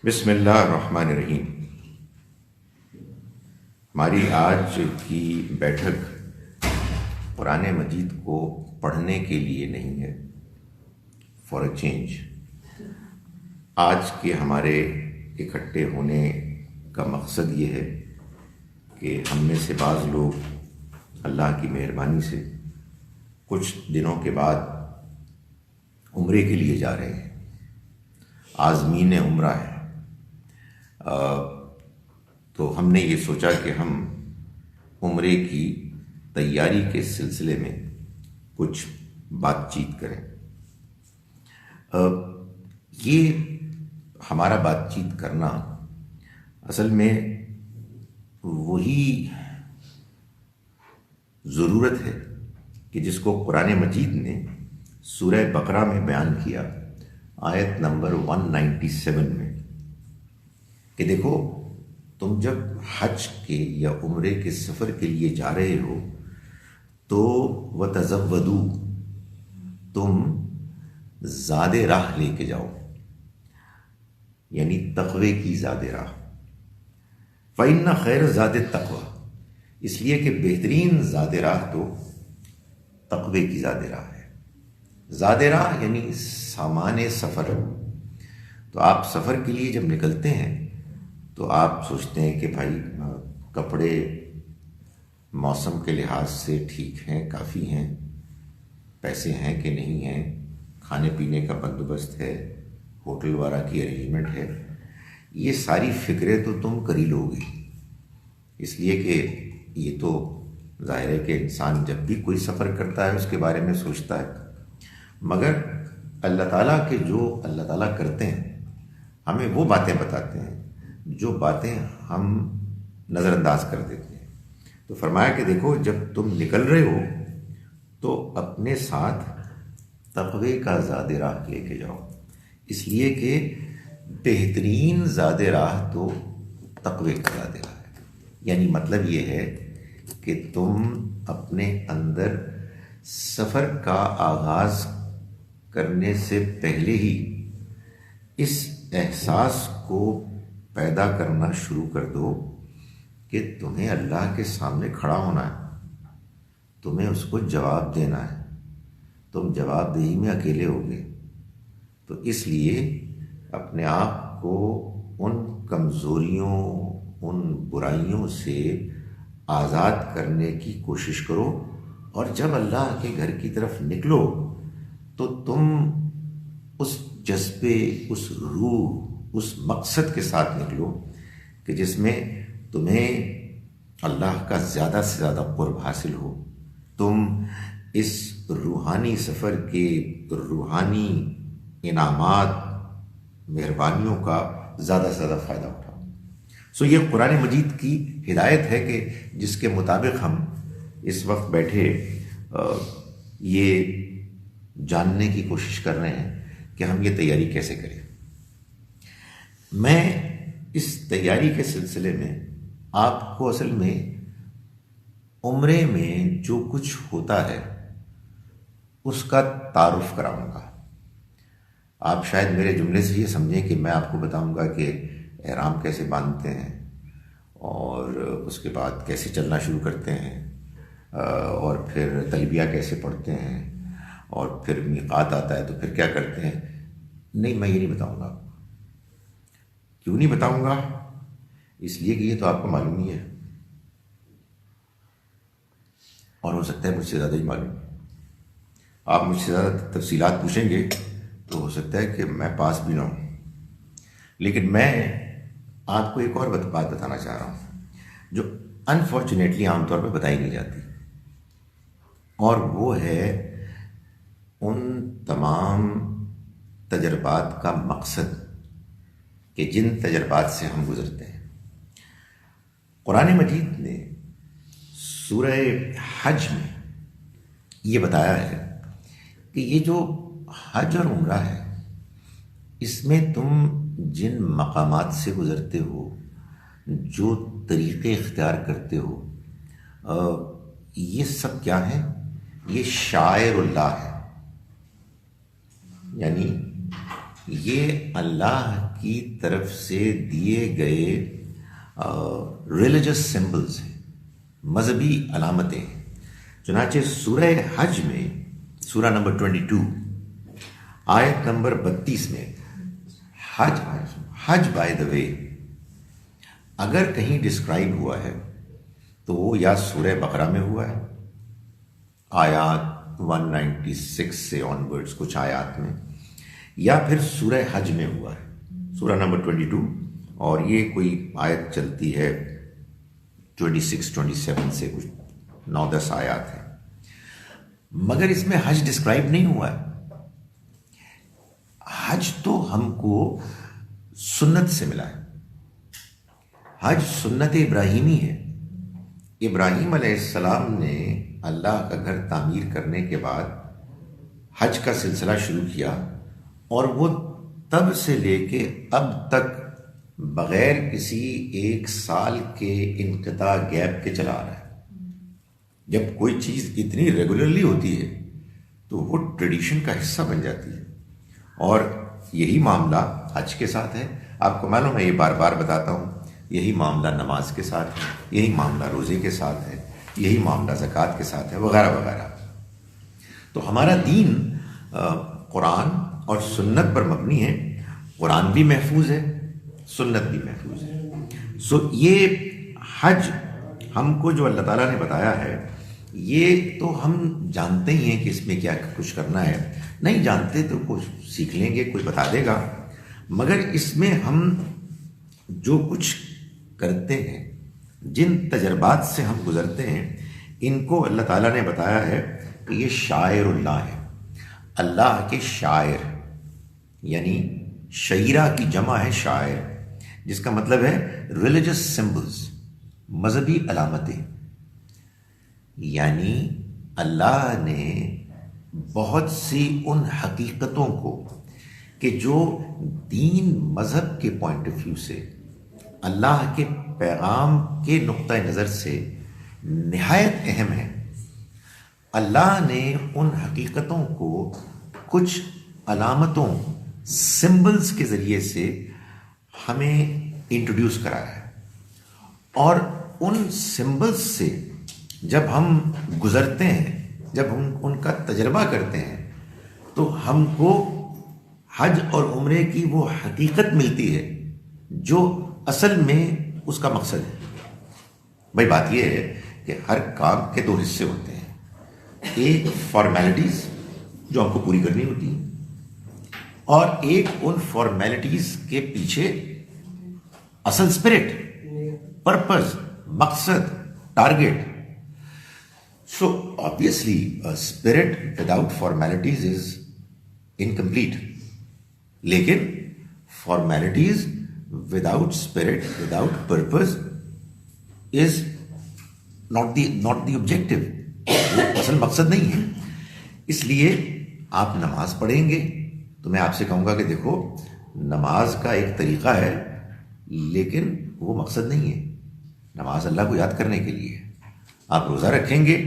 بسم اللہ الرحمن الرحیم۔ ہماری آج کی بیٹھک قرآن مجید کو پڑھنے کے لیے نہیں ہے، فار اے چینج۔ آج کے ہمارے اکٹھے ہونے کا مقصد یہ ہے کہ ہم میں سے بعض لوگ اللہ کی مہربانی سے کچھ دنوں کے بعد عمرے کے لیے جا رہے ہیں۔ عازمین عمرہ ہے، تو ہم نے یہ سوچا کہ ہم عمرے کی تیاری کے سلسلے میں کچھ بات چیت کریں۔ یہ ہمارا بات چیت کرنا اصل میں وہی ضرورت ہے کہ جس کو قرآن مجید نے سورہ بقرہ میں بیان کیا، آیت نمبر 197 میں، کہ دیکھو تم جب حج کے یا عمرے کے سفر کے لیے جا رہے ہو تو وَتَزَوَّدُوا، تم زاد راہ لے کے جاؤ، یعنی تقوی کی زاد راہ۔ فَإِنَّ خَيْرَ زَادِ التَّقْوَىٰ، اس لیے کہ بہترین زاد راہ تو تقوی کی زاد راہ ہے۔ زاد راہ یعنی سامان سفر۔ تو آپ سفر کے لیے جب نکلتے ہیں تو آپ سوچتے ہیں کہ بھائی کپڑے موسم کے لحاظ سے ٹھیک ہیں، کافی ہیں، پیسے ہیں کہ نہیں ہیں، کھانے پینے کا بندوبست ہے، ہوٹل والا کی ارینجمنٹ ہے۔ یہ ساری فکریں تو تم کر ہی لو گے، اس لیے کہ یہ تو ظاہر ہے کہ انسان جب بھی کوئی سفر کرتا ہے اس کے بارے میں سوچتا ہے، مگر اللہ تعالیٰ کے جو اللہ تعالیٰ کرتے ہیں ہمیں وہ باتیں بتاتے ہیں جو باتیں ہم نظر انداز کر دیتے ہیں۔ تو فرمایا کہ دیکھو جب تم نکل رہے ہو تو اپنے ساتھ تقوی کا زاد راہ لے کے جاؤ، اس لیے کہ بہترین زاد راہ تو تقوی کا زاد راہ ہے۔ یعنی مطلب یہ ہے کہ تم اپنے اندر سفر کا آغاز کرنے سے پہلے ہی اس احساس کو پیدا کرنا شروع کر دو کہ تمہیں اللہ کے سامنے کھڑا ہونا ہے، تمہیں اس کو جواب دینا ہے، تم جواب دہی میں اکیلے ہوگے۔ تو اس لیے اپنے آپ کو ان کمزوریوں، ان برائیوں سے آزاد کرنے کی کوشش کرو، اور جب اللہ کے گھر کی طرف نکلو تو تم اس جذبے، اس روح، اس مقصد کے ساتھ نکلو کہ جس میں تمہیں اللہ کا زیادہ سے زیادہ قرب حاصل ہو، تم اس روحانی سفر کے روحانی انعامات، مہربانیوں کا زیادہ سے زیادہ فائدہ اٹھاؤ۔ یہ قرآن مجید کی ہدایت ہے کہ جس کے مطابق ہم اس وقت بیٹھے یہ جاننے کی کوشش کر رہے ہیں کہ ہم یہ تیاری کیسے کریں۔ میں اس تیاری کے سلسلے میں آپ کو اصل میں عمرے میں جو کچھ ہوتا ہے اس کا تعارف کراؤں گا۔ آپ شاید میرے جملے سے یہ سمجھیں کہ میں آپ کو بتاؤں گا کہ احرام کیسے باندھتے ہیں اور اس کے بعد کیسے چلنا شروع کرتے ہیں، اور پھر تلبیہ کیسے پڑھتے ہیں، اور پھر میقات آتا ہے تو پھر کیا کرتے ہیں۔ نہیں، میں یہ نہیں بتاؤں گا۔ کیوں نہیں بتاؤں گا؟ اس لیے کہ یہ تو آپ کو معلوم ہی ہے، اور ہو سکتا ہے مجھ سے زیادہ ہی معلوم۔ آپ مجھ سے زیادہ تفصیلات پوچھیں گے تو ہو سکتا ہے کہ میں پاس بھی نہ ہوں، لیکن میں آپ کو ایک اور بات بتانا چاہ رہا ہوں جو انفارچونیٹلی عام طور پہ بتائی نہیں جاتی، اور وہ ہے ان تمام تجربات کا مقصد کہ جن تجربات سے ہم گزرتے ہیں۔ قرآن مجید نے سورہ حج میں یہ بتایا ہے کہ یہ جو حج اور عمرہ ہے اس میں تم جن مقامات سے گزرتے ہو، جو طریقے اختیار کرتے ہو، یہ سب کیا ہیں؟ یہ شعائر اللہ ہے، یعنی یہ اللہ کی طرف سے دیے گئے ریلیجس سمبلز ہیں، مذہبی علامتیں ہیں۔ چنانچہ سورہ حج میں سورہ نمبر 22 آیت نمبر 32 میں حج بائی دا وے اگر کہیں ڈسکرائب ہوا ہے تو وہ یا سورہ بقرہ میں ہوا ہے آیات 196 سے آن ورڈز کچھ آیات میں، یا پھر سورہ حج میں ہوا ہے سورہ نمبر 22، اور یہ کوئی آیت چلتی ہے 26-27 سے کچھ 9-10 آیات ہیں، مگر اس میں حج ڈسکرائب نہیں ہوا ہے۔ حج تو ہم کو سنت سے ملا ہے، حج سنت ابراہیمی ہے۔ ابراہیم علیہ السلام نے اللہ کا گھر تعمیر کرنے کے بعد حج کا سلسلہ شروع کیا، اور وہ تب سے لے کے اب تک بغیر کسی 1 سال کے انقطاع گیپ کے چلا آ رہا ہے۔ جب کوئی چیز اتنی ریگولرلی ہوتی ہے تو وہ ٹریڈیشن کا حصہ بن جاتی ہے، اور یہی معاملہ حج کے ساتھ ہے۔ آپ کو معلوم ہے، یہ بار بار بتاتا ہوں، یہی معاملہ نماز کے ساتھ ہے، یہی معاملہ روزے کے ساتھ ہے، یہی معاملہ زکوٰۃ کے ساتھ ہے، وغیرہ وغیرہ۔ تو ہمارا دین قرآن اور سنت پر مبنی ہے، قرآن بھی محفوظ ہے، سنت بھی محفوظ ہے۔ سو یہ حج ہم کو جو اللہ تعالیٰ نے بتایا ہے، یہ تو ہم جانتے ہی ہیں کہ اس میں کیا کچھ کرنا ہے، نہیں جانتے تو کچھ سیکھ لیں گے، کوئی بتا دے گا، مگر اس میں ہم جو کچھ کرتے ہیں، جن تجربات سے ہم گزرتے ہیں، ان کو اللہ تعالیٰ نے بتایا ہے کہ یہ شاعر اللہ ہے، اللہ کے شاعر، یعنی شعیرہ کی جمع ہے شاعر، جس کا مطلب ہے ریلیجس سمبلز، مذہبی علامتیں۔ یعنی اللہ نے بہت سی ان حقیقتوں کو کہ جو دین مذہب کے پوائنٹ آف ویو سے، اللہ کے پیغام کے نقطہ نظر سے نہایت اہم ہے، اللہ نے ان حقیقتوں کو کچھ علامتوں، سمبلز کے ذریعے سے ہمیں انٹروڈیوس کرایا ہے، اور ان سمبلز سے جب ہم گزرتے ہیں، جب ہم ان کا تجربہ کرتے ہیں، تو ہم کو حج اور عمرے کی وہ حقیقت ملتی ہے جو اصل میں اس کا مقصد ہے۔ بھائی بات یہ ہے کہ ہر کام کے 2 حصے ہوتے ہیں، ایک فارمیلٹیز جو ہم کو پوری کرنی ہوتی ہیں، اور ایک ان فارمیلٹیز کے پیچھے اصل اسپرٹ، پرپز، مقصد، target. So obviously a spirit without formalities is incomplete. لیکن formalities without spirit, without purpose is not the objective. وہ اصل مقصد نہیں ہے۔ اس لیے آپ نماز پڑھیں گے تو میں آپ سے کہوں گا کہ دیکھو، نماز کا ایک طریقہ ہے، لیکن وہ مقصد نہیں ہے۔ نماز اللہ کو یاد کرنے کے لیے ہے۔ آپ روزہ رکھیں گے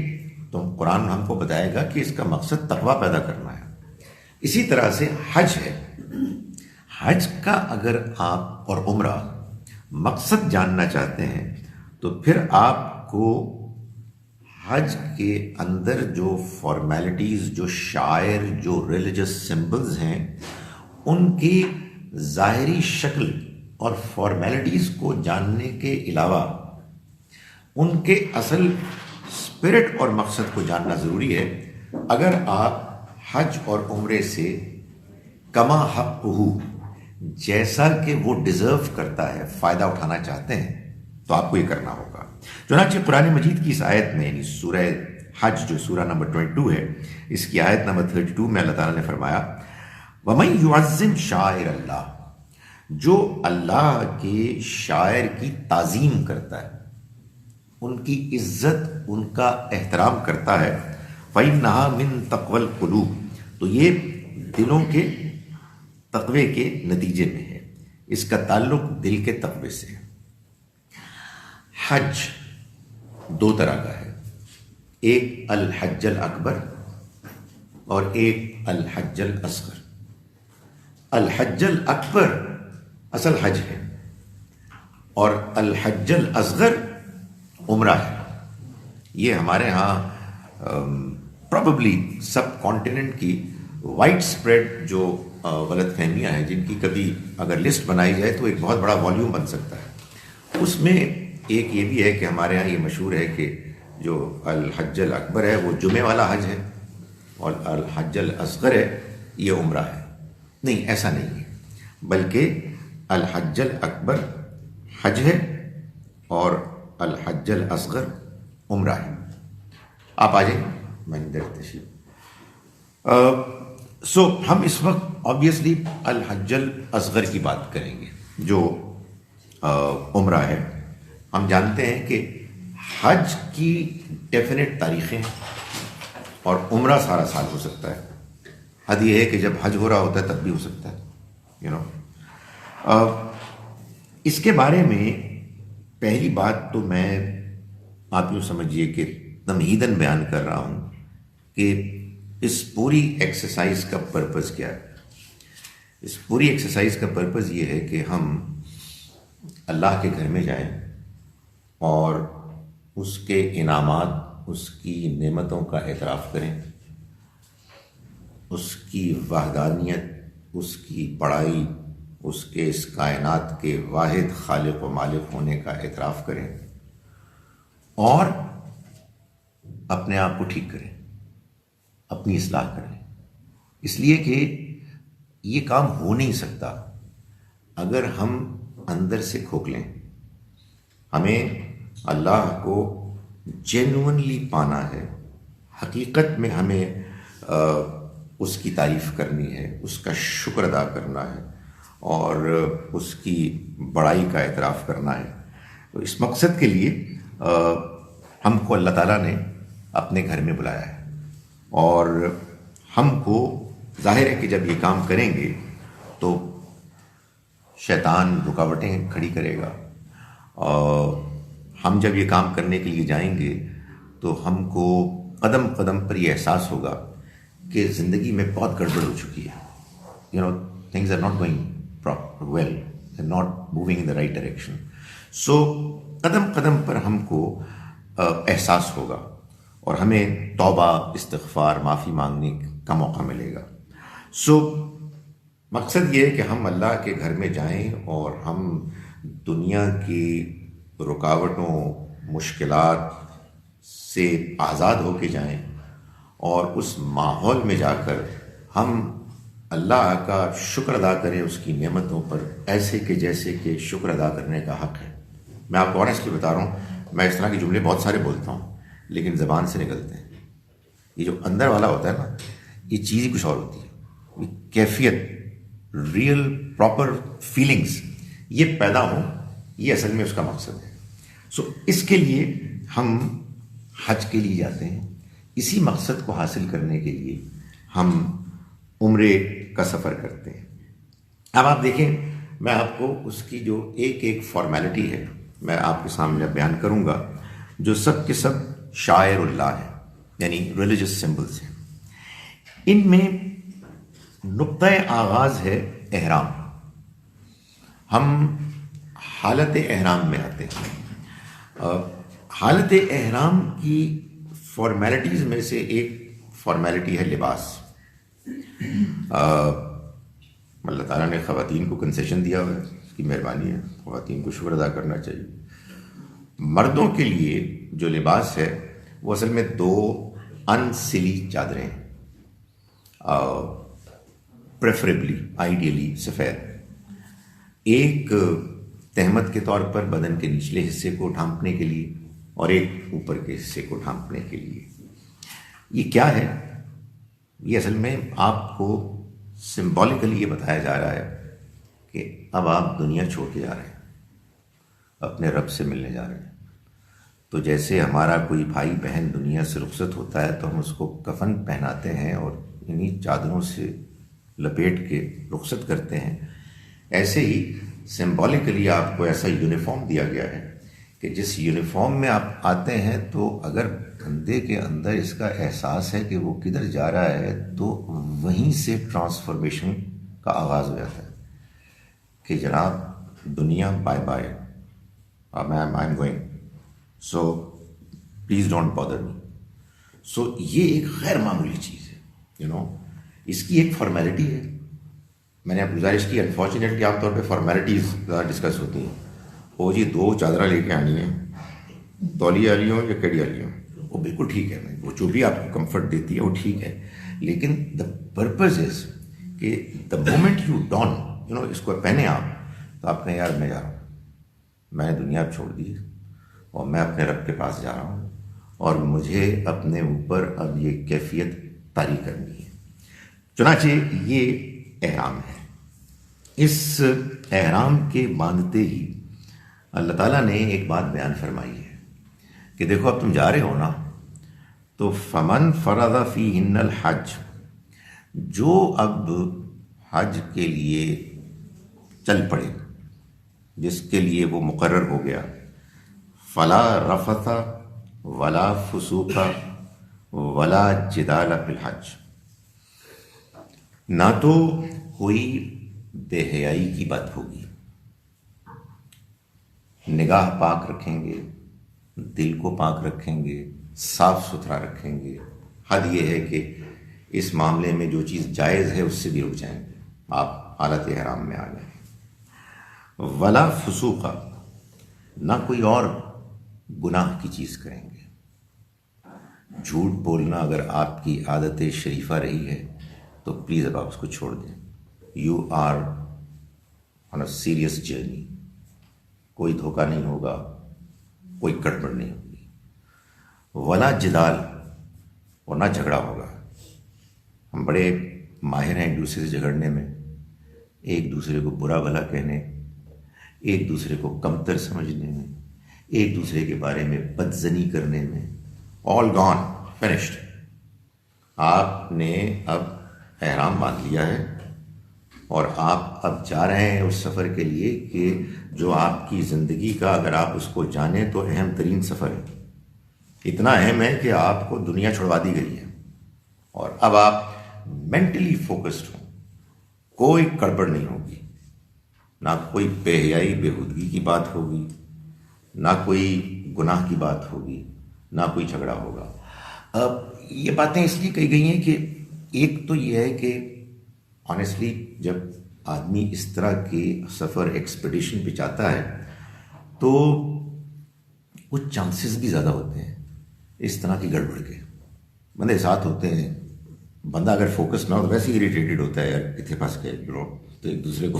تو قرآن ہم کو بتائے گا کہ اس کا مقصد تقویٰ پیدا کرنا ہے۔ اسی طرح سے حج ہے، حج کا اگر آپ اور عمرہ مقصد جاننا چاہتے ہیں تو پھر آپ کو حج کے اندر جو فارمیلٹیز، جو شعائر، جو ریلیجس سمبلز ہیں، ان کی ظاہری شکل اور فارمیلٹیز کو جاننے کے علاوہ ان کے اصل اسپرٹ اور مقصد کو جاننا ضروری ہے۔ اگر آپ حج اور عمرے سے کما حق ہو، جیسا کہ وہ ڈیزرو کرتا ہے، فائدہ اٹھانا چاہتے ہیں، تو آپ کو یہ کرنا ہوگا۔ چنانچہ قرآن مجید کی اس آیت میں، یعنی سورہ حج جو سورہ نمبر 22 ہے، اس کی آیت نمبر 32 میں اللہ تعالیٰ نے فرمایا، وَمَن يُعَظِّمْ شَعَائِرَ اللَّهِ، جو اللہ کے شاعر کی تعظیم کرتا ہے، ان کی عزت، ان کا احترام کرتا ہے، فَإِنَّهَا مِن تَقْوَى الْقُلُوبِ، تو یہ دلوں کے تقوی کے نتیجے میں ہے، اس کا تعلق دل کے تقوی سے ہے۔ حج 2 طرح کا ہے، ایک الحج الاکبر اور ایک الحج الاصغر۔ الحج الاکبر اصل حج ہے اور الحج الاصغر عمرہ ہے. یہ ہمارے ہاں پروبیبلی سب کانٹیننٹ کی وائڈ اسپریڈ جو غلط فہمیاں ہیں، جن کی کبھی اگر لسٹ بنائی جائے تو ایک بہت بڑا والیوم بن سکتا ہے. اس میں ایک یہ بھی ہے کہ ہمارے ہاں یہ مشہور ہے کہ جو الحج الاکبر ہے وہ جمعے والا حج ہے اور الحج الاصغر ہے یہ عمرہ ہے. نہیں، ایسا نہیں ہے، بلکہ الحج الاکبر حج ہے اور الحج الاصغر عمرہ ہے. آپ آ جائیں، میں نے در تشریف. سو ہم اس وقت آبویسلی الحج الاصغر کی بات کریں گے جو عمرہ ہے. ہم جانتے ہیں کہ حج کی ڈیفینیٹ تاریخیں ہیں اور عمرہ سارا سال ہو سکتا ہے. حد یہ ہے کہ جب حج ہو رہا ہوتا ہے تب بھی ہو سکتا ہے. اس کے بارے میں پہلی بات تو میں آپ یوں سمجھیے کہ تمہیداً بیان کر رہا ہوں کہ اس پوری ایکسرسائز کا پرپز کیا ہے. اس پوری ایکسرسائز کا پرپز یہ ہے کہ ہم اللہ کے گھر میں جائیں اور اس کے انعامات، اس کی نعمتوں کا اعتراف کریں، اس کی وحدانیت، اس کی بڑائی، اس کے اس کائنات کے واحد خالق و مالک ہونے کا اعتراف کریں اور اپنے آپ کو ٹھیک کریں، اپنی اصلاح کریں. اس لیے کہ یہ کام ہو نہیں سکتا اگر ہم اندر سے کھوکھلیں. ہمیں اللہ کو جینوئنلی پانا ہے، حقیقت میں ہمیں اس کی تعریف کرنی ہے، اس کا شکر ادا کرنا ہے اور اس کی بڑائی کا اعتراف کرنا ہے. تو اس مقصد کے لیے ہم کو اللہ تعالیٰ نے اپنے گھر میں بلایا ہے اور ہم کو ظاہر ہے کہ جب یہ کام کریں گے تو شیطان رکاوٹیں کھڑی کرے گا. ہم جب یہ کام کرنے کے لیے جائیں گے تو ہم کو قدم قدم پر یہ احساس ہوگا کہ زندگی میں بہت گڑبڑ ہو چکی ہے. Things are not going well, they not moving in the right direction. So قدم قدم پر ہم کو احساس ہوگا اور ہمیں توبہ، استغفار، معافی مانگنے کا موقع ملے گا. سو مقصد یہ ہے کہ ہم اللہ کے گھر میں جائیں اور ہم دنیا کی رکاوٹوں، مشکلات سے آزاد ہو کے جائیں اور اس ماحول میں جا کر ہم اللہ کا شکر ادا کریں اس کی نعمتوں پر، ایسے کہ جیسے کہ شکر ادا کرنے کا حق ہے. میں آپ کو آنیسٹلی بتا رہا ہوں، میں اس طرح کے جملے بہت سارے بولتا ہوں لیکن زبان سے نکلتے ہیں. یہ جو اندر والا ہوتا ہے نا، یہ چیز ہی کچھ اور ہوتی ہے. یہ کیفیت، ریئل پراپر فیلنگز یہ پیدا ہوں، یہ اصل میں اس کا مقصد ہے. سو اس کے لیے ہم حج کے لیے جاتے ہیں. اسی مقصد کو حاصل کرنے کے لیے ہم عمرے کا سفر کرتے ہیں. اب آپ دیکھیں، میں آپ کو اس کی جو ایک ایک فارمیلٹی ہے میں آپ کے سامنے بیان کروں گا، جو سب کے سب شاعر اللہ ہیں، یعنی ریلیجس سمبلس ہیں. ان میں نقطۂ آغاز ہے احرام. ہم حالت احرام میں آتے ہیں. حالت احرام کی فارمیلٹیز میں سے ایک فارمیلٹی ہے لباس. اللہ تعالیٰ نے خواتین کو کنسیشن دیا ہوا ہے، اس کی مہربانی ہے، خواتین کو شکر ادا کرنا چاہیے. مردوں کے لیے جو لباس ہے وہ اصل میں دو انسلی چادریں ہیں، پریفریبلی، آئیڈیلی سفید. ایک تہمت کے طور پر بدن کے نچلے حصے کو ڈھانپنے کے لیے اور ایک اوپر کے حصے کو ڈھانپنے کے لیے. یہ کیا ہے؟ یہ اصل میں آپ کو سمبولیکلی یہ بتایا جا رہا ہے کہ اب آپ دنیا چھوڑ کے جا رہے ہیں، اپنے رب سے ملنے جا رہے ہیں. تو جیسے ہمارا کوئی بھائی بہن دنیا سے رخصت ہوتا ہے تو ہم اس کو کفن پہناتے ہیں اور انہی چادروں سے لپیٹ کے رخصت کرتے ہیں، ایسے ہی سمبولیکلی آپ کو ایسا یونیفارم دیا گیا ہے کہ جس یونیفارم میں آپ آتے ہیں تو اگر بندے کے اندر اس کا احساس ہے کہ وہ کدھر جا رہا ہے تو وہیں سے ٹرانسفارمیشن کا آغاز ہو جاتا ہے کہ جناب دنیا bye bye, I am going, so please don't bother me. So یہ ایک غیر معمولی چیز ہے، اس کی ایک فارمیلٹی ہے. میں نے اب گزارش کی، انفارچونیٹلی عام طور پہ فارمیلٹیز زیادہ ڈسکس ہوتی ہیں. وہ جی 2 چادریں لے کے آنی ہیں، تولیے والی ہوں یا کڑی والی ہوں، وہ بالکل ٹھیک ہے، وہ جو بھی آپ کو کمفرٹ دیتی ہے وہ ٹھیک ہے. لیکن دا پرپز از کہ دا مومنٹ یو ڈون اس کو پہنے آپ، تو آپ کہیں یار میں جا رہا ہوں، میں نے دنیا چھوڑ دی اور میں اپنے رب کے پاس جا رہا ہوں، اور مجھے اپنے اوپر اب یہ کیفیت طاری کرنی ہے. چنانچہ یہ احرام ہے. اس احرام کے باندھتے ہی اللہ تعالیٰ نے ایک بات بیان فرمائی ہے کہ دیکھو اب تم جا رہے ہو نا، تو فمن فرض فیہن الحج، جو اب حج کے لیے چل پڑے، جس کے لیے وہ مقرر ہو گیا، فلا رفث ولا فسوق ولا جدال فی الحج، نہ تو کوئی بے حیائی کی بات ہوگی، نگاہ پاک رکھیں گے، دل کو پاک رکھیں گے، صاف ستھرا رکھیں گے. حد یہ ہے کہ اس معاملے میں جو چیز جائز ہے اس سے بھی رک جائیں گے، آپ حالت احرام میں آ جائیں. ولا فسوق، نہ کوئی اور گناہ کی چیز کریں گے. جھوٹ بولنا اگر آپ کی عادت شریفہ رہی ہے تو پلیز اب آپ اس کو چھوڑ دیں. You are on a serious journey. کوئی دھوکہ نہیں ہوگا، کوئی گڑبڑ نہیں ہوگی. ولا جدال، اور نہ جھگڑا ہوگا. ہم بڑے ماہر ہیں ایک دوسرے سے جھگڑنے میں، ایک دوسرے کو برا بھلا کہنے، ایک دوسرے کو کمتر سمجھنے میں، ایک دوسرے کے بارے میں بدزنی کرنے میں. All gone, finished. آپ نے اب احرام باندھ لیا ہے اور آپ اب جا رہے ہیں اس سفر کے لیے کہ جو آپ کی زندگی کا، اگر آپ اس کو جانیں تو اہم ترین سفر ہے. اتنا اہم ہے کہ آپ کو دنیا چھڑوا دی گئی ہے اور اب آپ مینٹلی فوکسڈ ہوں. کوئی گڑبڑ نہیں ہوگی، نہ کوئی بے حیائی بےہودگی کی بات ہوگی، نہ کوئی گناہ کی بات ہوگی، نہ کوئی جھگڑا ہوگا. اب یہ باتیں اس لیے کہی گئی ہیں کہ ایک تو یہ ہے کہ آنیسٹلی جب آدمی اس طرح کے سفر ایکسپیڈیشن پہ جاتا ہے تو کچھ چانسز بھی زیادہ ہوتے ہیں اس طرح کی گڑبڑ کے. بندے ساتھ ہوتے ہیں، بندہ اگر فوکس نہ ہو تو ویسے ہی اریٹیٹڈ ہوتا ہے، یار کتنے پھنس گئے لوگ، تو ایک دوسرے کو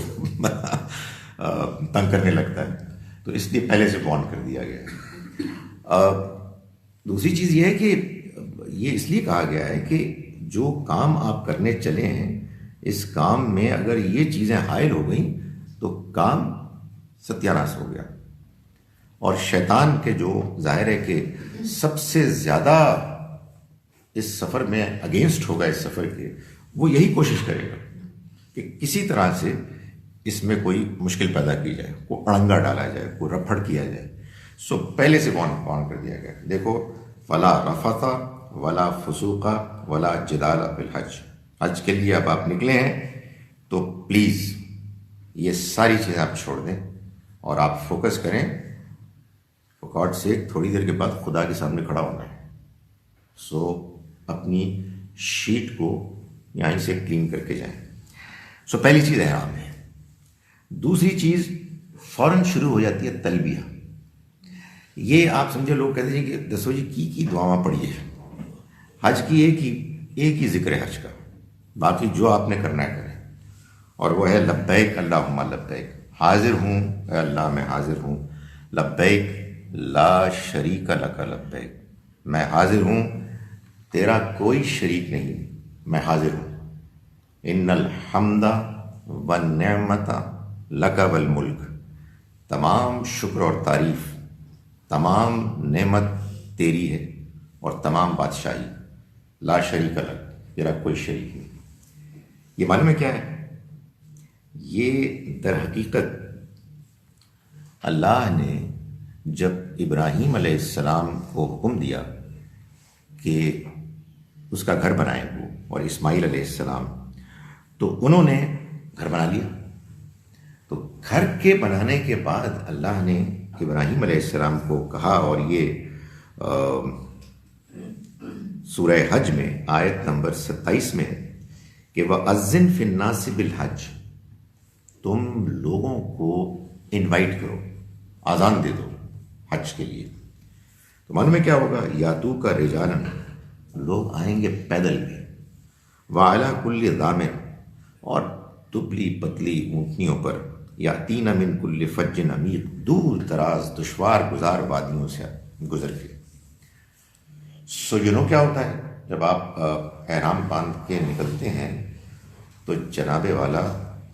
تنگ کرنے لگتا ہے. تو اس لیے پہلے سے وارن کر دیا گیا. دوسری چیز یہ ہے کہ یہ اس لیے کہا گیا ہے کہ جو کام آپ کرنے چلے ہیں، اس کام میں اگر یہ چیزیں حائل ہو گئیں تو کام ستیاناش ہو گیا. اور شیطان کے جو ظاہر ہے کہ سب سے زیادہ اس سفر میں اگینسٹ ہوگا اس سفر کے، وہ یہی کوشش کرے گا کہ کسی طرح سے اس میں کوئی مشکل پیدا کی جائے، کوئی اڑنگا ڈالا جائے، کوئی رپھڑ کیا جائے. سو پہلے سے وارن کر دیا گیا. دیکھو فلا رفث ولا فسوق ولا جدال فی الحج. حج کے لیے اب آپ نکلے ہیں تو پلیز یہ ساری چیزیں آپ چھوڑ دیں اور آپ فوکس کریں. فار گاڈ سیک تھوڑی دیر کے بعد خدا کے سامنے کھڑا ہونا ہے. سو اپنی شیٹ کو یہیں سے کلین کر کے جائیں. سو پہلی چیز احرام ہے. دوسری چیز فوراً شروع ہو جاتی ہے تلبیہ. یہ آپ سمجھے، لوگ کہتے ہیں کہ دسو جی کی دعاواں پڑھیے. حج کی ایک ہی ذکر ہے حج کا، باقی جو آپ نے کرنا ہے کریں، اور وہ ہے لبیک اللہم لبیک. حاضر ہوں اے اللہ، میں حاضر ہوں. لبیک لا شریک لک لبیک، میں حاضر ہوں، تیرا کوئی شریک نہیں، میں حاضر ہوں. ان الحمد والنعمت لک والملک، تمام شکر اور تعریف، تمام نعمت تیری ہے اور تمام بادشاہی. لا شریک لک، تیرا کوئی شریک نہیں. یہ معلوم ہے کیا ہے؟ یہ در حقیقت اللہ نے جب ابراہیم علیہ السلام کو حکم دیا کہ اس کا گھر بنائیں وہ اور اسماعیل علیہ السلام، تو انہوں نے گھر بنا لیا. تو گھر کے بنانے کے بعد اللہ نے ابراہیم علیہ السلام کو کہا, اور یہ سورہ حج میں آیت نمبر 27 میں ہے کہ وَأَذِّن فِي النَّاسِ بِالْحَجِّ, تم لوگوں کو انوائٹ کرو, آزان دے دو حج کے لیے. تو معلوم ہے کیا ہوگا؟ یاتو کا رجالن, لوگ آئیں گے پیدل میں, وَعَلَىٰ كُلِّ ضَامِرٍ, اور دبلی پتلی اونٹنیوں پر, یاتین من کل فج عمیق, دور دراز دشوار گزار وادیوں سے گزر کے. سو کیا ہوتا ہے جب آپ احرام باندھ کے نکلتے ہیں تو جناب والا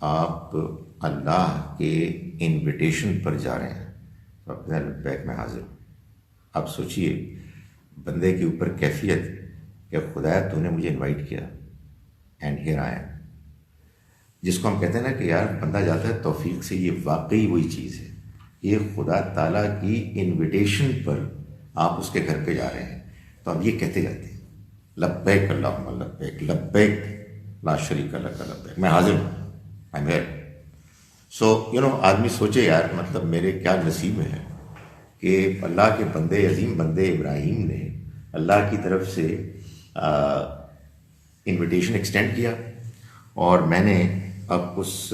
آپ اللہ کے انویٹیشن پر جا رہے ہیں. تو اپنے بیک میں حاضر. آپ سوچئے بندے کے اوپر کیفیت کہ خدایا تو نے مجھے انوائٹ کیا, اینڈ ہیئر آئی ایم. جس کو ہم کہتے ہیں نا کہ یار بندہ جاتا ہے توفیق سے, یہ واقعی وہی چیز ہے. یہ خدا تعالیٰ کی انویٹیشن پر آپ اس کے گھر پہ جا رہے ہیں, تو آپ یہ کہتے جاتے ہیں لبیک اللہم لبیک, لبیک لا شریک لک لبیک, میں حاضر ہوں, آئی ایم ہیئر. سو آدمی سوچے یار مطلب میرے کیا نصیب میں ہے کہ اللہ کے بندے, عظیم بندے ابراہیم نے اللہ کی طرف سے انویٹیشن ایکسٹینڈ کیا, اور میں نے اب اس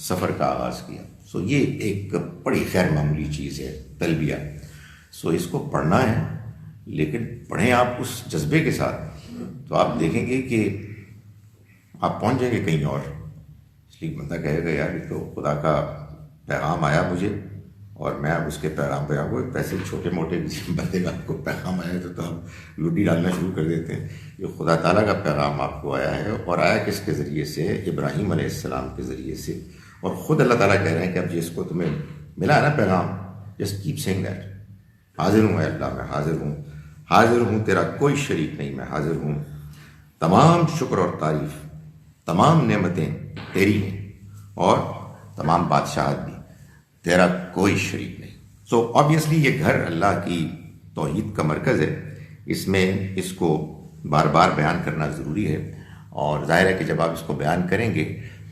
سفر کا آغاز کیا. سو یہ ایک بڑی خیر معمولی چیز ہے تلبیہ. سو اس کو پڑھنا ہے, لیکن پڑھیں آپ اس جذبے کے ساتھ, تو آپ دیکھیں گے کہ آپ پہنچ جائیں گے کہیں اور. اس لیے بندہ کہے گا یار یہ تو خدا کا پیغام آیا مجھے, اور میں اب اس کے پیغام پہ آؤں. پیسے چھوٹے موٹے کسی بندے کا آپ کو پیغام آیا تو ہم لوٹی ڈالنا شروع کر دیتے ہیں. یہ خدا تعالیٰ کا پیغام آپ کو آیا ہے, اور آیا کس کے ذریعے سے؟ ابراہیم علیہ السلام کے ذریعے سے. اور خود اللہ تعالیٰ کہہ رہے ہیں کہ اب جس کو تمہیں ملا ہے نا پیغام, جسٹ کیپ سیئنگ دیٹ, حاضر ہوں اے اللہ, میں حاضر ہوں, حاضر ہوں, تیرا کوئی شریک نہیں, میں حاضر ہوں. تمام شکر اور تعریف, تمام نعمتیں تیری ہیں, اور تمام بادشاہت بھی, تیرا کوئی شریک نہیں. سو آبویسلی یہ گھر اللہ کی توحید کا مرکز ہے. اس میں اس کو بار بار بیان کرنا ضروری ہے, اور ظاہر ہے کہ جب آپ اس کو بیان کریں گے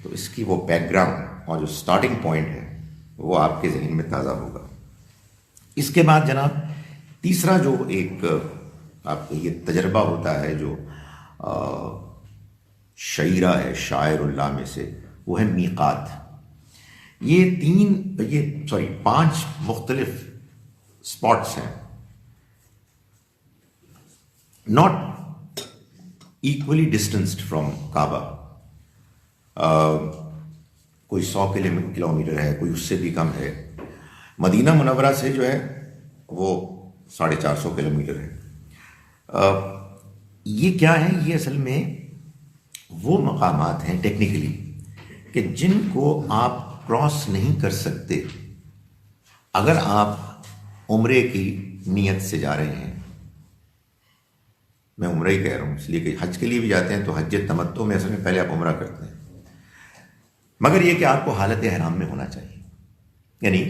تو اس کی وہ بیک گراؤنڈ اور جو سٹارٹنگ پوائنٹ ہے وہ آپ کے ذہن میں تازہ ہوگا. اس کے بعد جناب تیسرا جو ایک آپ کو یہ تجربہ ہوتا ہے جو شعیرہ ہے شاعر اللہ میں سے, وہ ہے میقات. یہ 5 مختلف اسپاٹس ہیں, ناٹ ایکولی ڈسٹینسڈ فرام کعبہ. کوئی 100 کلومیٹر ہے, کوئی اس سے بھی کم ہے. مدینہ منورہ سے جو ہے وہ 450 کلومیٹر ہے. یہ کیا ہے؟ یہ اصل میں وہ مقامات ہیں ٹیکنیکلی کہ جن کو آپ کراس نہیں کر سکتے اگر آپ عمرے کی نیت سے جا رہے ہیں. میں عمرہ ہی کہہ رہا ہوں اس لیے کہ حج کے لیے بھی جاتے ہیں تو حج تمتع میں اصل میں پہلے آپ عمرہ کرتے ہیں, مگر یہ کہ آپ کو حالت احرام میں ہونا چاہیے. یعنی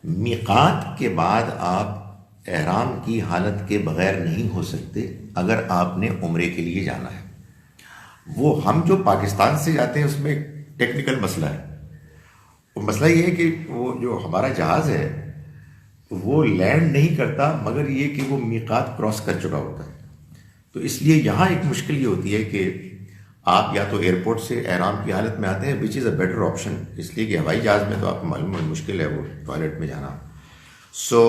میقات کے بعد آپ احرام کی حالت کے بغیر نہیں ہو سکتے اگر آپ نے عمرے کے لیے جانا ہے. وہ ہم جو پاکستان سے جاتے ہیں اس میں ایک ٹیکنیکل مسئلہ ہے. وہ مسئلہ یہ ہے کہ وہ جو ہمارا جہاز ہے وہ لینڈ نہیں کرتا مگر یہ کہ وہ میقات کراس کر چکا ہوتا ہے. تو اس لیے یہاں ایک مشکل یہ ہوتی ہے کہ آپ یا تو ایئرپورٹ سے احرام کی حالت میں آتے ہیں, which is a better option, اس لیے کہ ہوائی جہاز میں تو آپ کو معلوم مشکل ہے وہ ٹوائلٹ میں جانا. سو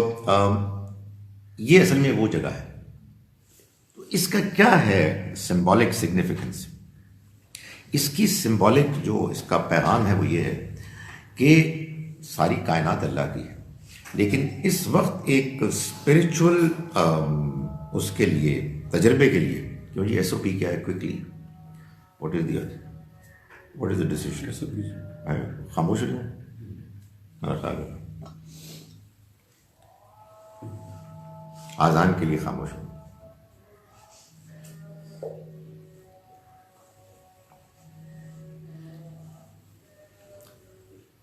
یہ اصل میں وہ جگہ ہے. تو اس کا کیا ہے سمبولک سگنیفیکنس؟ اس کی سمبولک جو اس کا پیغام ہے وہ یہ ہے کہ ساری کائنات اللہ کی ہے, لیکن اس وقت ایک اسپرچول اس کے لیے تجربے کے لیے, کیوں جی ایس او پی کیا ہے quickly, what is the decision? خاموش ہو جائیں, آذان کے لیے خاموش ہو.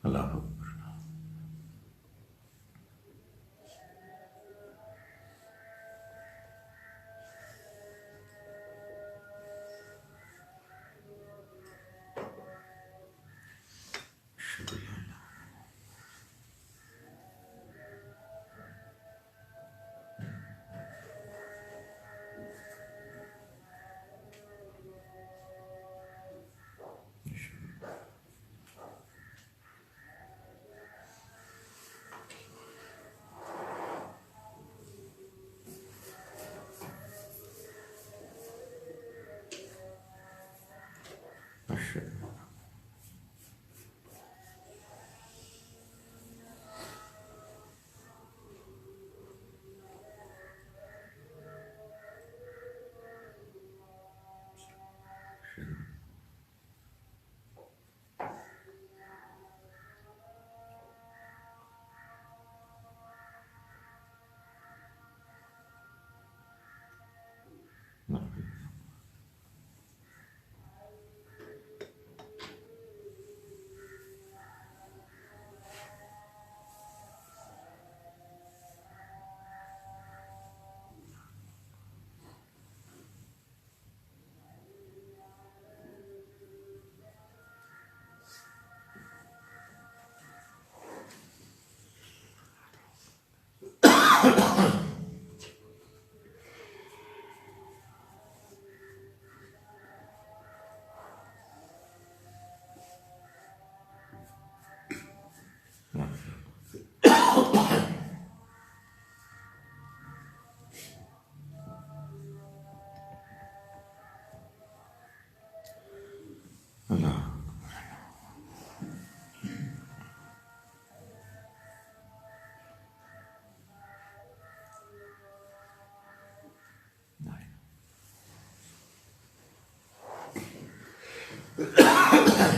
اللہ اکبر.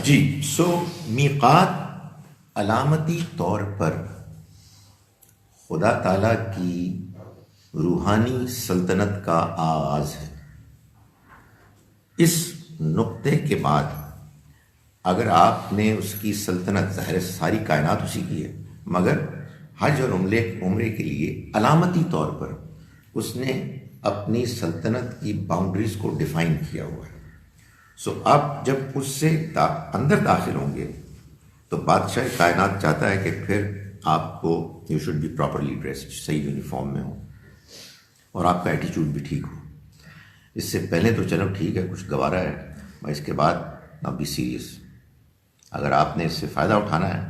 جی میقات علامتی طور پر خدا تعالیٰ کی روحانی سلطنت کا آغاز ہے. اس نقطے کے بعد اگر آپ نے اس کی سلطنت، ظاہر ساری کائنات اسی کی ہے، مگر حج اور عمرے کے لیے علامتی طور پر اس نے اپنی سلطنت کی باؤنڈریز کو ڈیفائن کیا ہوا ہے. آپ جب اس سے اندر داخل ہوں گے تو بادشاہ کائنات چاہتا ہے کہ پھر آپ کو you should be properly dressed, صحیح یونیفارم میں ہو اور آپ کا ایٹیچیوڈ بھی ٹھیک ہو. اس سے پہلے تو چلو ٹھیک ہے، کچھ گوارا ہے، اس کے بعد نا بی سیریس. اگر آپ نے اس سے فائدہ اٹھانا ہے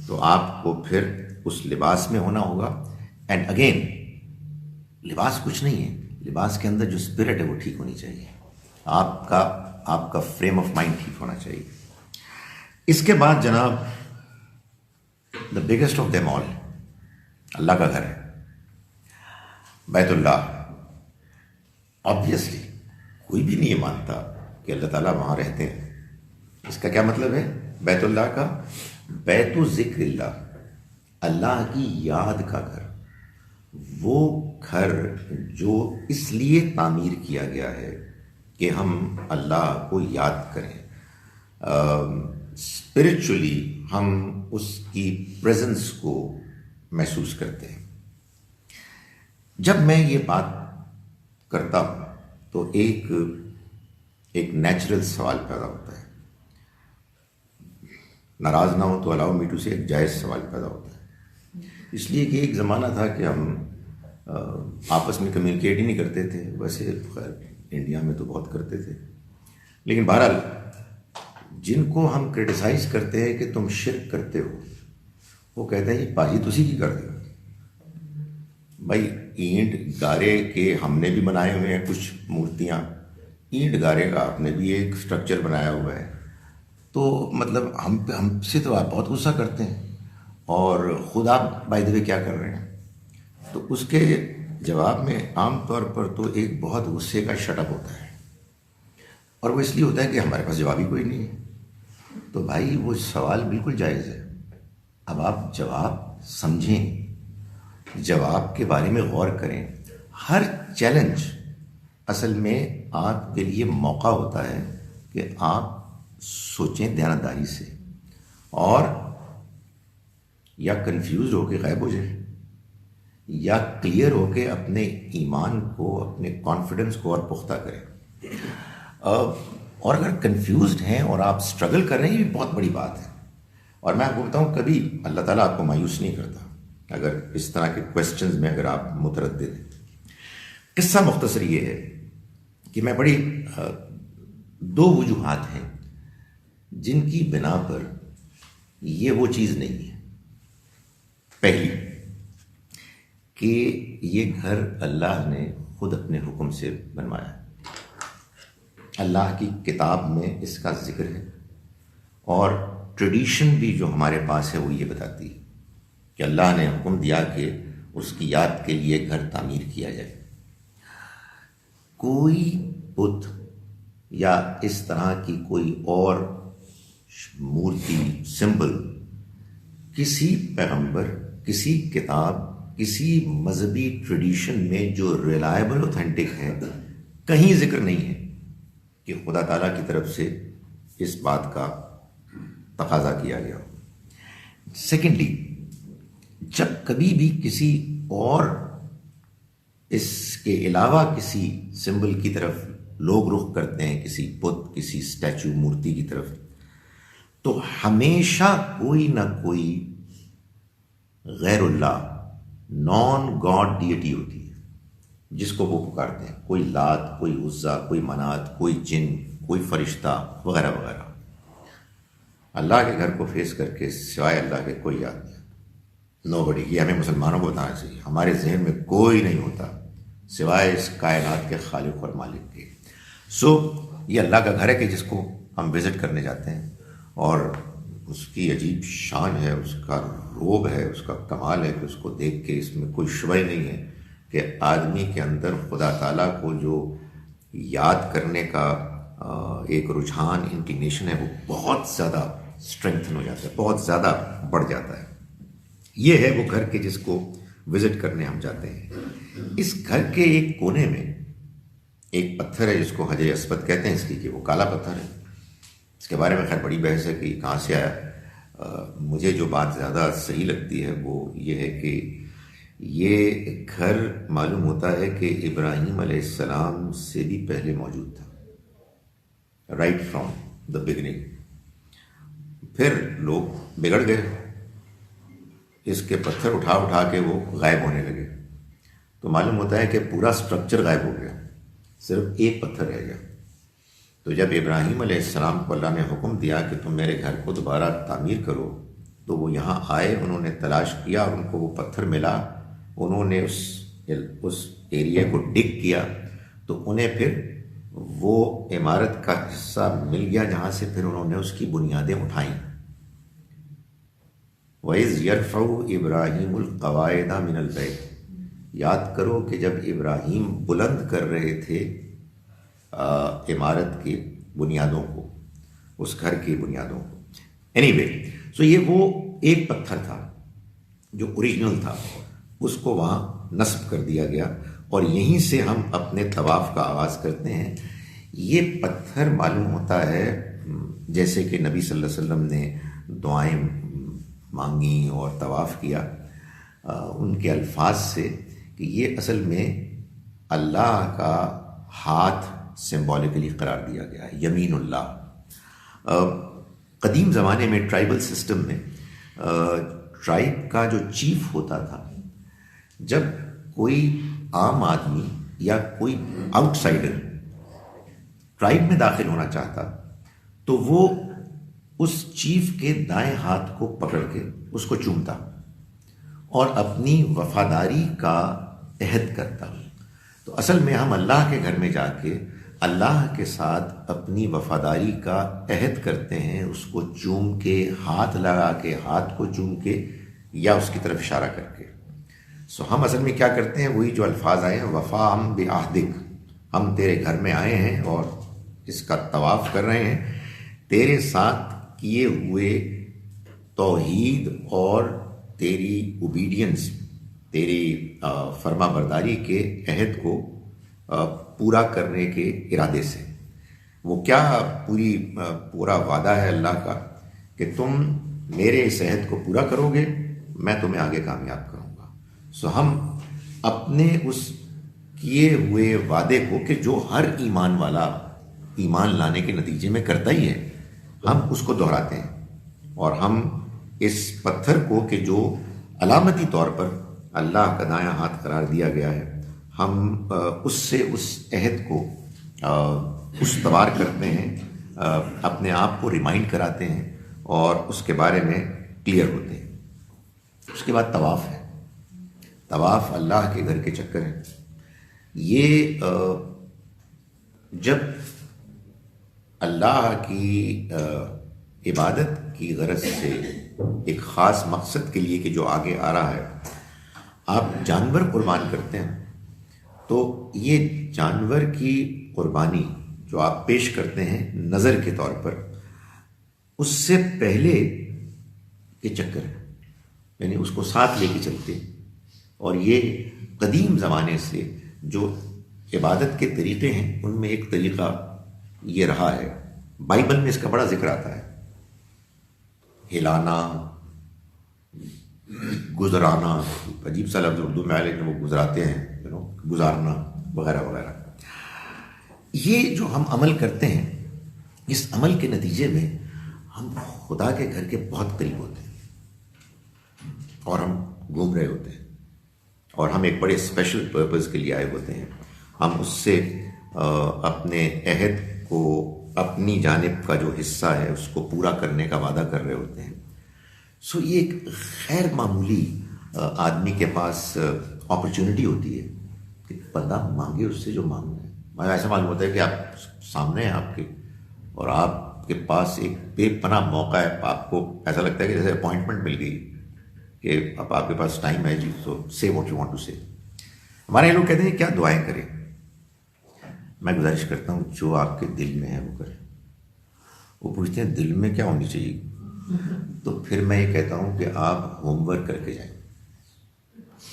تو آپ کو پھر اس لباس میں ہونا ہوگا. اینڈ اگین لباس کچھ نہیں ہے، لباس کے اندر جو اسپرٹ ہے وہ ٹھیک ہونی چاہیے، آپ کا فریم آف مائنڈ ٹھیک ہونا چاہیے. اس کے بعد جناب the biggest of them all اللہ کا گھر ہے، بیت اللہ. آبویسلی کوئی بھی نہیں مانتا کہ اللہ تعالیٰ وہاں رہتے ہیں. اس کا کیا مطلب ہے بیت اللہ کا؟ بیت و ذکر اللہ، اللہ کی یاد کا گھر. وہ گھر جو اس لیے تعمیر کیا گیا ہے کہ ہم اللہ کو یاد کریں، اسپرچولی ہم اس کی پریزنس کو محسوس کرتے ہیں. جب میں یہ بات کرتا ہوں تو ایک نیچرل سوال پیدا ہوتا ہے، ناراض نہ ہو تو الاؤ می ٹو سے ایک جائز سوال پیدا ہوتا ہے. اس لیے کہ ایک زمانہ تھا کہ ہم آپس میں کمیونیکیٹ ہی نہیں کرتے تھے. ویسے خیر انڈیا میں تو بہت کرتے تھے، لیکن بہرحال جن کو ہم کرٹیسائز کرتے ہیں کہ تم شرک کرتے ہو، وہ کہتے ہیں یہ پاجی تو اسی کی کر دے. بھائی اینٹ گارے کے ہم نے بھی بنائے ہوئے ہیں کچھ مورتیاں، اینٹ گارے کا آپ نے بھی ایک سٹرکچر بنایا ہوا ہے، تو مطلب ہم سے تو آپ بہت غصہ کرتے ہیں، اور خود آپ بائی دا وے کیا کر رہے ہیں؟ تو اس کے جواب میں عام طور پر تو ایک بہت غصے کا شٹ اپ ہوتا ہے، اور وہ اس لیے ہوتا ہے کہ ہمارے پاس جواب ہی کوئی نہیں ہے. تو بھائی وہ سوال بالکل جائز ہے. اب آپ جواب سمجھیں، جواب کے بارے میں غور کریں. ہر چیلنج اصل میں آپ کے لیے موقع ہوتا ہے کہ آپ سوچیں دیانتداری سے، اور یا کنفیوز ہو کے غائب ہو جائیں، یا کلیئر ہو کے اپنے ایمان کو، اپنے کانفیڈنس کو اور پختہ کریں. اور اگر کنفیوزڈ ہیں اور آپ اسٹرگل کر رہے ہیں، یہ بھی بہت بڑی بات ہے. اور میں آپ کو بتاؤں، کبھی اللہ تعالیٰ آپ کو مایوس نہیں کرتا اگر اس طرح کے کویسچنز میں اگر آپ متردد ہیں. قصہ مختصر یہ ہے کہ میں بڑی دو وجوہات ہیں جن کی بنا پر یہ وہ چیز نہیں ہے. پہلی کہ یہ گھر اللہ نے خود اپنے حکم سے بنوایا ہے. اللہ کی کتاب میں اس کا ذکر ہے، اور ٹریڈیشن بھی جو ہمارے پاس ہے وہ یہ بتاتی ہے کہ اللہ نے حکم دیا کہ اس کی یاد کے لیے گھر تعمیر کیا جائے. کوئی بت یا اس طرح کی کوئی اور مورتی، سمبل کسی پیغمبر، کسی کتاب، کسی مذہبی ٹریڈیشن میں جو ریلائبل اوتھینٹک ہے، کہیں ذکر نہیں ہے کہ خدا تعالیٰ کی طرف سے اس بات کا تقاضا کیا گیا. سیکنڈلی، جب کبھی بھی کسی اور اس کے علاوہ کسی سمبل کی طرف لوگ رخ کرتے ہیں، کسی بت، کسی اسٹیچو، مورتی کی طرف، تو ہمیشہ کوئی نہ کوئی غیر اللہ، نان گاڈ ڈیٹی ہوتی ہے جس کو وہ پکارتے ہیں. کوئی لات، کوئی عزا، کوئی منات، کوئی جن، کوئی فرشتہ وغیرہ وغیرہ. اللہ کے گھر کو فیس کر کے سوائے اللہ کے کوئی یاد نہیں. نو بڈی. یہ ہمیں مسلمانوں کو بتانا چاہیے. ہمارے ذہن میں کوئی نہیں ہوتا سوائے اس کائنات کے خالق اور مالک کے. یہ اللہ کا گھر ہے کہ جس کو ہم وزٹ کرنے جاتے ہیں، اور اس کی عجیب شان ہے، اس کا روب ہے، اس کا کمال ہے کہ اس کو دیکھ کے اس میں کوئی شبہ نہیں ہے کہ آدمی کے اندر خدا تعالیٰ کو جو یاد کرنے کا ایک رجحان انکلینیشن ہے وہ بہت زیادہ اسٹرینتھن ہو جاتا ہے، بہت زیادہ بڑھ جاتا ہے۔ یہ ہے وہ گھر کے جس کو وزٹ کرنے ہم جاتے ہیں۔ اس گھر کے ایک کونے میں ایک پتھر ہے جس کو حجر اسود کہتے ہیں، اس لیے کہ وہ کالا پتھر ہے۔ اس کے بارے میں خیر بڑی بحث ہے کہ کہاں سے آیا۔ مجھے جو بات زیادہ صحیح لگتی ہے وہ یہ ہے کہ یہ گھر معلوم ہوتا ہے کہ ابراہیم علیہ السلام سے بھی پہلے موجود تھا، رائٹ فرام دا بگننگ۔ پھر لوگ بگڑ گئے، اس کے پتھر اٹھا اٹھا کے وہ غائب ہونے لگے، تو معلوم ہوتا ہے کہ پورا سٹرکچر غائب ہو گیا، صرف ایک پتھر رہ گیا۔ تو جب ابراہیم علیہ السلام کو اللہ نے حکم دیا کہ تم میرے گھر کو دوبارہ تعمیر کرو، تو وہ یہاں آئے، انہوں نے تلاش کیا اور ان کو وہ پتھر ملا، انہوں نے اس ایریا کو ڈگ کیا، تو انہیں پھر وہ عمارت کا حصہ مل گیا جہاں سے پھر انہوں نے اس کی بنیادیں اٹھائیں۔ وَإِذْ يَرْفَعُ إِبْرَاهِيمُ الْقَوَاعِدَ مِنَ الْبَيْتِ، یاد کرو کہ جب ابراہیم بلند کر رہے تھے عمارت کی بنیادوں کو، اس گھر کی بنیادوں کو۔ اینی وے، سو یہ وہ ایک پتھر تھا جو اوریجنل تھا، اس کو وہاں نصب کر دیا گیا، اور یہیں سے ہم اپنے طواف کا آغاز کرتے ہیں۔ یہ پتھر معلوم ہوتا ہے جیسے کہ نبی صلی اللہ علیہ وسلم نے دعائیں مانگی اور طواف کیا، ان کے الفاظ سے کہ یہ اصل میں اللہ کا ہاتھ سمبولیکلی قرار دیا گیا ہے، یمین اللہ۔ قدیم زمانے میں ٹرائبل سسٹم میں ٹرائب کا جو چیف ہوتا تھا، جب کوئی عام آدمی یا کوئی آؤٹ سائڈر ٹرائب میں داخل ہونا چاہتا تو وہ اس چیف کے دائیں ہاتھ کو پکڑ کے اس کو چومتا اور اپنی وفاداری کا عہد کرتا۔ تو اصل میں ہم اللہ کے گھر میں جا کے اللہ کے ساتھ اپنی وفاداری کا عہد کرتے ہیں، اس کو چوم کے، ہاتھ لگا کے، ہاتھ کو چوم کے یا اس کی طرف اشارہ کر کے۔ سو ہم اصل میں کیا کرتے ہیں، وہی جو الفاظ آئے ہیں، وفا ہم بعہدک، ہم تیرے گھر میں آئے ہیں اور اس کا طواف کر رہے ہیں، تیرے ساتھ کیے ہوئے توحید اور تیری اوبیڈینس، تیری فرما برداری کے عہد کو پورا کرنے کے ارادے سے۔ وہ کیا پورا وعدہ ہے اللہ کا کہ تم میرے اس عہد کو پورا کرو گے، میں تمہیں آگے کامیاب کروں گا۔ سو ہم اپنے اس کیے ہوئے وعدے کو، کہ جو ہر ایمان والا ایمان لانے کے نتیجے میں کرتا ہی ہے، ہم اس کو دہراتے ہیں، اور ہم اس پتھر کو کہ جو علامتی طور پر اللہ کا دایاں ہاتھ قرار دیا گیا ہے، ہم اس سے اس عہد کو استوار کرتے ہیں، اپنے آپ کو ریمائنڈ کراتے ہیں اور اس کے بارے میں کلیئر ہوتے ہیں۔ اس کے بعد طواف ہے۔ طواف اللہ کے گھر کے چکر ہے۔ یہ جب اللہ کی عبادت کی غرض سے ایک خاص مقصد کے لیے کہ جو آگے آ رہا ہے، آپ جانور قربان کرتے ہیں، تو یہ جانور کی قربانی جو آپ پیش کرتے ہیں نظر کے طور پر، اس سے پہلے کے چکر ہے، یعنی اس کو ساتھ لے کے چلتے ہیں۔ اور یہ قدیم زمانے سے جو عبادت کے طریقے ہیں ان میں ایک طریقہ یہ رہا ہے۔ بائبل میں اس کا بڑا ذکر آتا ہے، ہلانا، گزرانا، عجیب سا لفظ اردو میں آئے لیکن وہ گزراتے ہیں، گزارنا وغیرہ وغیرہ۔ یہ جو ہم عمل کرتے ہیں، اس عمل کے نتیجے میں ہم خدا کے گھر کے بہت قریب ہوتے ہیں، اور ہم گھوم رہے ہوتے ہیں، اور ہم ایک بڑے اسپیشل پرپز کے لیے آئے ہوتے ہیں۔ ہم اس سے اپنے عہد کو، اپنی جانب کا جو حصہ ہے اس کو پورا کرنے کا وعدہ کر رہے ہوتے ہیں۔ سو یہ ایک غیر معمولی آدمی کے پاس اپرچونٹی ہوتی ہے کہ بندہ مانگے اس سے جو مانگنا ہے۔ مجھے ایسا معلوم ہوتا ہے کہ آپ سامنے ہیں آپ کے، اور آپ کے پاس ایک بے پناہ موقع ہے، آپ کو ایسا لگتا ہے کہ جیسے اپوائنٹمنٹ مل گئی کہ اب آپ کے پاس ٹائم ہے جی، سو سے واٹ یو وانٹ ٹو سے۔ ہمارے لوگ کہتے ہیں کیا دعائیں کریں، میں گزارش کرتا ہوں جو آپ کے دل میں ہے وہ کریں. وہ پوچھتے ہیں دل میں کیا ہونی چاہیے, تو پھر میں یہ کہتا ہوں کہ آپ ہوم ورک کر کے جائیں.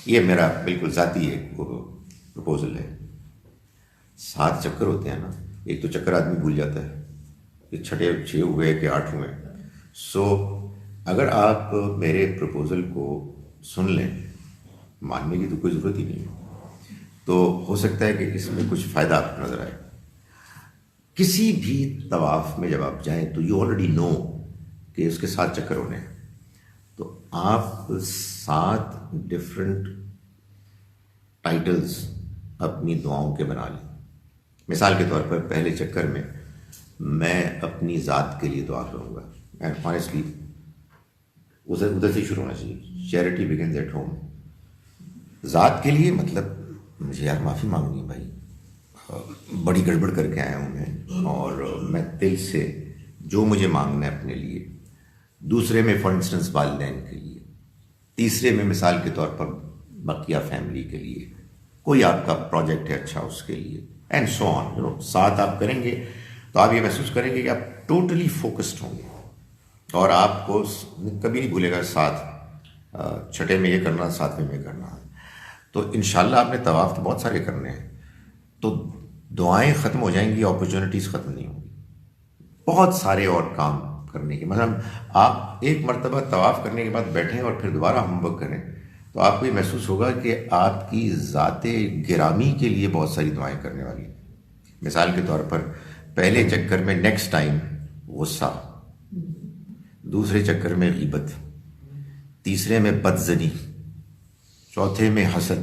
یہ میرا بالکل ذاتی ایک پروپوزل ہے. 7 چکر ہوتے ہیں نا, ایک تو چکر آدمی بھول جاتا ہے کہ 6 ہوئے کہ 8 ہوئے. سو اگر آپ میرے پروپوزل کو سن لیں, ماننے کی تو کوئی ضرورت ہی نہیں ہے, تو ہو سکتا ہے کہ اس میں کچھ فائدہ آپ کو نظر آئے. کسی بھی طواف میں جب آپ جائیں تو یو آلریڈی نو کہ اس کے 7 چکر ہونے ہیں, تو آپ 7 ڈفرینٹ ٹائٹلز اپنی دعاؤں کے بنا لیں. مثال کے طور پر پہلے چکر میں میں اپنی ذات کے لیے دعا کروں گا, اینڈ آنیسٹلی ادھر سے شروع ہونا چاہیے. Charity begins at home. ذات کے لیے مطلب مجھے یار معافی مانگنی ہے بھائی, بڑی گڑبڑ کر کے آیا ہوں میں, اور میں دل سے جو مجھے مانگنا ہے اپنے لیے. دوسرے میں فار انسٹنس والدین کے لیے. تیسرے میں مثال کے طور پر بقیہ فیملی کے لیے. کوئی آپ کا پروجیکٹ ہے اچھا, اس کے لیے, اینڈ سو آن. 7 آپ کریں گے تو آپ یہ محسوس کریں گے کہ آپ ٹوٹلی فوکسڈ ہوں گے, اور آپ کو کبھی نہیں بھولے گا 7 چھٹے میں یہ کرنا, 7ویں میں کرنا. تو انشاءاللہ آپ نے طواف تو بہت سارے کرنے ہیں, تو دعائیں ختم ہو جائیں گی, اپرچونیٹیز ختم نہیں ہوں گی. بہت سارے اور کام کرنے کے, مثلا آپ ایک مرتبہ طواف کرنے کے بعد بیٹھیں اور پھر دوبارہ ہوم ورک کریں, تو آپ کو یہ محسوس ہوگا کہ آپ کی ذات گرامی کے لیے بہت ساری دعائیں کرنے والی ہیں. مثال کے طور پر پہلے چکر میں نیکسٹ ٹائم غصہ, دوسرے چکر میں غیبت, تیسرے میں بدزنی, چوتھے میں حسد.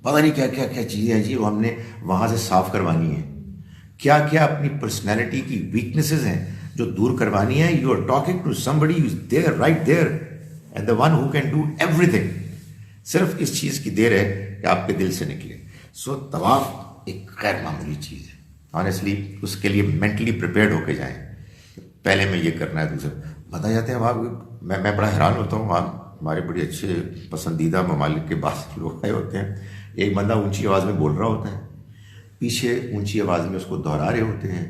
پتہ نہیں کیا کیا کیا چیزیں ہیں جی وہ ہم نے وہاں سے صاف کروانی ہیں. کیا کیا اپنی پرسنالٹی کی ویکنیسز ہیں جو دور کروانی ہے. You are talking to somebody who is there, right there, and the one who can do everything. صرف اس چیز کی دیر ہے کہ آپ کے دل سے نکلے. سو طواف ایک غیر معمولی چیز ہے. آنیسٹلی اس کے لیے مینٹلی پریپیئرڈ ہو کے جائیں. پہلے میں یہ کرنا ہے, دوسرے بتا جاتے ہیں وہاں. میں بڑا حیران ہوتا ہوں, وہاں ہمارے بڑے اچھے پسندیدہ ممالک کے بعض لوگ آئے ہوتے ہیں. ایک بندہ اونچی آواز میں بول رہا ہوتا ہے, پیچھے اونچی آواز میں اس کو دہرا رہے ہوتے ہیں,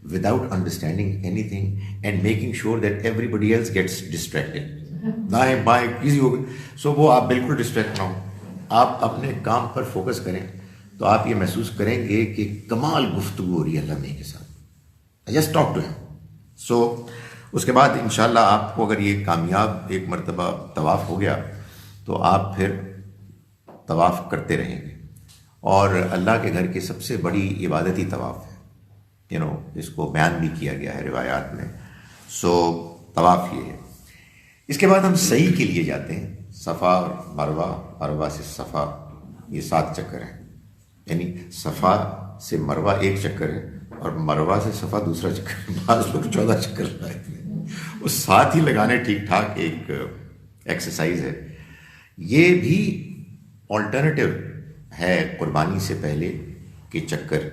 without understanding anything and making sure that everybody else gets distracted. دائیں بائیں کسی ہو گئے. سو وہ آپ بالکل ڈسٹریکٹ نہ ہوں, آپ اپنے کام پر فوکس کریں, تو آپ یہ محسوس کریں گے کہ کمال گفتگو ہو رہی ہے اللہ کے ساتھ. Just talk to him. So اس کے بعد انشاءاللہ آپ کو اگر یہ کامیاب ایک مرتبہ طواف ہو گیا تو آپ پھر طواف کرتے رہیں گے. اور اللہ کے گھر کی سب سے بڑی عبادتی طواف ہے, اس کو بیان بھی کیا گیا ہے روایات میں. سو طواف یہ ہے. اس کے بعد ہم سعی کے لیے جاتے ہیں. صفا اور مروہ, مروہ سے صفا, یہ 7 چکر ہیں. یعنی صفا سے مروہ ایک چکر ہے, اور مروہ سے صفا دوسرا چکر. بعض لوگ 14 چکر لگاتے ہیں. وہ 7 ہی لگانے ٹھیک ٹھاک ایک ایکسرسائز ہے. یہ بھی آلٹرنیٹو ہے قربانی سے پہلے کے چکر,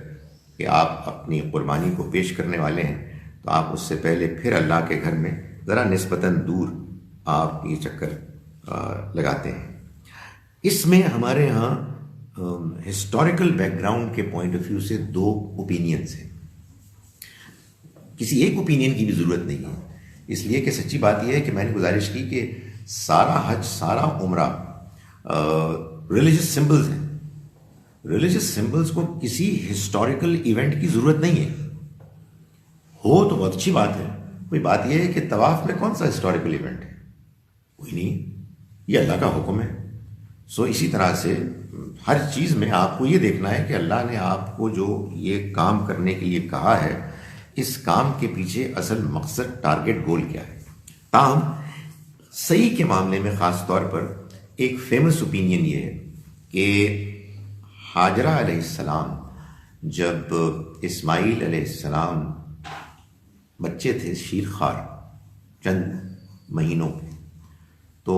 کہ آپ اپنی قربانی کو پیش کرنے والے ہیں, تو آپ اس سے پہلے پھر اللہ کے گھر میں ذرا نسبتاً دور آپ یہ چکر لگاتے ہیں. اس میں ہمارے ہاں ہسٹوریکل بیک گراؤنڈ کے پوائنٹ آف ویو سے 2 اوپینینز ہیں. کسی ایک اوپینین کی بھی ضرورت نہیں ہے, اس لیے کہ سچی بات یہ ہے کہ میں نے گزارش کی کہ سارا حج, سارا عمرہ ریلیجس سمبلز ہیں. ریلیجس سمبلز کو کسی ہسٹوریکل ایونٹ کی ضرورت نہیں ہے. ہو تو بہت اچھی بات ہے. کوئی بات یہ ہے کہ طواف میں کون سا ہسٹوریکل ایونٹ ہے؟ کوئی نہیں, یہ اللہ کا حکم ہے. سو اسی طرح سے ہر چیز میں آپ کو یہ دیکھنا ہے کہ اللہ نے آپ کو جو یہ کام کرنے کے لیے کہا ہے, اس کام کے پیچھے اصل مقصد, ٹارگٹ, گول کیا ہے. تاہم صحیح کے معاملے میں خاص طور پر ایک فیمس اوپینین یہ ہے کہ ہاجرہ علیہ السلام جب اسماعیل علیہ السلام بچے تھے, شیر خوار, چند مہینوں کے, تو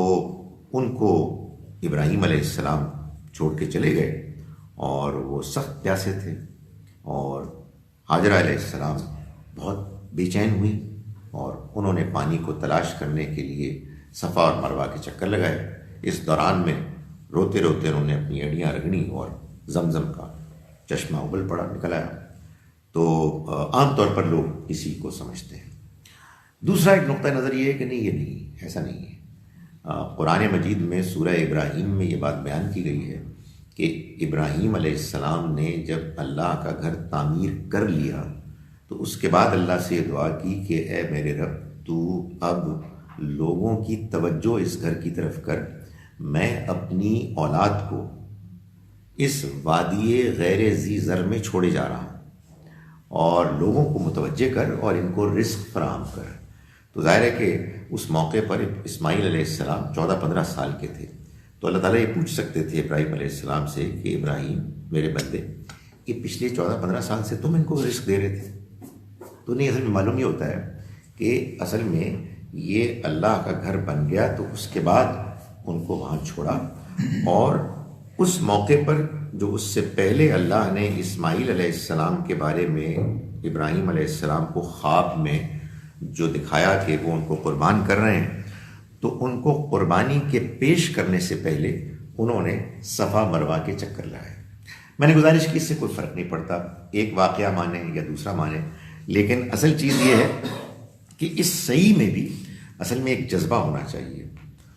ان کو ابراہیم علیہ السلام چھوڑ کے چلے گئے, اور وہ سخت پیاسے تھے, اور ہاجرہ علیہ السلام بہت بے چین ہوئی, اور انہوں نے پانی کو تلاش کرنے کے لیے صفا اور مروہ کے چکر لگائے. اس دوران میں روتے روتے انہوں نے اپنی اڑیاں رگڑی, اور زمزم کا چشمہ ابل پڑا, نکل آیا. تو عام طور پر لوگ اسی کو سمجھتے ہیں۔ دوسرا ایک نقطہ نظر یہ ہے کہ نہیں، یہ نہیں، ایسا نہیں ہے۔ قرآن مجید میں سورہ ابراہیم میں یہ بات بیان کی گئی ہے کہ ابراہیم علیہ السلام نے جب اللہ کا گھر تعمیر کر لیا تو اس کے بعد اللہ سے یہ دعا کی کہ اے میرے رب، تو اب لوگوں کی توجہ اس گھر کی طرف کر، میں اپنی اولاد کو اس وادی غیر ذی زر میں چھوڑے جا رہا ہوں، اور لوگوں کو متوجہ کر اور ان کو رزق فراہم کر۔ تو ظاہر ہے کہ اس موقع پر اسماعیل علیہ السلام 14-15 سال کے تھے، تو اللہ تعالیٰ یہ پوچھ سکتے تھے ابراہیم علیہ السلام سے کہ ابراہیم میرے بندے، کہ پچھلے 14-15 سال سے تم ان کو رزق دے رہے تھے، تو نہیں، اصل میں معلوم یہ ہوتا ہے کہ اصل میں یہ اللہ کا گھر بن گیا تو اس کے بعد ان کو وہاں چھوڑا، اور اس موقع پر جو اس سے پہلے اللہ نے اسماعیل علیہ السلام کے بارے میں ابراہیم علیہ السلام کو خواب میں جو دکھایا کہ وہ ان کو قربان کر رہے ہیں، تو ان کو قربانی کے پیش کرنے سے پہلے انہوں نے صفا مروہ کے چکر لگائے۔ میں نے گزارش کی، اس سے کوئی فرق نہیں پڑتا ایک واقعہ مانے یا دوسرا مانے، لیکن اصل چیز یہ ہے کہ اس صحیح میں بھی اصل میں ایک جذبہ ہونا چاہیے،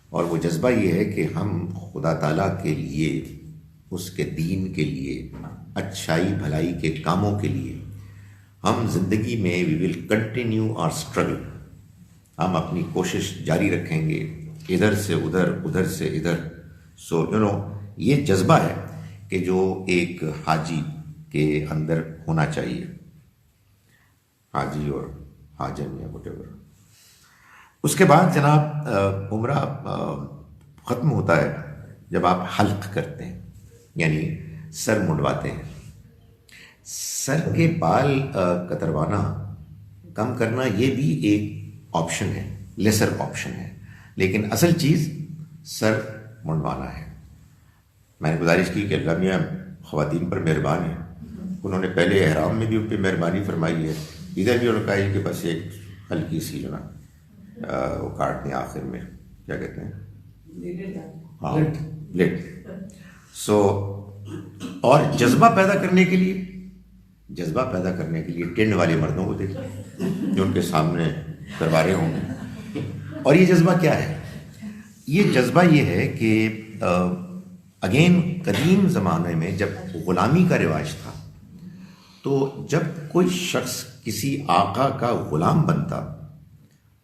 اور وہ جذبہ یہ ہے کہ ہم خدا تعالیٰ کے لیے، اس کے دین کے لیے، اچھائی بھلائی کے کاموں کے لیے ہم زندگی میں وی ول کنٹینیو اور اسٹرگل، ہم اپنی کوشش جاری رکھیں گے، ادھر سے ادھر، ادھر سے ادھر۔ سو یہ جذبہ ہے کہ جو ایک حاجی کے اندر ہونا چاہیے، حاجی اور حاجن یا وٹ ایور۔ اس کے بعد جناب عمرہ ختم ہوتا ہے جب آپ حلق کرتے ہیں، یعنی سر منڈواتے ہیں۔ سر کے بال کتروانا، کم کرنا، یہ بھی ایک آپشن ہے، لیسر آپشن ہے، لیکن اصل چیز سر منڈوانا ہے۔ میں نے گزارش کی کہ اللہ میاں خواتین پر مہربان ہیں، انہوں نے پہلے احرام میں بھی ان پہ مہربانی فرمائی ہے، ادھر بھی انہوں نے کہا ہے کہ بس ایک ہلکی سی جو نا وہ کاٹ دیں آخر میں، کیا کہتے ہیں، ہاں بلیڈ۔ سو اور جذبہ پیدا کرنے کے لیے ٹینڈ والے مردوں کو دیکھیں جو ان کے سامنے تلواریں ہوں گی۔ اور یہ جذبہ کیا ہے؟ یہ جذبہ یہ ہے کہ اگین قدیم زمانے میں جب غلامی کا رواج تھا، تو جب کوئی شخص کسی آقا کا غلام بنتا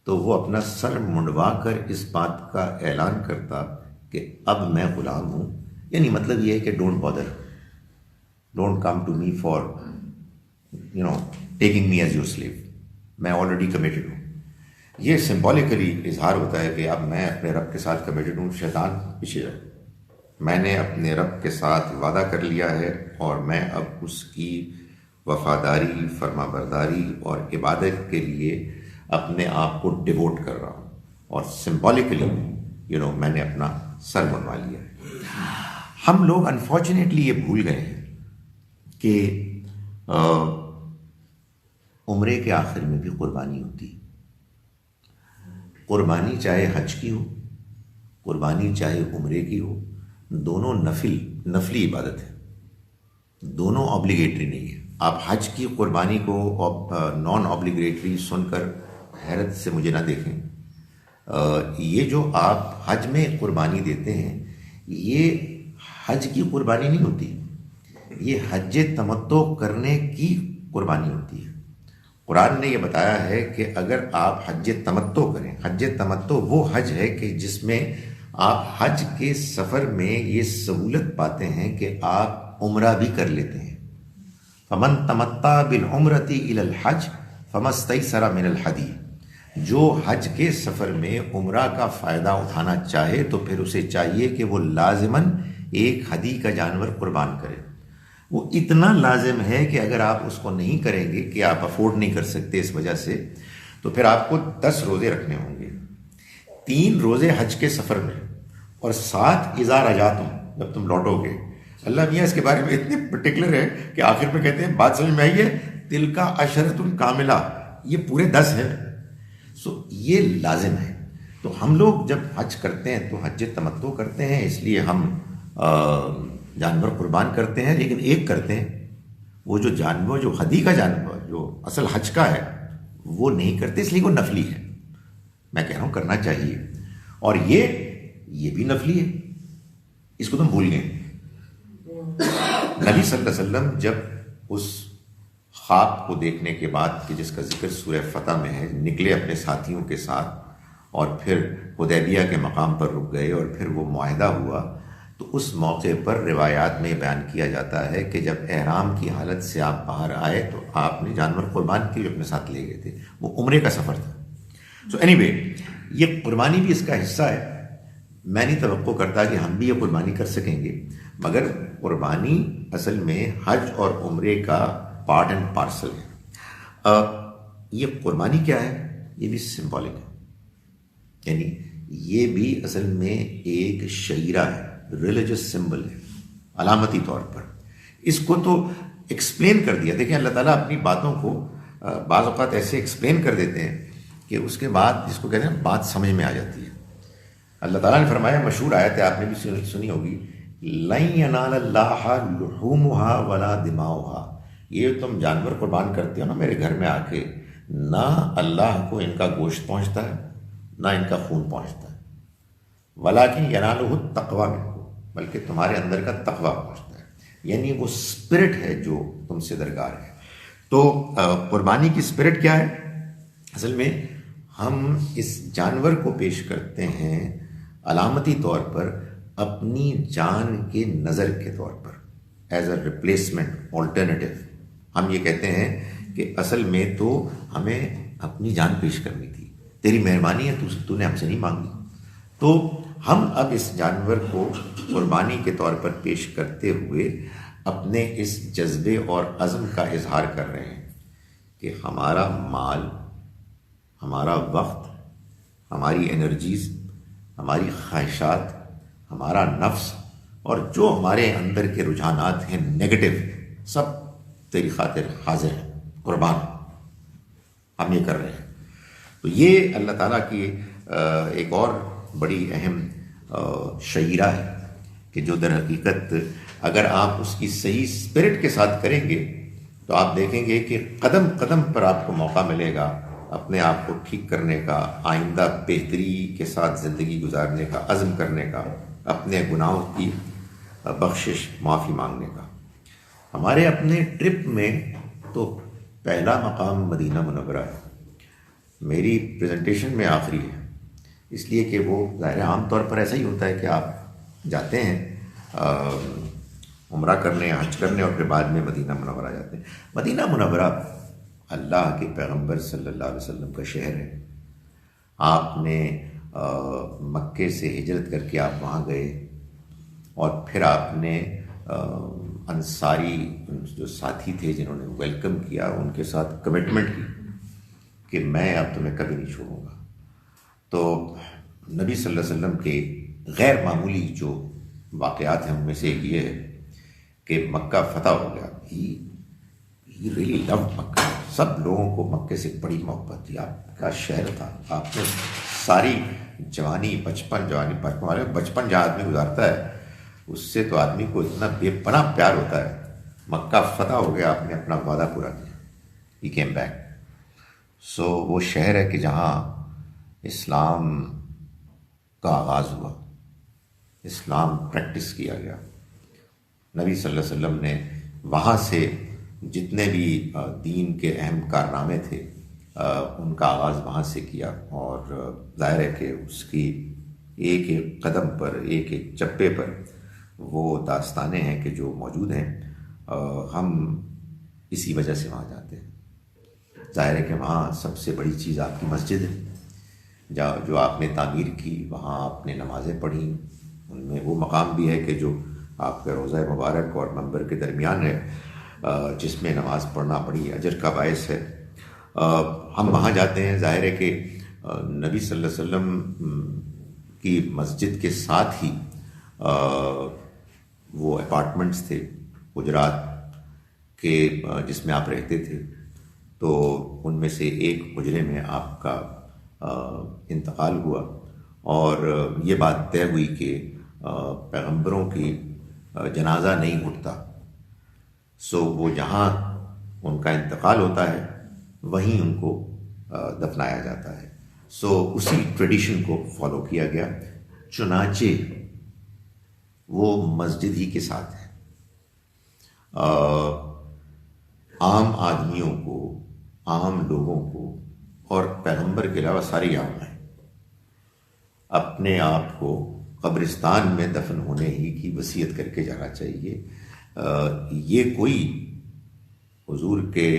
تو وہ اپنا سر منڈوا کر اس بات کا اعلان کرتا کہ اب میں غلام ہوں، یعنی مطلب یہ ہے کہ don't bother, don't come to me for taking me as your slave, میں آلریڈی کمیٹڈ ہوں۔ یہ سمبولیکلی اظہار ہوتا ہے کہ اب میں اپنے رب کے ساتھ کمیٹڈ ہوں، شیطان پیچھے جائے، میں نے اپنے رب کے ساتھ وعدہ کر لیا ہے اور میں اب اس کی وفاداری، فرما برداری اور عبادت کے لیے اپنے آپ کو ڈیووٹ کر رہا ہوں، اور سمبولیکلی میں نے اپنا سر منڈوا لیا ہے۔ ہم لوگ انفارچونیٹلی یہ بھول گئے ہیں کہ عمرے کے آخر میں بھی قربانی ہوتی، قربانی چاہے حج کی ہو، قربانی چاہے عمرے کی ہو، دونوں نفلی عبادت ہے، دونوں آبلیگیٹری نہیں ہے۔ آپ حج کی قربانی کو نان آبلیگیٹری سن کر حیرت سے مجھے نہ دیکھیں، یہ جو آپ حج میں قربانی دیتے ہیں یہ حج کی قربانی نہیں ہوتی، یہ حج تمتع کرنے کی قربانی ہوتی ہے۔ قرآن نے یہ بتایا ہے کہ اگر آپ حج تمتع کریں، حج تمتع وہ حج ہے کہ جس میں آپ حج کے سفر میں یہ سہولت پاتے ہیں کہ آپ عمرہ بھی کر لیتے ہیں۔ فمن تمتع بالعمرۃ الی الحج فما استیسر من الہدی، جو حج کے سفر میں عمرہ کا فائدہ اٹھانا چاہے تو پھر اسے چاہیے کہ وہ لازماً ایک ہدی کا جانور قربان کرے۔ وہ اتنا لازم ہے کہ اگر آپ اس کو نہیں کریں گے، کہ آپ افورڈ نہیں کر سکتے اس وجہ سے، تو پھر آپ کو 10 روزے رکھنے ہوں گے، 3 روزے حج کے سفر میں، اور 7 اذا رجعتم، جب تم لوٹو گے۔ اللہ میاں اس کے بارے میں اتنے پرٹیکولر ہے کہ آخر میں کہتے ہیں، بات سمجھ میں آئی ہے، تلک عشرۃ کاملہ، یہ پورے 10 ہیں۔ سو یہ لازم ہے۔ تو ہم لوگ جب حج کرتے ہیں تو حج تمتع کرتے ہیں، اس لیے ہم جانور قربان کرتے ہیں، لیکن ایک کرتے ہیں، وہ جو جانور جو ہدی کا جانور جو اصل حج کا ہے وہ نہیں کرتے، اس لیے وہ نفلی ہے. میں کہہ رہا ہوں کرنا چاہیے. اور یہ بھی نفلی ہے، اس کو تم بھول گئے. نبی صلی اللہ علیہ وسلم جب اس خواب کو دیکھنے کے بعد کہ جس کا ذکر سورہ فتح میں ہے، نکلے اپنے ساتھیوں کے ساتھ اور پھر حدیبیہ کے مقام پر رک گئے اور پھر وہ معاہدہ ہوا، تو اس موقع پر روایات میں بیان کیا جاتا ہے کہ جب احرام کی حالت سے آپ باہر آئے تو آپ نے جانور قربان کیے جو اپنے ساتھ لے گئے تھے. وہ عمرے کا سفر تھا. سو اینی وے یہ قربانی بھی اس کا حصہ ہے. میں نہیں توقع کرتا کہ ہم بھی یہ قربانی کر سکیں گے، مگر قربانی اصل میں حج اور عمرے کا پارٹ اینڈ پارسل ہے. یہ قربانی کیا ہے؟ یہ بھی سمبولک ہے، یعنی یہ بھی اصل میں ایک شعیرہ ہے، ریلیجس سمبل ہے، علامتی طور پر. اس کو تو ایکسپلین کر دیا. دیکھیں اللہ تعالیٰ اپنی باتوں کو بعض اوقات ایسے ایکسپلین کر دیتے ہیں کہ اس کے بعد جس کو کہتے ہیں بات سمجھ میں آ جاتی ہے. اللہ تعالیٰ نے فرمایا، مشہور آیت ہے، آپ نے بھی سنی ہوگی، لَن يَنَالَ اللَّهَ لُحُومُهَا وَلَا دِمَاؤُهَا. یہ تم جانور قربان کرتے ہو نا میرے گھر میں آ کے، نہ اللہ کو ان کا گوشت پہنچتا ہے نہ ان کا خون پہنچتا ہے، وَلَٰكِن يَنَالُهُ التَّقْوَىٰ مِنكُم، بلکہ تمہارے اندر کا تقویٰ پہنچتا ہے. یعنی وہ اسپرٹ ہے جو تم سے درکار ہے. تو قربانی کی اسپرٹ کیا ہے؟ اصل میں ہم اس جانور کو پیش کرتے ہیں علامتی طور پر اپنی جان کے نظر کے طور پر، ایز اے ریپلیسمنٹ، آلٹرنیٹیو. ہم یہ کہتے ہیں کہ اصل میں تو ہمیں اپنی جان پیش کرنی تھی، تیری مہربانی ہے تو نے ہم سے نہیں مانگی. تو ہم اب اس جانور کو قربانی کے طور پر پیش کرتے ہوئے اپنے اس جذبے اور عزم کا اظہار کر رہے ہیں کہ ہمارا مال، ہمارا وقت، ہماری انرجیز، ہماری خواہشات، ہمارا نفس اور جو ہمارے اندر کے رجحانات ہیں نیگیٹو، سب تیری خاطر حاضر ہیں، قربان ہم یہ کر رہے ہیں. تو یہ اللہ تعالیٰ کی ایک اور بڑی اہم شعیرہ ہے کہ جو در حقیقت اگر آپ اس کی صحیح اسپرٹ کے ساتھ کریں گے تو آپ دیکھیں گے کہ قدم قدم پر آپ کو موقع ملے گا اپنے آپ کو ٹھیک کرنے کا، آئندہ بہتری کے ساتھ زندگی گزارنے کا، عزم کرنے کا، اپنے گناہوں کی بخشش، معافی مانگنے کا. ہمارے اپنے ٹرپ میں تو پہلا مقام مدینہ منورہ ہے. میری پریزنٹیشن میں آخری ہے، اس لیے کہ وہ ظاہر عام طور پر ایسا ہی ہوتا ہے کہ آپ جاتے ہیں عمرہ کرنے، حج کرنے اور پھر بعد میں مدینہ منورہ جاتے ہیں. مدینہ منورہ اللہ کے پیغمبر صلی اللہ علیہ وسلم کا شہر ہے. آپ نے مکے سے ہجرت کر کے آپ وہاں گئے اور پھر آپ نے انصاری جو ساتھی تھے جنہوں نے ویلکم کیا ان کے ساتھ کمٹمنٹ کی کہ میں اب تمہیں کبھی نہیں چھوڑوں گا. تو نبی صلی اللہ علیہ وسلم کے غیر معمولی جو واقعات ہیں ان میں سے ایک یہ ہے کہ مکہ فتح ہو گیا. ہی ریلی لو مکہ. سب لوگوں کو مکے سے بڑی محبت تھی. آپ کا شہر تھا. آپ نے ساری جوانی، بچپن جہاں آدمی گزارتا ہے اس سے تو آدمی کو اتنا بے پناہ پیار ہوتا ہے. مکہ فتح ہو گیا، آپ نے اپنا وعدہ پورا کیا. He came back. سو وہ شہر ہے کہ جہاں اسلام کا آغاز ہوا، اسلام پریکٹس کیا گیا. نبی صلی اللہ علیہ وسلم نے وہاں سے جتنے بھی دین کے اہم کارنامے تھے ان کا آغاز وہاں سے کیا. اور ظاہر ہے کہ اس کی ایک ایک قدم پر، ایک ایک چپے پر وہ داستانیں ہیں کہ جو موجود ہیں. ہم اسی وجہ سے وہاں جاتے ہیں. ظاہر ہے کہ وہاں سب سے بڑی چیز آپ کی مسجد ہے جو آپ نے تعمیر کی. وہاں آپ نے نمازیں پڑھیں. ان میں وہ مقام بھی ہے کہ جو آپ کا روضہ مبارک اور منبر کے درمیان ہے، جس میں نماز پڑھنا بڑی اجر کا باعث ہے. ہم وہاں جاتے ہیں. ظاہر ہے کہ نبی صلی اللہ علیہ وسلم کی مسجد کے ساتھ ہی وہ اپارٹمنٹس تھے، حجرات کے جس میں آپ رہتے تھے. تو ان میں سے ایک حجرے میں آپ کا انتقال ہوا اور یہ بات طے ہوئی کہ پیغمبروں کی جنازہ نہیں اٹھتا. سو وہ جہاں ان کا انتقال ہوتا ہے وہیں ان کو دفنایا جاتا ہے. سو اسی ٹریڈیشن کو فالو کیا گیا. چنانچہ وہ مسجد ہی کے ساتھ ہے. عام آدمیوں کو، عام لوگوں کو اور پیغمبر کے علاوہ ساری عام ہیں اپنے آپ کو قبرستان میں دفن ہونے ہی کی وصیت کر کے جانا چاہیے. یہ کوئی حضور کے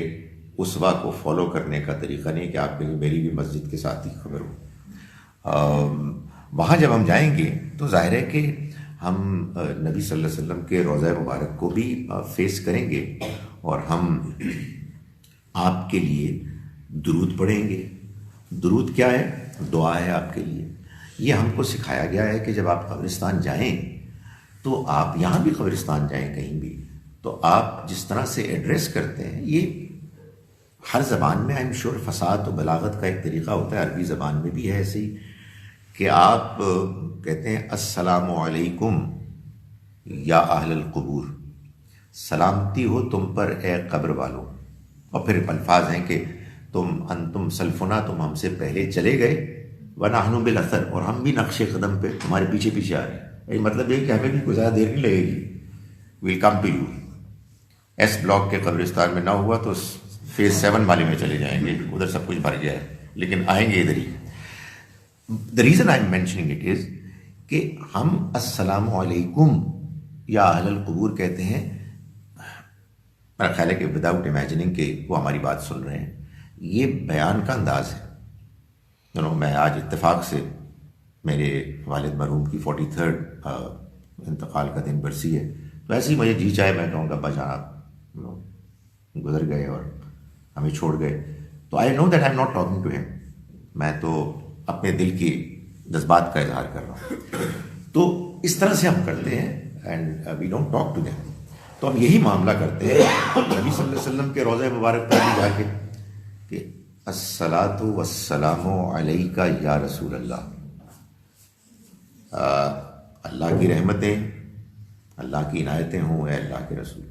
اسوہ کو فالو کرنے کا طریقہ نہیں کہ آپ کہیں میری بھی مسجد کے ساتھ ہی خبر ہو. وہاں جب ہم جائیں گے تو ظاہر ہے کہ ہم نبی صلی اللہ علیہ وسلم کے روضہ مبارک کو بھی فیس کریں گے اور ہم آپ کے لیے درود پڑھیں گے. درود کیا ہے؟ دعا ہے آپ کے لیے. یہ ہم کو سکھایا گیا ہے کہ جب آپ قبرستان جائیں تو آپ یہاں بھی قبرستان جائیں کہیں بھی تو آپ جس طرح سے ایڈریس کرتے ہیں، یہ ہر زبان میں آئی ایم شیور فصاحت و بلاغت کا ایک طریقہ ہوتا ہے. عربی زبان میں بھی ہے ایسے ہی کہ آپ کہتے ہیں السلام علیکم یا اہل القبور، سلامتی ہو تم پر اے قبر والوں. اور پھر الفاظ ہیں کہ انتم سلفنا، تم ہم سے پہلے چلے گئے، ونحن بالاثر، اور ہم بھی نقش قدم پہ تمہارے پیچھے پیچھے آ رہے ہیں. یہی مطلب یہ کہ ہمیں بھی کوئی زیادہ دیر نہیں لگے گی. Welcome to you. S block کے قبرستان میں نہ ہوا تو فیز 7 والے میں چلے جائیں گے، ادھر سب کچھ بھر گیا ہے، لیکن آئیں گے ادھر ہی. The reason I'm mentioning it is کہ ہم السلام علیکم یا اہل القبور کہتے ہیں. میرا خیال ہے کہ وداؤٹ امیجننگ کہ وہ ہماری بات سن رہے ہیں، یہ بیان کا انداز ہے. میں آج اتفاق سے میرے والد مرحوم کی 43rd انتقال کا دن برسی ہے، تو ایسے ہی مجھے جی چاہے میں کہوں گا ابا جان آپ گزر گئے اور ہمیں چھوڑ گئے، تو I know that I am not talking to him. میں تو اپنے دل کی جذبات کا اظہار کر رہا ہوں. تو اس طرح سے ہم کرتے ہیں and we don't talk to them. تو ہم یہی معاملہ کرتے ہیں نبی صلی اللہ علیہ وسلم کے روضہ مبارک پر بھی جا کے کہ الصلاۃ والسلام علیک یا رسول اللہ. اللہ کی رحمتیں، اللہ کی عنایتیں ہوں اے اللہ کے رسول.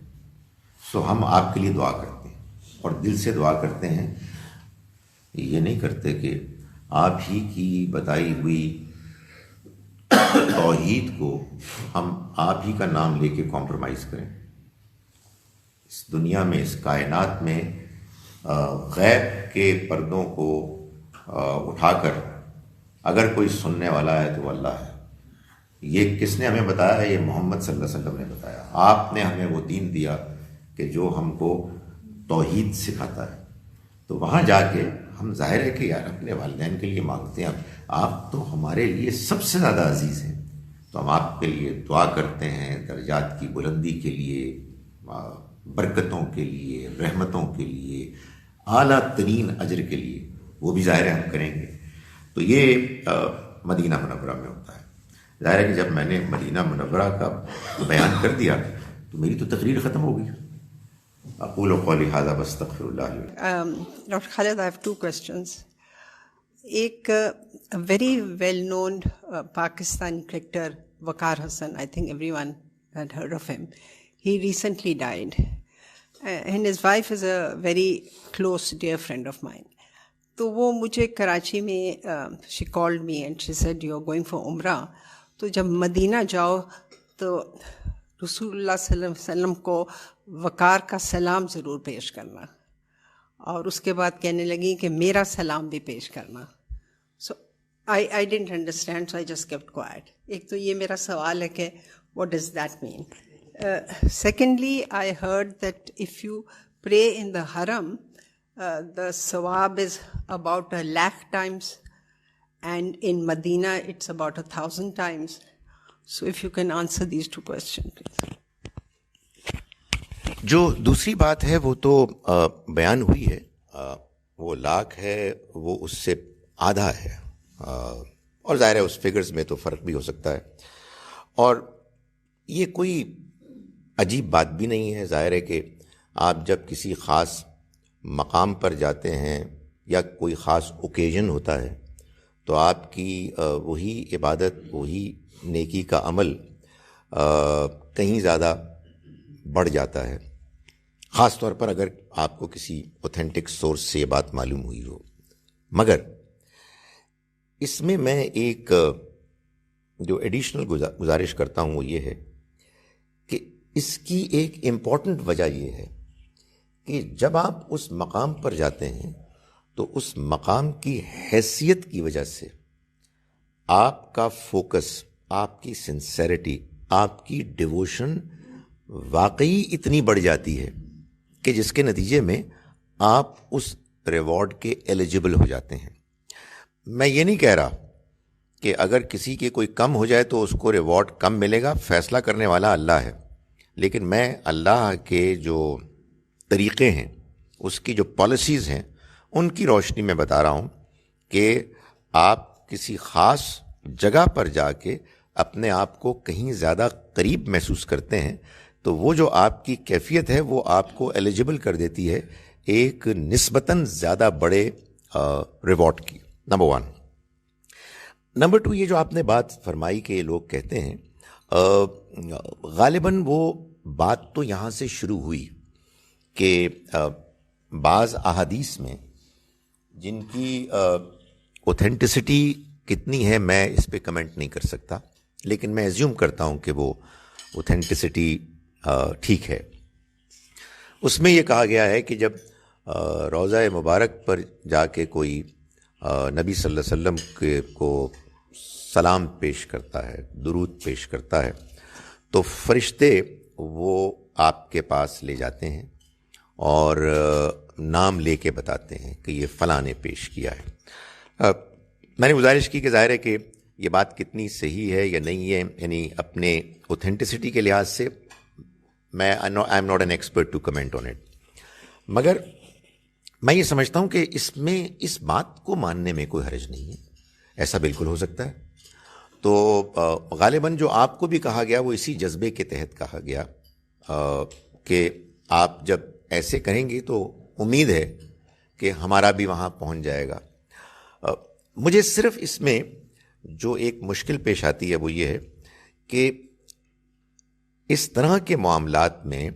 سو ہم آپ کے لیے دعا کرتے ہیں اور دل سے دعا کرتے ہیں. یہ نہیں کرتے کہ آپ ہی کی بتائی ہوئی توحید کو ہم آپ ہی کا نام لے کے کمپرومائز کریں. اس دنیا میں، اس کائنات میں غیب کے پردوں کو اٹھا کر اگر کوئی سننے والا ہے تو وہ اللہ ہے. یہ کس نے ہمیں بتایا ہے؟ یہ محمد صلی اللہ علیہ وسلم نے بتایا. آپ نے ہمیں وہ دین دیا کہ جو ہم کو توحید سکھاتا ہے. تو وہاں جا کے ہم ظاہر ہے کہ یار اپنے والدین کے لیے مانگتے ہیں، آپ تو ہمارے لیے سب سے زیادہ عزیز ہیں، تو ہم آپ کے لیے دعا کرتے ہیں درجات کی بلندی کے لیے، برکتوں کے لیے، رحمتوں کے لیے، اعلیٰ ترین اجر کے لیے. وہ بھی ظاہر ہے ہم کریں گے. تو یہ مدینہ منورہ میں ہوتا ہے. ظاہر ہے کہ جب میں نے مدینہ منورہ کا بیان کر دیا تو میری تو تقریر ختم ہو گئی. اقول قولی ھذا واستغفر اللہ. Doctor Khalid, I have two questions. ایک very well known Pakistani cricketer Waqar Hasan, I think everyone had heard of him. He recently died and his wife is a very close dear friend of mine. تو وہ مجھے کراچی میں she called me and she said you are going for عمرہ, تو جب مدینہ جاؤ تو رسول اللہ صلی اللہ علیہ وسلم کو وقار کا سلام ضرور پیش کرنا. اور اس کے بعد کہنے لگی کہ میرا سلام بھی پیش کرنا. سو I didn't understand, so I just kept quiet. ایک تو یہ میرا سوال ہے کہ what does that mean? Secondly, I heard that if you pray in the haram, the sawab is about 1,00,000 times, and in Medina it's about 1,000 times. So if you can answer these two questions, please. جو دوسری بات ہے وہ تو بیان ہوئی ہے, وہ 1,00,000 ہے, وہ اس سے آدھا ہے, اور ظاہر ہے اس فگرز میں تو فرق بھی ہو سکتا ہے. اور یہ کوئی عجیب بات بھی نہیں ہے. ظاہر ہے کہ آپ جب کسی خاص مقام پر جاتے ہیں یا کوئی خاص اوکیزن ہوتا ہے تو آپ کی وہی عبادت, وہی نیکی کا عمل کہیں زیادہ بڑھ جاتا ہے. خاص طور پر اگر آپ کو کسی اوتھینٹک سورس سے یہ بات معلوم ہوئی ہو. مگر اس میں ایک جو ایڈیشنل گزارش کرتا ہوں وہ یہ ہے کہ اس کی ایک امپورٹنٹ وجہ یہ ہے کہ جب آپ اس مقام پر جاتے ہیں تو اس مقام کی حیثیت کی وجہ سے آپ کا فوکس، آپ کی سنسیریٹی، آپ کی ڈیووشن واقعی اتنی بڑھ جاتی ہے کہ جس کے نتیجے میں آپ اس ریوارڈ کے ایلیجبل ہو جاتے ہیں. میں یہ نہیں کہہ رہا کہ اگر کسی کے کوئی کم ہو جائے تو اس کو ریوارڈ کم ملے گا، فیصلہ کرنے والا اللہ ہے. لیکن میں اللہ کے جو طریقے ہیں، اس کی جو پالیسیز ہیں، ان کی روشنی میں بتا رہا ہوں کہ آپ کسی خاص جگہ پر جا کے اپنے آپ کو کہیں زیادہ قریب محسوس کرتے ہیں تو وہ جو آپ کی کیفیت ہے وہ آپ کو ایلیجبل کر دیتی ہے ایک نسبتاً زیادہ بڑے ریوارڈ کی. نمبر 1. نمبر 2، یہ جو آپ نے بات فرمائی کہ یہ لوگ کہتے ہیں، غالباً وہ بات تو یہاں سے شروع ہوئی کہ بعض احادیث میں جن کی اوتھینٹسٹی کتنی ہے میں اس پہ کمنٹ نہیں کر سکتا، لیکن میں ایزیوم کرتا ہوں کہ وہ اوتھینٹسٹی ٹھیک ہے. اس میں یہ کہا گیا ہے کہ جب روضہ مبارک پر جا کے کوئی نبی صلی اللہ علیہ وسلم کو سلام پیش کرتا ہے، درود پیش کرتا ہے، تو فرشتے وہ آپ کے پاس لے جاتے ہیں اور نام لے کے بتاتے ہیں کہ یہ فلاں نے پیش کیا ہے. میں نے گزارش کی کہ ظاہر ہے کہ یہ بات کتنی صحیح ہے یا نہیں ہے، یعنی اپنے اوتھینٹسٹی کے لحاظ سے میں I am not an expert to comment on it. مگر میں یہ سمجھتا ہوں کہ اس میں اس بات کو ماننے میں کوئی حرج نہیں ہے، ایسا بالکل ہو سکتا ہے. تو غالباً جو آپ کو بھی کہا گیا وہ اسی جذبے کے تحت کہا گیا کہ آپ جب ایسے کریں گے تو امید ہے کہ ہمارا بھی وہاں پہنچ جائے گا. مجھے صرف اس میں جو ایک مشکل پیش آتی ہے وہ یہ ہے کہ اس طرح کے معاملات میں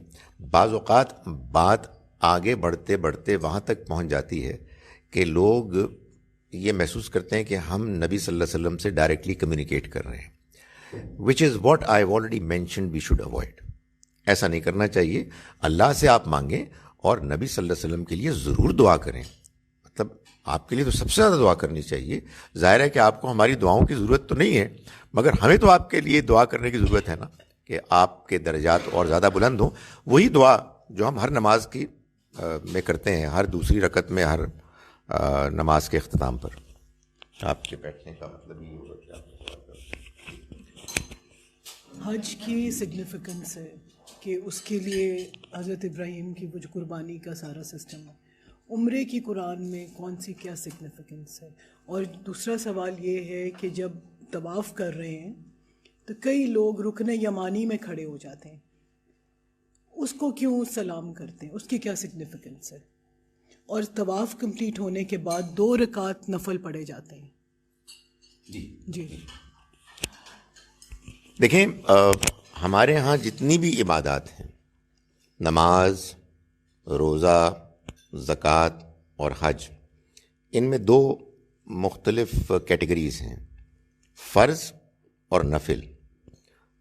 بعض اوقات بات آگے بڑھتے بڑھتے وہاں تک پہنچ جاتی ہے کہ لوگ یہ محسوس کرتے ہیں کہ ہم نبی صلی اللہ علیہ وسلم سے ڈائریکٹلی کمیونیکیٹ کر رہے ہیں، which is what I already mentioned we should avoid. ایسا نہیں کرنا چاہیے. اللہ سے آپ مانگیں اور نبی صلی اللہ علیہ وسلم کے لیے ضرور دعا کریں. مطلب آپ کے لیے تو سب سے زیادہ دعا کرنی چاہیے. ظاہر ہے کہ آپ کو ہماری دعاؤں کی ضرورت تو نہیں ہے، مگر ہمیں تو آپ کے لیے دعا کرنے کی ضرورت ہے نا، کہ آپ کے درجات اور زیادہ بلند ہوں. وہی دعا جو ہم ہر نماز کی میں کرتے ہیں، ہر دوسری رکعت میں، ہر نماز کے اختتام پر. آپ کے بیٹھنے کا مطلب یہ ہوگا کہ حج کی سگنیفیکنس ہے کہ اس کے لیے حضرت ابراہیم کی وہ جو قربانی کا سارا سسٹم ہے. عمرے کی قرآن میں کون سی کیا سگنیفیکنس ہے؟ اور دوسرا سوال یہ ہے کہ جب طواف کر رہے ہیں تو کئی لوگ رکن یمانی میں کھڑے ہو جاتے ہیں، اس کو کیوں سلام کرتے ہیں؟ اس کی کیا سگنیفیکنس ہے؟ اور طواف کمپلیٹ ہونے کے بعد 2 رکعت نفل پڑھے جاتے ہیں. جی دیکھیں، ہمارے ہاں جتنی بھی عبادات ہیں، نماز، روزہ، زکوٰۃ اور حج، ان میں 2 مختلف کیٹیگریز ہیں، فرض اور نفل.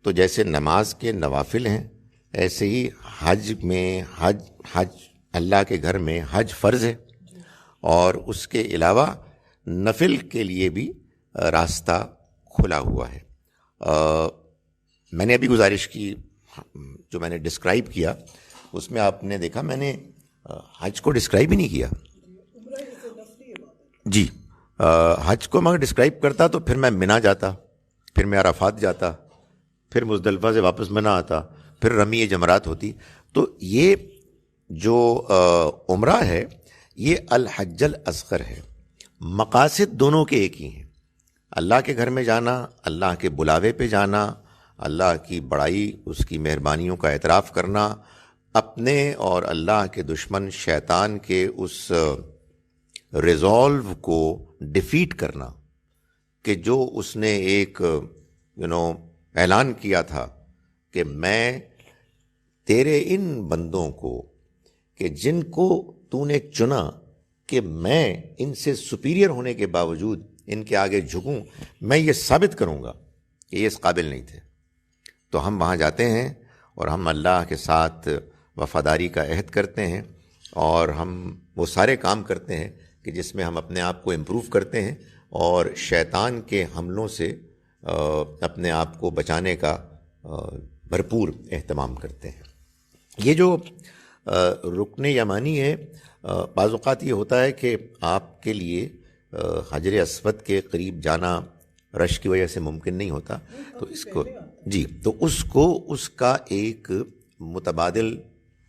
تو جیسے نماز کے نوافل ہیں، ایسے ہی حج میں حج اللہ کے گھر میں حج فرض ہے، اور اس کے علاوہ نفل کے لیے بھی راستہ کھلا ہوا ہے. میں نے ابھی گزارش کی، جو میں نے ڈسکرائب کیا اس میں آپ نے دیکھا میں نے حج کو ڈسکرائب ہی نہیں کیا. جی، حج کو میں ڈسکرائب کرتا تو پھر میں منا جاتا، پھر میں عرفات جاتا، پھر مزدلفہ سے واپس منا آتا، پھر رمی جمرات ہوتی. تو یہ جو عمرہ ہے یہ الحج الاصغر ہے. مقاصد دونوں کے ایک ہی ہیں، اللہ کے گھر میں جانا، اللہ کے بلاوے پہ جانا، اللہ کی بڑائی، اس کی مہربانیوں کا اعتراف کرنا، اپنے اور اللہ کے دشمن شیطان کے اس ریزولو کو ڈیفیٹ کرنا کہ جو اس نے ایک اعلان کیا تھا کہ میں تیرے ان بندوں کو کہ جن کو تو نے چنا کہ میں ان سے سپیریئر ہونے کے باوجود ان کے آگے جھکوں، میں یہ ثابت کروں گا کہ یہ اس قابل نہیں تھے. تو ہم وہاں جاتے ہیں اور ہم اللہ کے ساتھ وفاداری کا عہد کرتے ہیں، اور ہم وہ سارے کام کرتے ہیں کہ جس میں ہم اپنے آپ کو امپروو کرتے ہیں اور شیطان کے حملوں سے اپنے آپ کو بچانے کا بھرپور اہتمام کرتے ہیں. یہ جو رکن یمانی ہے، بعض اوقات یہ ہوتا ہے کہ آپ کے لیے حجر اسود کے قریب جانا رش کی وجہ سے ممکن نہیں ہوتا، تو اس کو تو اس کا ایک متبادل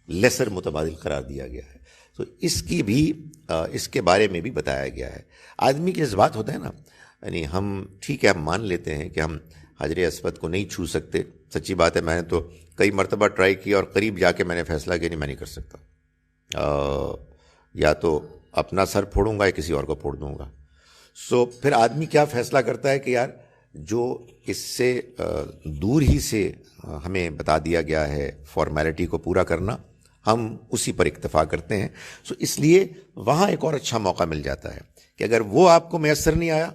لیسر متبادل قرار دیا گیا ہے. تو اس کی بھی اس کے بارے میں بھی بتایا گیا ہے. آدمی کے جذبات ہوتا ہے نا، یعنی ہم ٹھیک ہے ہم مان لیتے ہیں کہ ہم حجر اسود کو نہیں چھو سکتے. سچی بات ہے، میں نے تو کئی مرتبہ ٹرائی کیا اور قریب جا کے میں نے فیصلہ کیا نہیں، میں نہیں کر سکتا. یا تو اپنا سر پھوڑوں گا یا کسی اور کو پھوڑ دوں گا. سو پھر آدمی کیا فیصلہ کرتا ہے کہ یار جو اس سے دور ہی سے ہمیں بتا دیا گیا ہے فارمیلٹی کو پورا کرنا، ہم اسی پر اکتفا کرتے ہیں. سو اس لیے وہاں ایک اور اچھا موقع مل جاتا ہے کہ اگر وہ آپ کو میسر نہیں آیا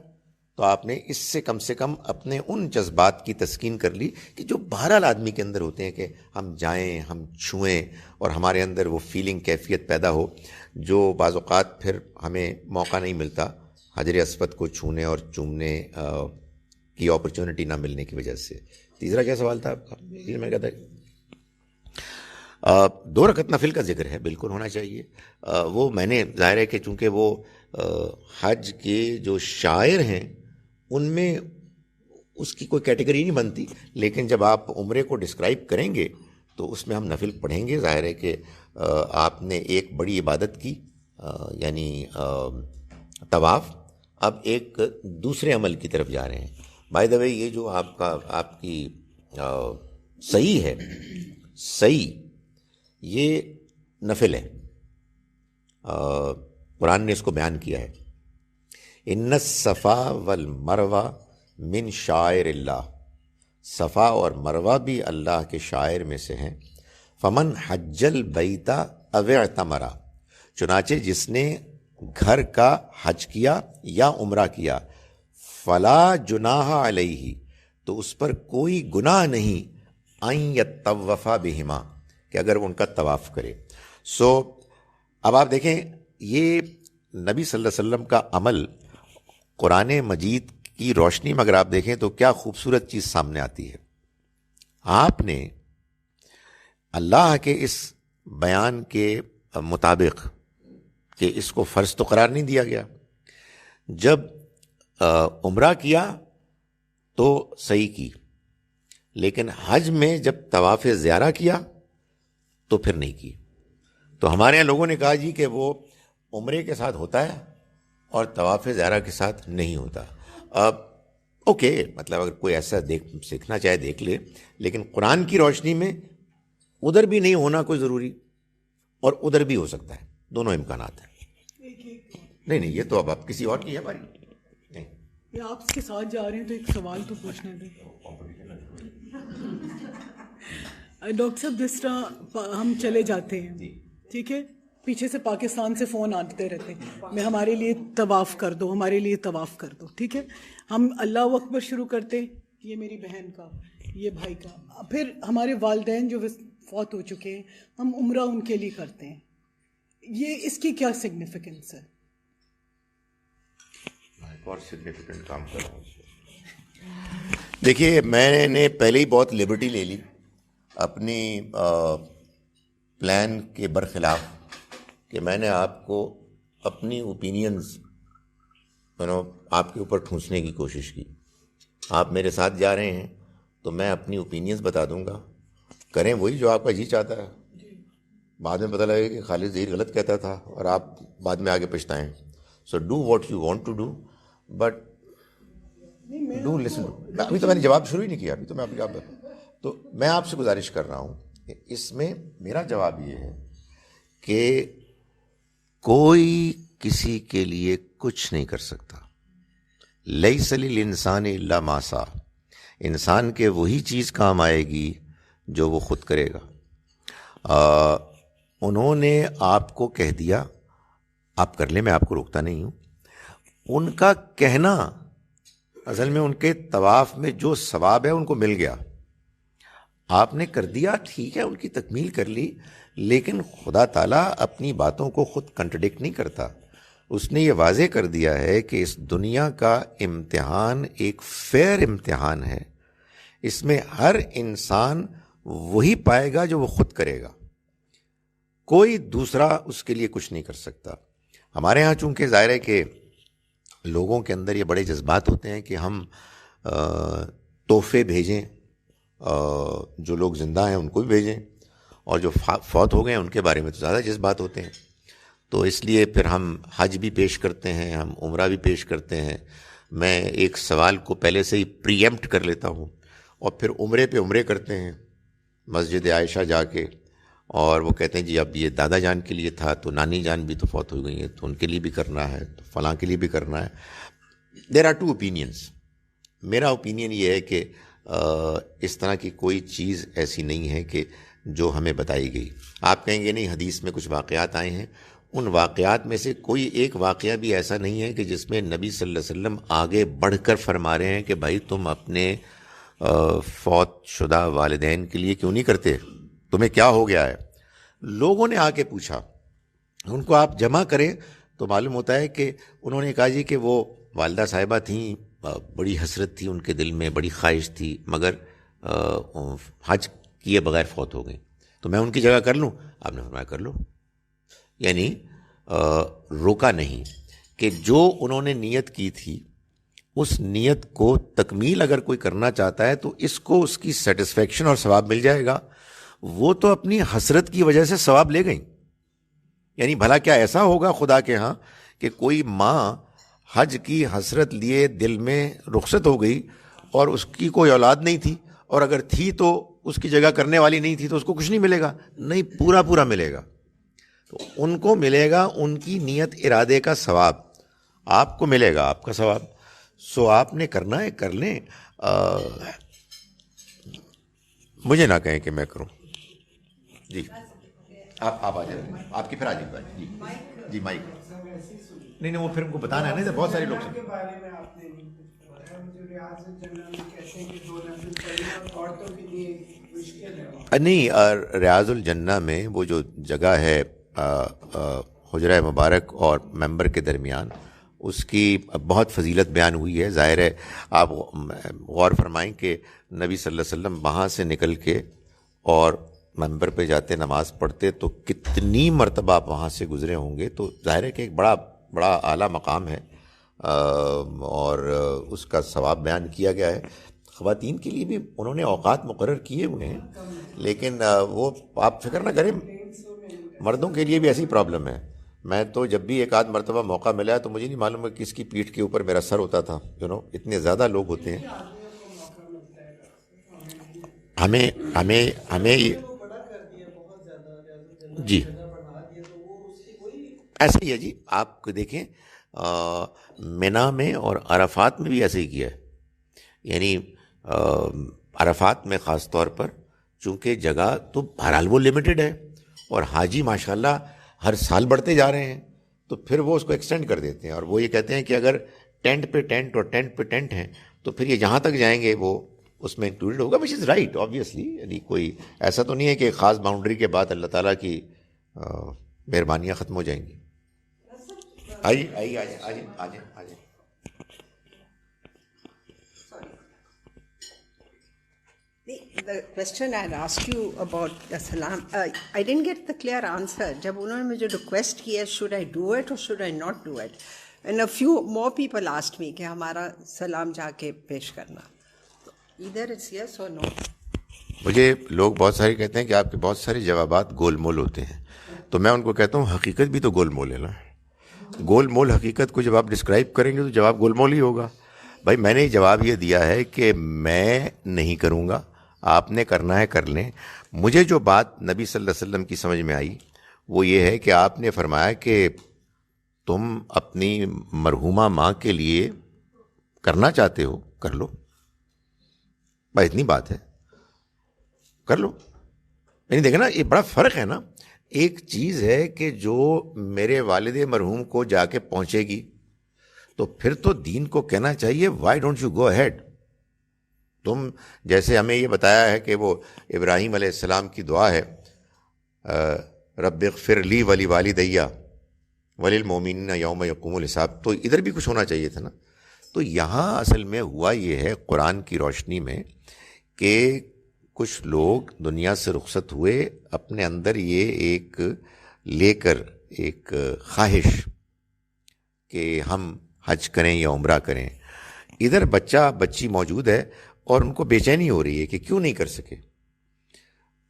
تو آپ نے اس سے کم اپنے ان جذبات کی تسکین کر لی کہ جو بہرحال آدمی کے اندر ہوتے ہیں کہ ہم جائیں، ہم چھوئیں اور ہمارے اندر وہ فیلنگ کیفیت پیدا ہو، جو بعض اوقات پھر ہمیں موقع نہیں ملتا حجر اسود کو چھونے اور چومنے کی اپرچونٹی نہ ملنے کی وجہ سے. تیسرا کیا سوال تھا آپ کا؟ میں کہتا 2 رکعت نفل کا ذکر ہے، بالکل ہونا چاہیے. وہ میں نے ظاہر ہے کہ چونکہ وہ حج کے جو شاعر ہیں ان میں اس کی کوئی کیٹیگری نہیں بنتی، لیکن جب آپ عمرے کو ڈسکرائب کریں گے تو اس میں ہم نفل پڑھیں گے. ظاہر ہے کہ آپ نے ایک بڑی عبادت کی، یعنی طواف. اب ایک دوسرے عمل کی طرف جا رہے ہیں. بائی دا وے یہ جو آپ کی صحیح ہے، صحیح یہ نفل ہے. قرآن نے اس کو بیان کیا ہے، ان الصفا والمروہ من شعائر اللہ. صفا اور مروہ بھی اللہ کے شاعر میں سے ہیں. فمن حج البیت او اعتمر، چنانچہ جس نے گھر کا حج کیا یا عمرہ کیا، فلا جناح علیہ، تو اس پر کوئی گناہ نہیں، ان یطوف بہما، کہ اگر وہ ان کا طواف کرے. سو اب آپ دیکھیں یہ نبی صلی اللہ علیہ وسلم کا عمل قرآن مجید کی روشنی میں اگر آپ دیکھیں تو کیا خوبصورت چیز سامنے آتی ہے. آپ نے اللہ کے اس بیان کے مطابق کہ اس کو فرض تو قرار نہیں دیا گیا، جب عمرہ کیا تو صحیح کی، لیکن حج میں جب طواف زیارہ کیا تو پھر نہیں کی. تو ہمارے یہاں لوگوں نے کہا جی کہ وہ عمرے کے ساتھ ہوتا ہے اور طواف زیارہ کے ساتھ نہیں ہوتا. اوکے، مطلب اگر کوئی ایسا سیکھنا چاہے دیکھ لے، لیکن قرآن کی روشنی میں ادھر بھی نہیں ہونا کوئی ضروری اور ادھر بھی ہو سکتا ہے، دونوں امکانات ہیں. نہیں یہ تو اب آپ کسی اور کی ہے باری نہیں. آپ کے ساتھ جا رہے ہیں تو ایک سوال تو پوچھنا دیں. ڈاکٹر صاحب جس طرح ہم چلے جاتے ہیں، ٹھیک ہے، پیچھے سے پاکستان سے فون آتے رہتے ہیں، میں ہمارے لیے طواف کر دو، ہمارے لیے طواف کر دو، ٹھیک ہے. ہم اللہ اکبر شروع کرتے، یہ میری بہن کا، یہ بھائی کا، پھر ہمارے والدین جو فوت ہو چکے ہیں ہم عمرہ ان کے لیے کرتے ہیں. یہ اس کی کیا سگنیفیکنس ہے؟ اور سگنیفیکنٹ کام کر رہا ہوں. دیکھیے میں نے پہلے ہی بہت لبرٹی لے لی اپنی پلان کے برخلاف کہ میں نے آپ کو اپنی اوپینینز آپ کے اوپر ٹھونسنے کی کوشش کی. آپ میرے ساتھ جا رہے ہیں تو میں اپنی اوپینینز بتا دوں گا، کریں وہی جو آپ کا جی چاہتا ہے. بعد میں پتہ لگے کہ خالد ظہیر غلط کہتا تھا اور آپ بعد میں آگے پچھتائیں. So do what you want to do, but do listen. ابھی تو میں نے جواب شروع ہی نہیں کیا، ابھی تو میں تو میں آپ سے گزارش کر رہا ہوں کہ اس میں میرا جواب یہ ہے کہ کوئی کسی کے لیے کچھ نہیں کر سکتا. لیس للانسان الا ما سعی، انسان کے وہی چیز کام آئے گی جو وہ خود کرے گا. انہوں نے آپ کو کہہ دیا آپ کر لیں، میں آپ کو روکتا نہیں ہوں. ان کا کہنا اصل میں ان کے طواف میں جو ثواب ہے ان کو مل گیا. آپ نے کر دیا، ٹھیک ہے، ان کی تکمیل کر لی، لیکن خدا تعالیٰ اپنی باتوں کو خود کنٹرڈکٹ نہیں کرتا. اس نے یہ واضح کر دیا ہے کہ اس دنیا کا امتحان ایک فیئر امتحان ہے. اس میں ہر انسان وہی پائے گا جو وہ خود کرے گا، کوئی دوسرا اس کے لیے کچھ نہیں کر سکتا. ہمارے ہاں چونکہ ظاہر ہے کہ لوگوں کے اندر یہ بڑے جذبات ہوتے ہیں کہ ہم تحفے بھیجیں، جو لوگ زندہ ہیں ان کو بھی بھیجیں، اور جو فوت ہو گئے ہیں ان کے بارے میں تو زیادہ جذبات ہوتے ہیں. تو اس لیے پھر ہم حج بھی پیش کرتے ہیں، ہم عمرہ بھی پیش کرتے ہیں. میں ایک سوال کو پہلے سے ہی پری ایمپٹ کر لیتا ہوں، اور پھر عمرے پہ عمرے کرتے ہیں مسجد عائشہ جا کے. اور وہ کہتے ہیں جی اب یہ دادا جان کے لیے تھا تو نانی جان بھی تو فوت ہو گئی ہیں، تو ان کے لیے بھی کرنا ہے، تو فلاں کے لیے بھی کرنا ہے. There are two opinions. میرا اوپینین یہ ہے کہ اس طرح کی کوئی چیز ایسی نہیں ہے کہ جو ہمیں بتائی گئی. آپ کہیں گے نہیں حدیث میں کچھ واقعات آئے ہیں، ان واقعات میں سے کوئی ایک واقعہ بھی ایسا نہیں ہے کہ جس میں نبی صلی اللہ علیہ وسلم آگے بڑھ کر فرما رہے ہیں کہ بھائی تم اپنے فوت شدہ والدین کے لیے کیوں نہیں کرتے، تمہیں کیا ہو گیا ہے. لوگوں نے آ کے پوچھا، ان کو آپ جمع کریں تو معلوم ہوتا ہے کہ انہوں نے کہا جی کہ وہ والدہ صاحبہ تھیں، بڑی حسرت تھی ان کے دل میں، بڑی خواہش تھی، مگر حج کیے بغیر فوت ہو گئیں، تو میں ان کی جگہ کر لوں. آپ نے فرمایا کر لو. یعنی روکا نہیں کہ جو انہوں نے نیت کی تھی اس نیت کو تکمیل اگر کوئی کرنا چاہتا ہے تو اس کو اس کی سیٹسفیکشن اور ثواب مل جائے گا. وہ تو اپنی حسرت کی وجہ سے ثواب لے گئیں. یعنی بھلا کیا ایسا ہوگا خدا کے ہاں کہ کوئی ماں حج کی حسرت لیے دل میں رخصت ہو گئی اور اس کی کوئی اولاد نہیں تھی، اور اگر تھی تو اس کی جگہ کرنے والی نہیں تھی، تو اس کو کچھ نہیں ملے گا؟ نہیں، پورا پورا ملے گا. تو ان کو ملے گا ان کی نیت ارادے کا ثواب، آپ کو ملے گا آپ کا ثواب. سو آپ نے کرنا ہے کر لیں، مجھے نہ کہیں کہ میں کروں. جی آپ آ جائیں، آپ کی پھر آ جائیں. جی جی مائک نہیں وہ پھر ان کو بتانا ہے نہیں تو بہت سارے لوگ نہیں. ریاض الجنہ میں وہ جو جگہ ہے حجرہ مبارک اور ممبر کے درمیان، اس کی بہت فضیلت بیان ہوئی ہے. ظاہر ہے آپ غور فرمائیں کہ نبی صلی اللہ علیہ وسلم وہاں سے نکل کے اور ممبر پہ جاتے نماز پڑھتے تو کتنی مرتبہ آپ وہاں سے گزرے ہوں گے. تو ظاہر ہے کہ ایک بڑا اعلیٰ مقام ہے اور اس کا ثواب بیان کیا گیا ہے. خواتین کے لیے بھی انہوں نے اوقات مقرر کیے ہوئے ہیں، لیکن وہ آپ فکر نہ کریں، مردوں کے لیے بھی ایسی پرابلم ہے. میں تو جب بھی ایک آدھ مرتبہ موقع ملا تو مجھے نہیں معلوم ہے کس کی پیٹھ کے اوپر میرا سر ہوتا تھا. اتنے زیادہ لوگ ہوتے ہیں. ہمیں جی ایسے ہی ہے جی. آپ دیکھیں منا میں اور عرفات میں بھی ایسے ہی کیا ہے. یعنی عرفات میں خاص طور پر چونکہ جگہ تو بہرحال وہ لمیٹڈ ہے اور حاجی ماشاءاللہ ہر سال بڑھتے جا رہے ہیں، تو پھر وہ اس کو ایکسٹینڈ کر دیتے ہیں اور وہ یہ کہتے ہیں کہ اگر ٹینٹ پہ ٹینٹ اور ٹینٹ پہ ٹینٹ ہیں تو پھر یہ جہاں تک جائیں گے وہ اس میں انکلوڈیڈ ہوگا، وچ از رائٹ آبویسلی. یعنی کوئی ایسا تو نہیں ہے کہ خاص باؤنڈری کے بعد اللہ تعالیٰ کی مہربانیاں ختم ہو جائیں گی. آئیے. The question I had asked you about the salam, I didn't get the clear answer. جب انہوں نے مجھے request کیا should I do it or should I not do it, and a few more people asked me کہ ہمارا سلام جا کے پیش کرنا. Either it's yes or no. مجھے لوگ بہت سارے کہتے ہیں کہ آپ کے بہت سارے جوابات گول مول ہوتے ہیں، تو میں ان کو کہتا ہوں حقیقت بھی تو گول مول ہے نا. گول مول حقیقت کو جب آپ ڈسکرائب کریں گے تو جواب گول مول ہی ہوگا. بھائی میں نے جواب یہ دیا ہے کہ میں نہیں کروں گا، آپ نے کرنا ہے کر لیں. مجھے جو بات نبی صلی اللہ علیہ وسلم کی سمجھ میں آئی وہ یہ ہے کہ آپ نے فرمایا کہ تم اپنی مرحومہ ماں کے لیے کرنا چاہتے ہو کر لو. بھائی اتنی بات ہے، کر لو. یعنی دیکھیں نا یہ بڑا فرق ہے نا. ایک چیز ہے کہ جو میرے والد مرحوم کو جا کے پہنچے گی تو پھر تو دین کو کہنا چاہیے why don't you go ahead. تم جیسے ہمیں یہ بتایا ہے کہ وہ ابراہیم علیہ السلام کی دعا ہے رب اغفر لی ولی والدیہ وللمؤمنین یوم یقوم الحساب, تو ادھر بھی کچھ ہونا چاہیے تھا نا. تو یہاں اصل میں ہوا یہ ہے قرآن کی روشنی میں کہ کچھ لوگ دنیا سے رخصت ہوئے اپنے اندر یہ ایک لے کر ایک خواہش کہ ہم حج کریں یا عمرہ کریں. ادھر بچہ بچی موجود ہے اور ان کو بے چینی ہو رہی ہے کہ کیوں نہیں کر سکے.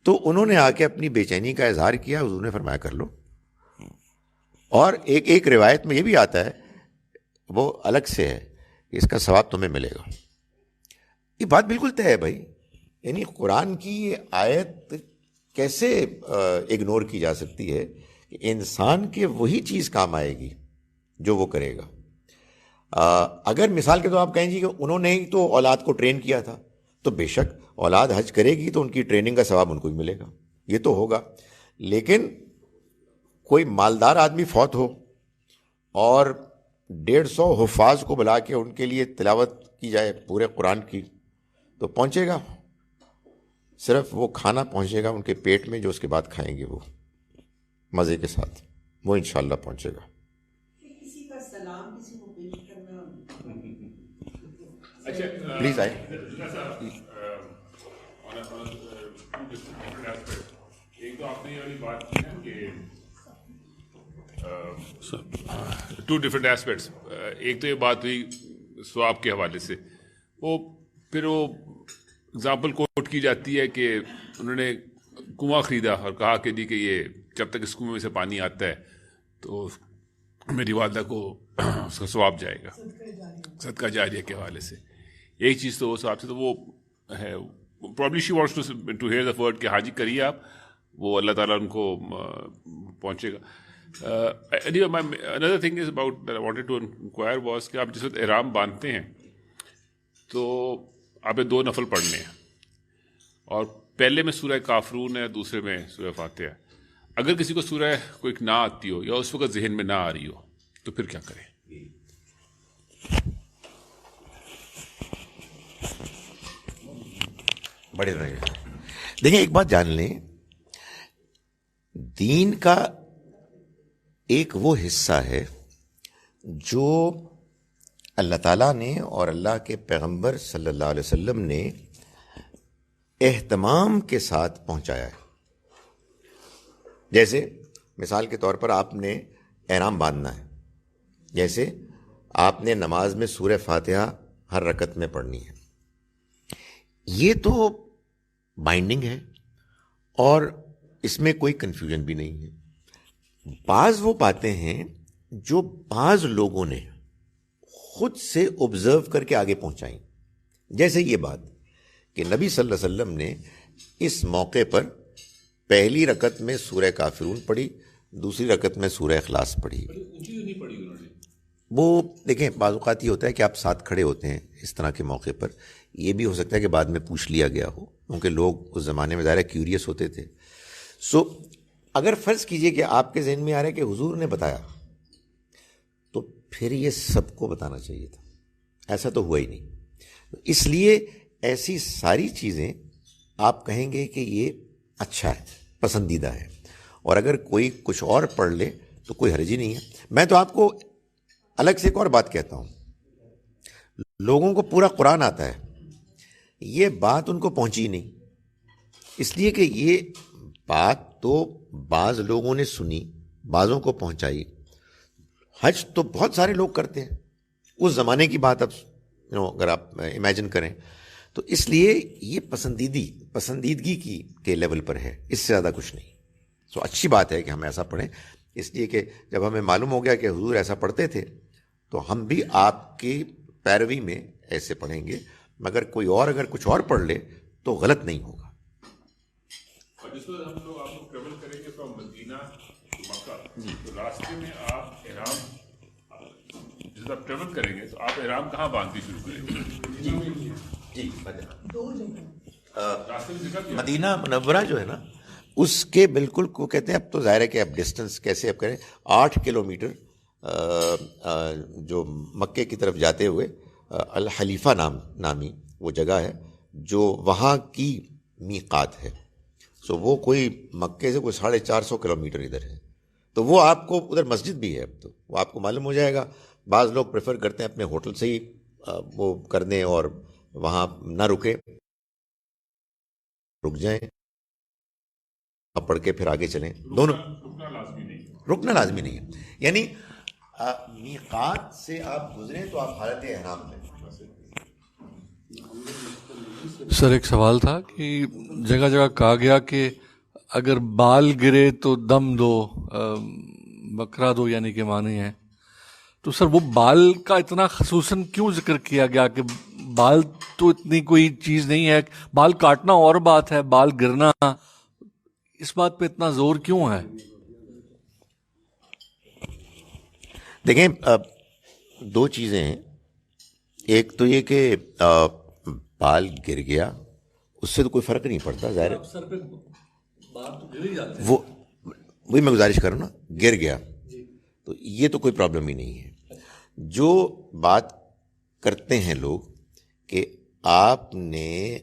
تو انہوں نے آ کے اپنی بے چینی کا اظہار کیا, حضور نے فرمایا کر لو. اور ایک روایت میں یہ بھی آتا ہے, وہ الگ سے ہے, اس کا ثواب تمہیں ملے گا. یہ بات بالکل طے ہے بھائی. یعنی قرآن کی یہ آیت کیسے اگنور کی جا سکتی ہے کہ انسان کے وہی چیز کام آئے گی جو وہ کرے گا. اگر مثال کے تو آپ کہیں گے کہ انہوں نے ہی تو اولاد کو ٹرین کیا تھا, تو بے شک اولاد حج کرے گی تو ان کی ٹریننگ کا ثواب ان کو بھی ملے گا, یہ تو ہوگا. لیکن کوئی مالدار آدمی فوت ہو اور 150 حفاظ کو بلا کے ان کے لیے تلاوت کی جائے پورے قرآن کی, تو پہنچے گا, صرف وہ کھانا پہنچے گا ان کے پیٹ میں جو اس کے بعد کھائیں گے وہ مزے کے ساتھ, وہ انشاءاللہ پہنچے گا. کسی کا سلام کسی کو پیش کرنا. پلیز آئے. ایک تو آپ نے یہ والی بات کی نا کہ ٹو ڈفرینٹ ایسپیکٹس. ایک تو یہ بات ہوئی ثواب کے حوالے سے, وہ پھر وہ اگزامپل کوٹ کی جاتی ہے کہ انہوں نے کنواں خریدا اور کہا کہ جی کہ یہ جب تک اس کنویں میں سے پانی آتا ہے تو میری والدہ کو اس کا ثواب جائے گا صدقہ جاریہ کے حوالے سے. ایک چیز تو اس حساب سے تو وہ ہے, probably she wants to hear the word کہ حاجی کریے آپ, وہ اللہ تعالیٰ ان کو پہنچے گا. another thing is about that I wanted to inquire was کہ آپ جس وقت احرام باندھتے ہیں تو آپ نے 2 نفل پڑھنے ہیں, اور پہلے میں سورہ کافرون ہے, دوسرے میں سورہ فاتحہ. اگر کسی کو سورہ کوئی نہ آتی ہو یا اس وقت ذہن میں نہ آ رہی ہو تو پھر کیا کریں؟ بڑے رہے. دیکھیں ایک بات جان لیں, دین کا ایک وہ حصہ ہے جو اللہ تعالیٰ نے اور اللہ کے پیغمبر صلی اللہ علیہ وسلم نے اہتمام کے ساتھ پہنچایا ہے. جیسے مثال کے طور پر آپ نے احرام باندھنا ہے, جیسے آپ نے نماز میں سورہ فاتحہ ہر رکعت میں پڑھنی ہے. یہ تو بائنڈنگ ہے اور اس میں کوئی کنفیوژن بھی نہیں ہے. بعض وہ باتیں ہیں جو بعض لوگوں نے خود سے آبزرو کر کے آگے پہنچائیں, جیسے یہ بات کہ نبی صلی اللہ علیہ وسلم نے اس موقع پر پہلی رکعت میں سورہ کافرون پڑھی, دوسری رکعت میں سورہ اخلاص پڑھی. وہ دیکھیں بعض اوقات یہ ہوتا ہے کہ آپ ساتھ کھڑے ہوتے ہیں اس طرح کے موقع پر, یہ بھی ہو سکتا ہے کہ بعد میں پوچھ لیا گیا ہو, کیونکہ لوگ اس زمانے میں ظاہر کیوریس ہوتے تھے. سو اگر فرض کیجئے کہ آپ کے ذہن میں آ رہا ہے کہ حضور نے بتایا, تو پھر یہ سب کو بتانا چاہیے تھا. ایسا تو ہوا ہی نہیں. اس لیے ایسی ساری چیزیں آپ کہیں گے کہ یہ اچھا ہے, پسندیدہ ہے, اور اگر کوئی کچھ اور پڑھ لے تو کوئی حرج ہی نہیں ہے. میں تو آپ کو الگ سے ایک اور بات کہتا ہوں, لوگوں کو پورا قرآن آتا ہے, یہ بات ان کو پہنچی ہی نہیں, اس لیے کہ یہ بات تو بعض لوگوں نے سنی, بعضوں کو پہنچائی. حج تو بہت سارے لوگ کرتے ہیں, اس زمانے کی بات اب اگر آپ امیجن کریں, تو اس لیے یہ پسندیدگی کے لیول پر ہے, اس سے زیادہ کچھ نہیں. سو اچھی بات ہے کہ ہم ایسا پڑھیں, اس لیے کہ جب ہمیں معلوم ہو گیا کہ حضور ایسا پڑھتے تھے تو ہم بھی آپ کی پیروی میں ایسے پڑھیں گے, مگر کوئی اور اگر کچھ اور پڑھ لے تو غلط نہیں ہوگا. اور جس وقت ہم لوگ آپ لوگ ٹریول کریں گے فرام مدینہ ٹو مکہ, تو راستے میں آپ احرام جس آپ ٹریول کریں گے تو آپ احرام کہاں باندھنا شروع کریں گے؟ جی دو جگہ راستے میں جگہ مدینہ منورہ جو ہے نا, اس کے بالکل کو کہتے ہیں. اب تو ظاہر ہے کہ اب ڈسٹنس کیسے اب کریں. 8 کلومیٹر جو مکے کی طرف جاتے ہوئے الحلیفہ نامی وہ جگہ ہے جو وہاں کی میقات ہے. سو وہ کوئی مکے سے کوئی 450 کلومیٹر ادھر ہے. تو وہ آپ کو ادھر مسجد بھی ہے. اب تو وہ آپ کو معلوم ہو جائے گا. بعض لوگ پریفر کرتے ہیں اپنے ہوٹل سے ہی وہ کر دیں اور وہاں نہ رک جائیں, پڑھ کے پھر آگے چلیں. دونوں رکنا لازمی نہیں ہے. یعنی میقات سے آپ گزریں تو آپ حالت احرام میں. سر ایک سوال تھا کہ جگہ جگہ کہا گیا کہ اگر بال گرے تو دم دو, بکرا دو, یعنی کہ معنی ہے. تو سر وہ بال کا اتنا خصوصاً کیوں ذکر کیا گیا کہ بال تو اتنی کوئی چیز نہیں ہے, بال کاٹنا اور بات ہے, بال گرنا, اس بات پہ اتنا زور کیوں ہے؟ دیکھیں دو چیزیں ہیں. ایک تو یہ کہ بال گر گیا اس سے تو کوئی فرق نہیں پڑتا, ظاہر ہے وہ وہی میں گزارش کروں نا, گر گیا تو یہ تو کوئی پرابلم ہی نہیں ہے. جو بات کرتے ہیں لوگ کہ آپ نے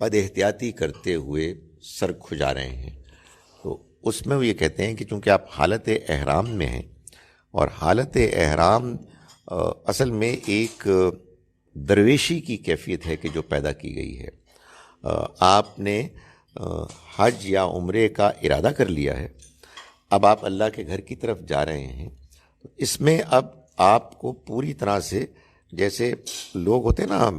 بد احتیاطی کرتے ہوئے سر کھجا رہے ہیں, تو اس میں وہ یہ کہتے ہیں کہ چونکہ آپ حالت احرام میں ہیں, اور حالت احرام اصل میں ایک درویشی کی کیفیت ہے کہ جو پیدا کی گئی ہے. آپ نے حج یا عمرے کا ارادہ کر لیا ہے, اب آپ اللہ کے گھر کی طرف جا رہے ہیں. اس میں اب آپ کو پوری طرح سے, جیسے لوگ ہوتے ہیں نا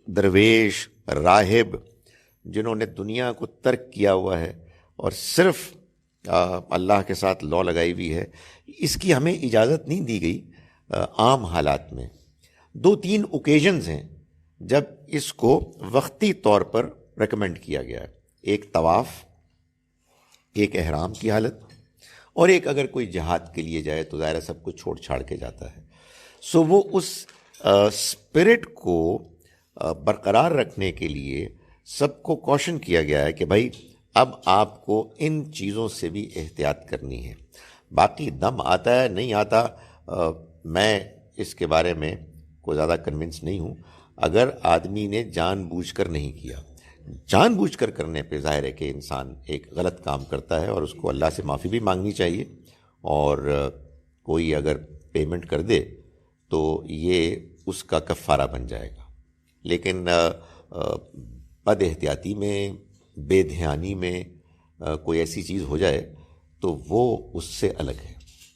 درویش, راہب, جنہوں نے دنیا کو ترک کیا ہوا ہے اور صرف اللہ کے ساتھ لو لگائی ہوئی ہے, اس کی ہمیں اجازت نہیں دی گئی عام حالات میں. 2-3 اوکیزنز ہیں جب اس کو وقتی طور پر ریکمینڈ کیا گیا ہے. ایک طواف, ایک احرام کی حالت, اور ایک اگر کوئی جہاد کے لیے جائے تو ظاہر سب کچھ چھوڑ چھاڑ کے جاتا ہے. سو وہ اس اسپرٹ کو برقرار رکھنے کے لیے سب کو کوشن کیا گیا ہے کہ بھائی اب آپ کو ان چیزوں سے بھی احتیاط کرنی ہے. باقی دم آتا ہے نہیں آتا, میں اس کے بارے میں کوئی زیادہ کنونس نہیں ہوں. اگر آدمی نے جان بوجھ کر نہیں کیا, جان بوجھ کر کرنے پہ ظاہر ہے کہ انسان ایک غلط کام کرتا ہے اور اس کو اللہ سے معافی بھی مانگنی چاہیے, اور کوئی اگر پیمنٹ کر دے تو یہ اس کا کفارہ بن جائے گا. لیکن بد احتیاطی میں, بے دھیانی میں کوئی ایسی چیز ہو جائے تو وہ اس سے الگ ہے,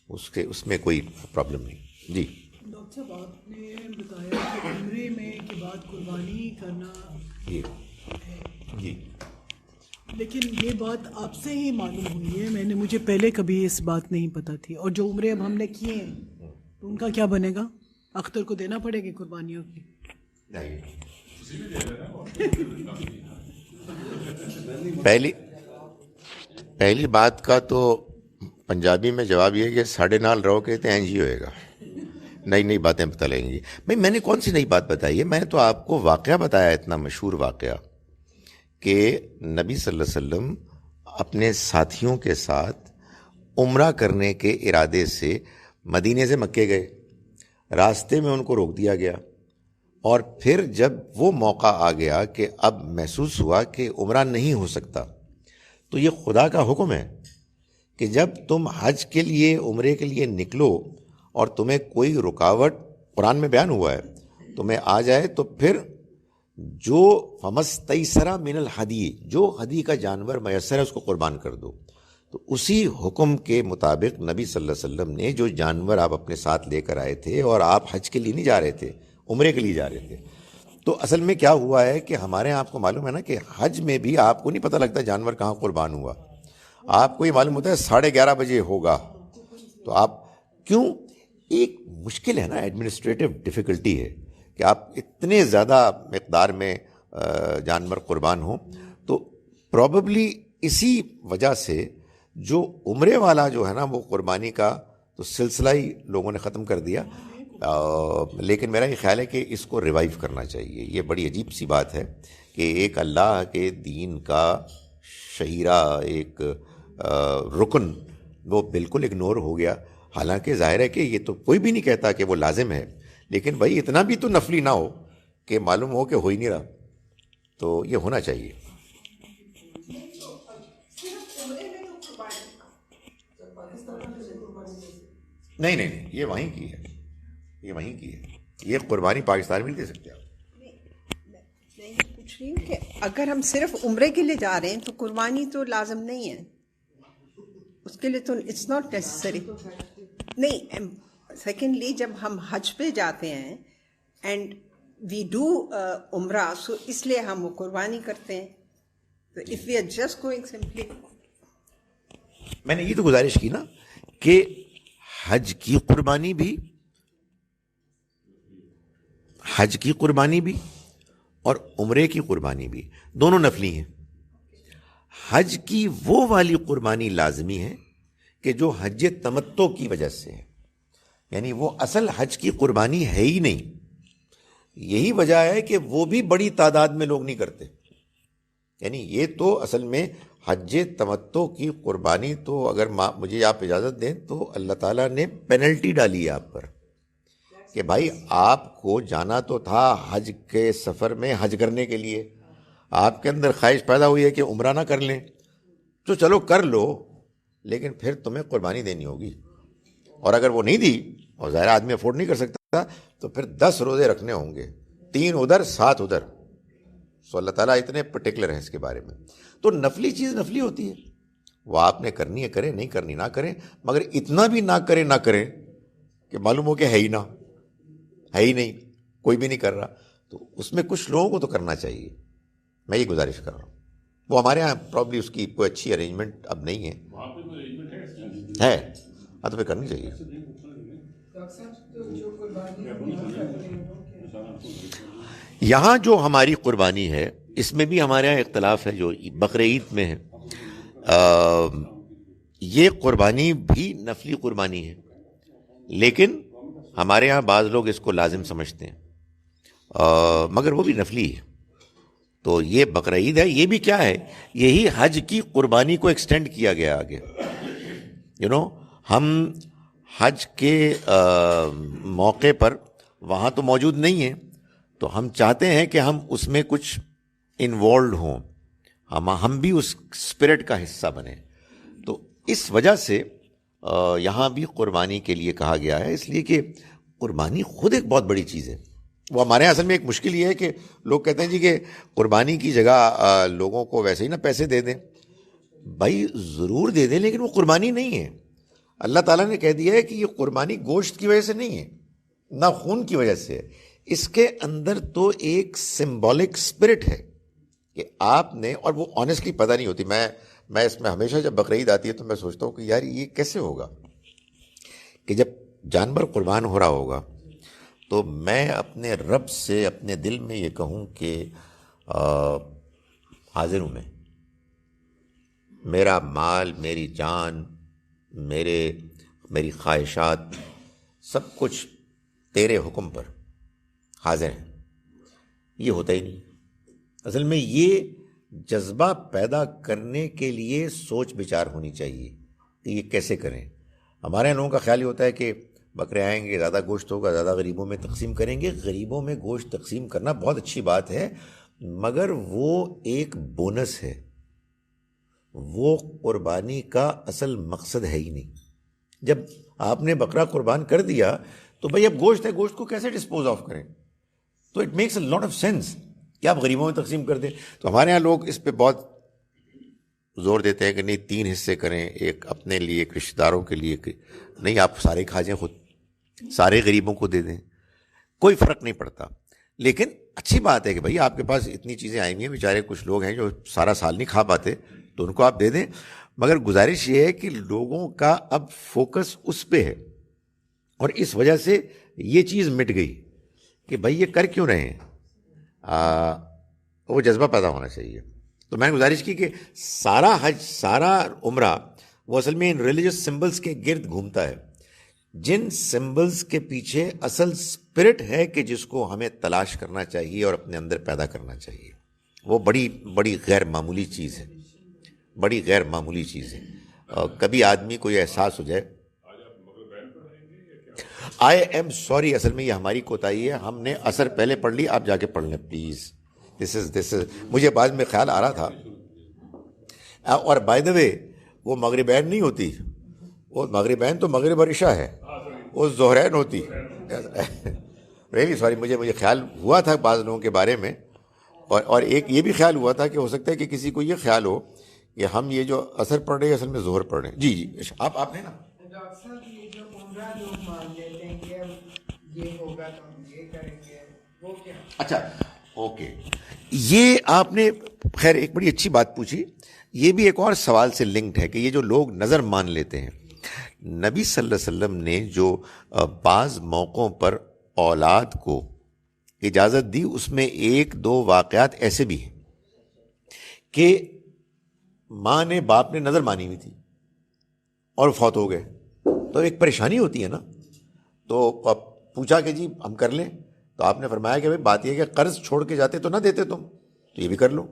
اس میں کوئی پرابلم نہیں. جی ڈاکٹر صاحب آپ نے بتایا کہ عمرے میں کے بعد قربانی کرنا جی, لیکن یہ بات آپ سے ہی معلوم ہوئی ہے, مجھے پہلے کبھی اس بات نہیں پتہ تھی. اور جو عمرے اب ہم نے کیے ہیں تو ان کا کیا بنے گا؟ اختر کو دینا پڑے گی قربانیوں کی؟ پہلی بات کا تو پنجابی میں جواب یہ ہے کہ ساڑھے نال رہو کہتے ہیں جی ہوئے گا, نئی باتیں بتا لیں گی. بھائی میں نے کون سی نئی بات بتائی ہے؟ میں نے تو آپ کو واقعہ بتایا, اتنا مشہور واقعہ کہ نبی صلی اللہ علیہ وسلم اپنے ساتھیوں کے ساتھ عمرہ کرنے کے ارادے سے مدینے سے مکے گئے, راستے میں ان کو روک دیا گیا, اور پھر جب وہ موقع آ گیا کہ اب محسوس ہوا کہ عمرہ نہیں ہو سکتا, تو یہ خدا کا حکم ہے کہ جب تم حج کے لیے, عمرے کے لیے نکلو اور تمہیں کوئی رکاوٹ, قرآن میں بیان ہوا ہے, تمہیں آ جائے تو پھر جو فمستیسرا من الہدی, جو ہدی کا جانور میسر ہے اس کو قربان کر دو. تو اسی حکم کے مطابق نبی صلی اللہ علیہ وسلم نے جو جانور آپ اپنے ساتھ لے کر آئے تھے, اور آپ حج کے لیے نہیں جا رہے تھے, عمرے کے لیے جا رہے تھے, تو اصل میں کیا ہوا ہے کہ ہمارے یہاں آپ کو معلوم ہے نا کہ حج میں بھی آپ کو نہیں پتہ لگتا جانور کہاں قربان ہوا, آپ کو یہ معلوم ہوتا ہے 11:30 بجے ہوگا. تو آپ کیوں, ایک مشکل ہے نا, ایڈمنسٹریٹو ڈیفیکلٹی ہے کہ آپ اتنے زیادہ مقدار میں جانور قربان ہوں. تو پروبیبلی اسی وجہ سے جو عمرے والا جو ہے نا وہ قربانی کا تو سلسلہ ہی لوگوں نے ختم کر دیا. لیکن میرا یہ خیال ہے کہ اس کو ریوائیو کرنا چاہیے. یہ بڑی عجیب سی بات ہے کہ ایک اللہ کے دین کا شہیرہ، ایک رکن، وہ بالکل اگنور ہو گیا. حالانکہ ظاہر ہے کہ یہ تو کوئی بھی نہیں کہتا کہ وہ لازم ہے، لیکن بھائی اتنا بھی تو نفلی نہ ہو کہ معلوم ہو کہ ہو ہی نہیں رہا. تو یہ ہونا چاہیے. نہیں، یہ وہیں کی ہے، یہ وہیں کی ہے. یہ قربانی پاکستان میں نہیں دے سکتے آپ. میں پوچھ رہی ہوں کہ اگر ہم صرف عمرے کے لیے جا رہے ہیں تو قربانی تو لازم نہیں ہے اس کے لیے، تو اٹس ناٹ نیسسری. نہیں، سیکنڈلی جب ہم حج پہ جاتے ہیں اینڈ وی ڈو عمرہ، سو اس لیے ہم وہ قربانی کرتے ہیں. تو if we are just going simply, میں نے یہ تو گزارش کی نا کہ حج کی قربانی بھی اور عمرے کی قربانی بھی دونوں نفلی ہیں. حج کی وہ والی قربانی لازمی ہے کہ جو حج تمتع کی وجہ سے ہے، یعنی وہ اصل حج کی قربانی ہے ہی نہیں. یہی وجہ ہے کہ وہ بھی بڑی تعداد میں لوگ نہیں کرتے. یعنی یہ تو اصل میں حج تمتع کی قربانی، تو اگر مجھے آپ اجازت دیں تو اللہ تعالیٰ نے پینلٹی ڈالی ہے آپ پر کہ بھائی آپ کو جانا تو تھا حج کے سفر میں حج کرنے کے لیے، آپ کے اندر خواہش پیدا ہوئی ہے کہ عمرہ نہ کر لیں، تو چلو کر لو، لیکن پھر تمہیں قربانی دینی ہوگی. اور اگر وہ نہیں دی، اور ظاہر آدمی افورڈ نہیں کر سکتا، تو پھر 10 روزے رکھنے ہوں گے، 3 ادھر 7 ادھر. سو اللہ تعالیٰ اتنے پرٹیکولر ہیں اس کے بارے میں. تو نفلی چیز نفلی ہوتی ہے، وہ آپ نے کرنی ہے کریں، نہیں کرنی نہ کریں، مگر اتنا بھی نہ کریں کہ معلوم ہو کہ ہے ہی نہیں، کوئی بھی نہیں کر رہا. تو اس میں کچھ لوگوں کو تو کرنا چاہیے. میں یہ گزارش کر رہا ہوں. وہ ہمارے یہاں پرابلی اس کی کوئی اچھی ارینجمنٹ اب نہیں ہے، ہاں تو پھر کرنی چاہیے. یہاں جو ہماری قربانی ہے اس میں بھی ہمارے یہاں اختلاف ہے. جو بقرعید میں ہے، یہ قربانی بھی نفلی قربانی ہے، لیکن ہمارے یہاں بعض لوگ اس کو لازم سمجھتے ہیں، مگر وہ بھی نفلی ہے. تو یہ بقرعید ہے، یہ بھی کیا ہے، یہی حج کی قربانی کو ایکسٹینڈ کیا گیا آگے. ہم حج کے موقع پر وہاں تو موجود نہیں ہیں، تو ہم چاہتے ہیں کہ ہم اس میں کچھ انوالوڈ ہوں، ہم بھی اس اسپرٹ کا حصہ بنیں. تو اس وجہ سے یہاں بھی قربانی کے لیے کہا گیا ہے، اس لیے کہ قربانی خود ایک بہت بڑی چیز ہے. وہ ہمارے اصل میں ایک مشکل یہ ہے کہ لوگ کہتے ہیں جی کہ قربانی کی جگہ لوگوں کو ویسے ہی نہ پیسے دے دیں. بھائی ضرور دے دیں، لیکن وہ قربانی نہیں ہے. اللہ تعالیٰ نے کہہ دیا ہے کہ یہ قربانی گوشت کی وجہ سے نہیں ہے، نہ خون کی وجہ سے ہے. اس کے اندر تو ایک سمبولک اسپرٹ ہے کہ آپ نے، اور وہ آنیسٹلی پتہ نہیں ہوتی. میں اس میں ہمیشہ جب بقرعید آتی ہے تو میں سوچتا ہوں کہ یار یہ کیسے ہوگا کہ جب جانور قربان ہو رہا ہوگا تو میں اپنے رب سے اپنے دل میں یہ کہوں کہ حاضر ہوں، میرا مال، میری جان، میری خواہشات، سب کچھ تیرے حکم پر حاضر ہیں. یہ ہوتا ہی نہیں. اصل میں یہ جذبہ پیدا کرنے کے لیے سوچ بچار ہونی چاہیے کہ یہ کیسے کریں. ہمارے یہاں لوگوں کا خیال یہ ہوتا ہے کہ بکرے آئیں گے، زیادہ گوشت ہوگا، زیادہ غریبوں میں تقسیم کریں گے. غریبوں میں گوشت تقسیم کرنا بہت اچھی بات ہے، مگر وہ ایک بونس ہے، وہ قربانی کا اصل مقصد ہے ہی نہیں. جب آپ نے بکرا قربان کر دیا تو بھئی اب گوشت ہے، گوشت کو کیسے ڈسپوز آف کریں؟ تو it makes a lot of sense کہ آپ غریبوں میں تقسیم کر دیں. تو ہمارے یہاں لوگ اس پہ بہت زور دیتے ہیں کہ نہیں 3 حصے کریں، ایک اپنے لیے، ایک رشتہ داروں کے لیے. نہیں، آپ سارے کھا جائیں، خود سارے غریبوں کو دے دیں، کوئی فرق نہیں پڑتا. لیکن اچھی بات ہے کہ بھئی آپ کے پاس اتنی چیزیں آئی ہوئی ہیں، بیچارے کچھ لوگ ہیں جو سارا سال نہیں کھا پاتے، تو ان کو آپ دے دیں. مگر گزارش یہ ہے کہ لوگوں کا اب فوکس اس پہ ہے، اور اس وجہ سے یہ چیز مٹ گئی کہ بھئی یہ کر کیوں رہے ہیں. وہ جذبہ پیدا ہونا چاہیے. تو میں نے گزارش کی کہ سارا حج، سارا عمرہ وہ اصل میں ان ریلیجس سمبلز کے گرد گھومتا ہے، جن سمبلز کے پیچھے اصل اسپرٹ ہے کہ جس کو ہمیں تلاش کرنا چاہیے اور اپنے اندر پیدا کرنا چاہیے. وہ بڑی بڑی غیر معمولی چیز ہے. بڑی غیر معمولی چیز ہے. کبھی آدمی کو یہ احساس ہو جائے. آئی ایم سوری, اصل میں یہ ہماری کوتاہی ہے, ہم نے اثر پہلے پڑھ لی, آپ جا کے پڑھ لیں پلیز. دس از مجھے بعد میں خیال آ رہا تھا. اور بائی دا وے وہ مغربین نہیں ہوتی, وہ مغربین تو مغرب اور عشاء ہے, وہ ظہرین ہوتی. ریلی سوری, مجھے خیال ہوا تھا بعض لوگوں کے بارے میں, اور ایک یہ بھی خیال ہوا تھا کہ ہو سکتا ہے کہ کسی کو یہ خیال ہو کہ ہم یہ جو اثر پڑھ رہے ہیں اصل میں ظہر پڑھ رہے ہیں. جی جی آپ نے نا ڈاکٹر صاحب یہ جو عمرہ لوگ مان لیتے ہیں کہ یہ ہوگا تو ہم یہ کریں گے, وہ کیا؟ اچھا اوکے, یہ آپ نے خیر ایک بڑی اچھی بات پوچھی. یہ بھی ایک اور سوال سے لنکڈ ہے کہ یہ جو لوگ نظر مان لیتے ہیں, نبی صلی اللہ علیہ وسلم نے جو بعض موقعوں پر اولاد کو اجازت دی, اس میں ایک دو واقعات ایسے بھی ہیں کہ ماں نے باپ نے نظر مانی ہوئی تھی اور فوت ہو گئے, تو ایک پریشانی ہوتی ہے نا. تو پوچھا کہ جی ہم کر لیں, تو آپ نے فرمایا کہ بھائی بات یہ ہے کہ قرض چھوڑ کے جاتے تو نہ دیتے تم, تو یہ بھی کر لو.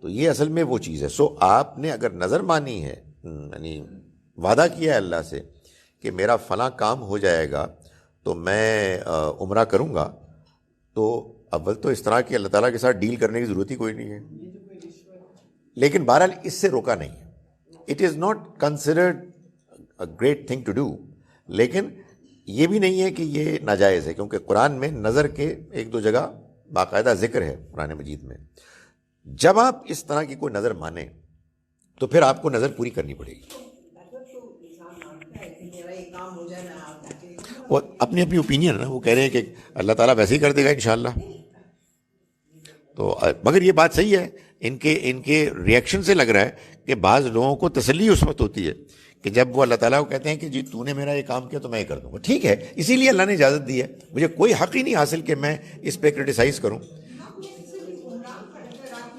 تو یہ اصل میں وہ چیز ہے. سو آپ نے اگر نظر مانی ہے, یعنی وعدہ کیا ہے اللہ سے کہ میرا فلاں کام ہو جائے گا تو میں عمرہ کروں گا, تو اول تو اس طرح کی اللہ تعالیٰ کے ساتھ ڈیل کرنے کی ضرورت ہی کوئی نہیں ہے. لیکن بہرحال اس سے روکا نہیں ہے. It is not considered a great thing to do, لیکن یہ بھی نہیں ہے کہ یہ ناجائز ہے, کیونکہ قرآن میں نظر کے ایک دو جگہ باقاعدہ ذکر ہے قرآن مجید میں. جب آپ اس طرح کی کوئی نظر مانیں تو پھر آپ کو نظر پوری کرنی پڑے گی. وہ اپنی اپنی اوپینین ہے نا, وہ کہہ رہے ہیں کہ اللہ تعالیٰ ویسے ہی کر دے گا انشاءاللہ. تو مگر یہ بات صحیح ہے, ان کے ریئیکشن سے لگ رہا ہے کہ بعض لوگوں کو تسلی اس وقت ہوتی ہے کہ جب وہ اللہ تعالیٰ کو کہتے ہیں کہ جی تو نے میرا یہ کام کیا تو میں یہ کر دوں گا. ٹھیک ہے, اسی لیے اللہ نے اجازت دی ہے, مجھے کوئی حق ہی نہیں حاصل کہ میں اس پہ کرٹیسائز کروں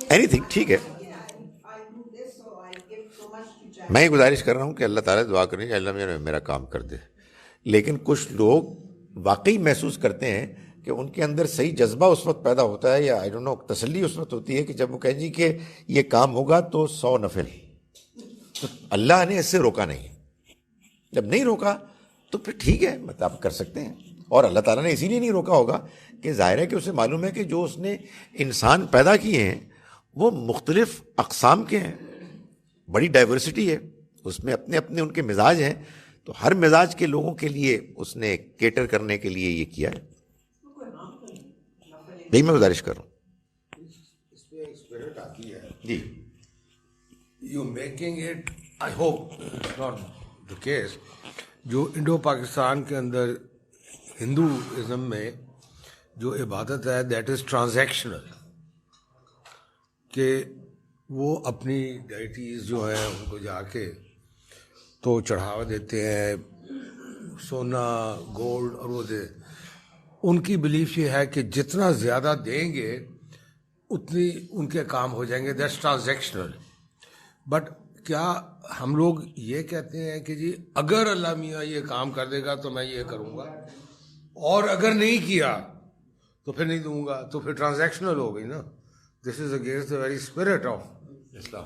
اینی تھنگ. ٹھیک ہے, میں یہ گزارش کر رہا ہوں کہ اللہ تعالیٰ دعا کریں کہ اللہ میرا کام کر دے. لیکن کچھ لوگ واقعی محسوس کرتے ہیں کہ ان کے اندر صحیح جذبہ اس وقت پیدا ہوتا ہے, یا آئی ڈونٹ نو تسلی اس وقت ہوتی ہے کہ جب وہ کہیں جی کہ یہ کام ہوگا تو 100 نفل. تو اللہ نے اس سے روکا نہیں, جب نہیں روکا تو پھر ٹھیک ہے, مطلب آپ کر سکتے ہیں. اور اللہ تعالیٰ نے اسی لیے نہیں روکا ہوگا کہ ظاہر ہے کہ اسے معلوم ہے کہ جو اس نے انسان پیدا کیے ہیں وہ مختلف اقسام کے ہیں, بڑی ڈائیورسٹی ہے اس میں, اپنے اپنے ان کے مزاج ہیں, تو ہر مزاج کے لوگوں کے لیے اس نے کیٹر کرنے کے لیے یہ کیا ہے. یہی میں گزارش کر رہا ہوں. اس میں ایک اسپرٹ آتی ہے جی, you making it, I hope not the case, جو انڈو پاکستان کے اندر ہندوازم میں جو عبادت ہے دیٹ از ٹرانزیکشنل, کہ وہ اپنی ڈائٹیز جو ہیں ان کو جا کے تو چڑھاوا دیتے ہیں, سونا گولڈ, اور وہ ان کی بلیف یہ ہے کہ جتنا زیادہ دیں گے اتنی ان کے کام ہو جائیں گے, دیٹس ٹرانزیکشنل. بٹ کیا ہم لوگ یہ کہتے ہیں کہ جی اگر اللہ میاں یہ کام کر دے گا تو میں یہ کروں گا, اور اگر نہیں کیا تو پھر نہیں دوں گا, تو پھر ٹرانزیکشنل ہو گئی نا. This is against the very spirit of Islam.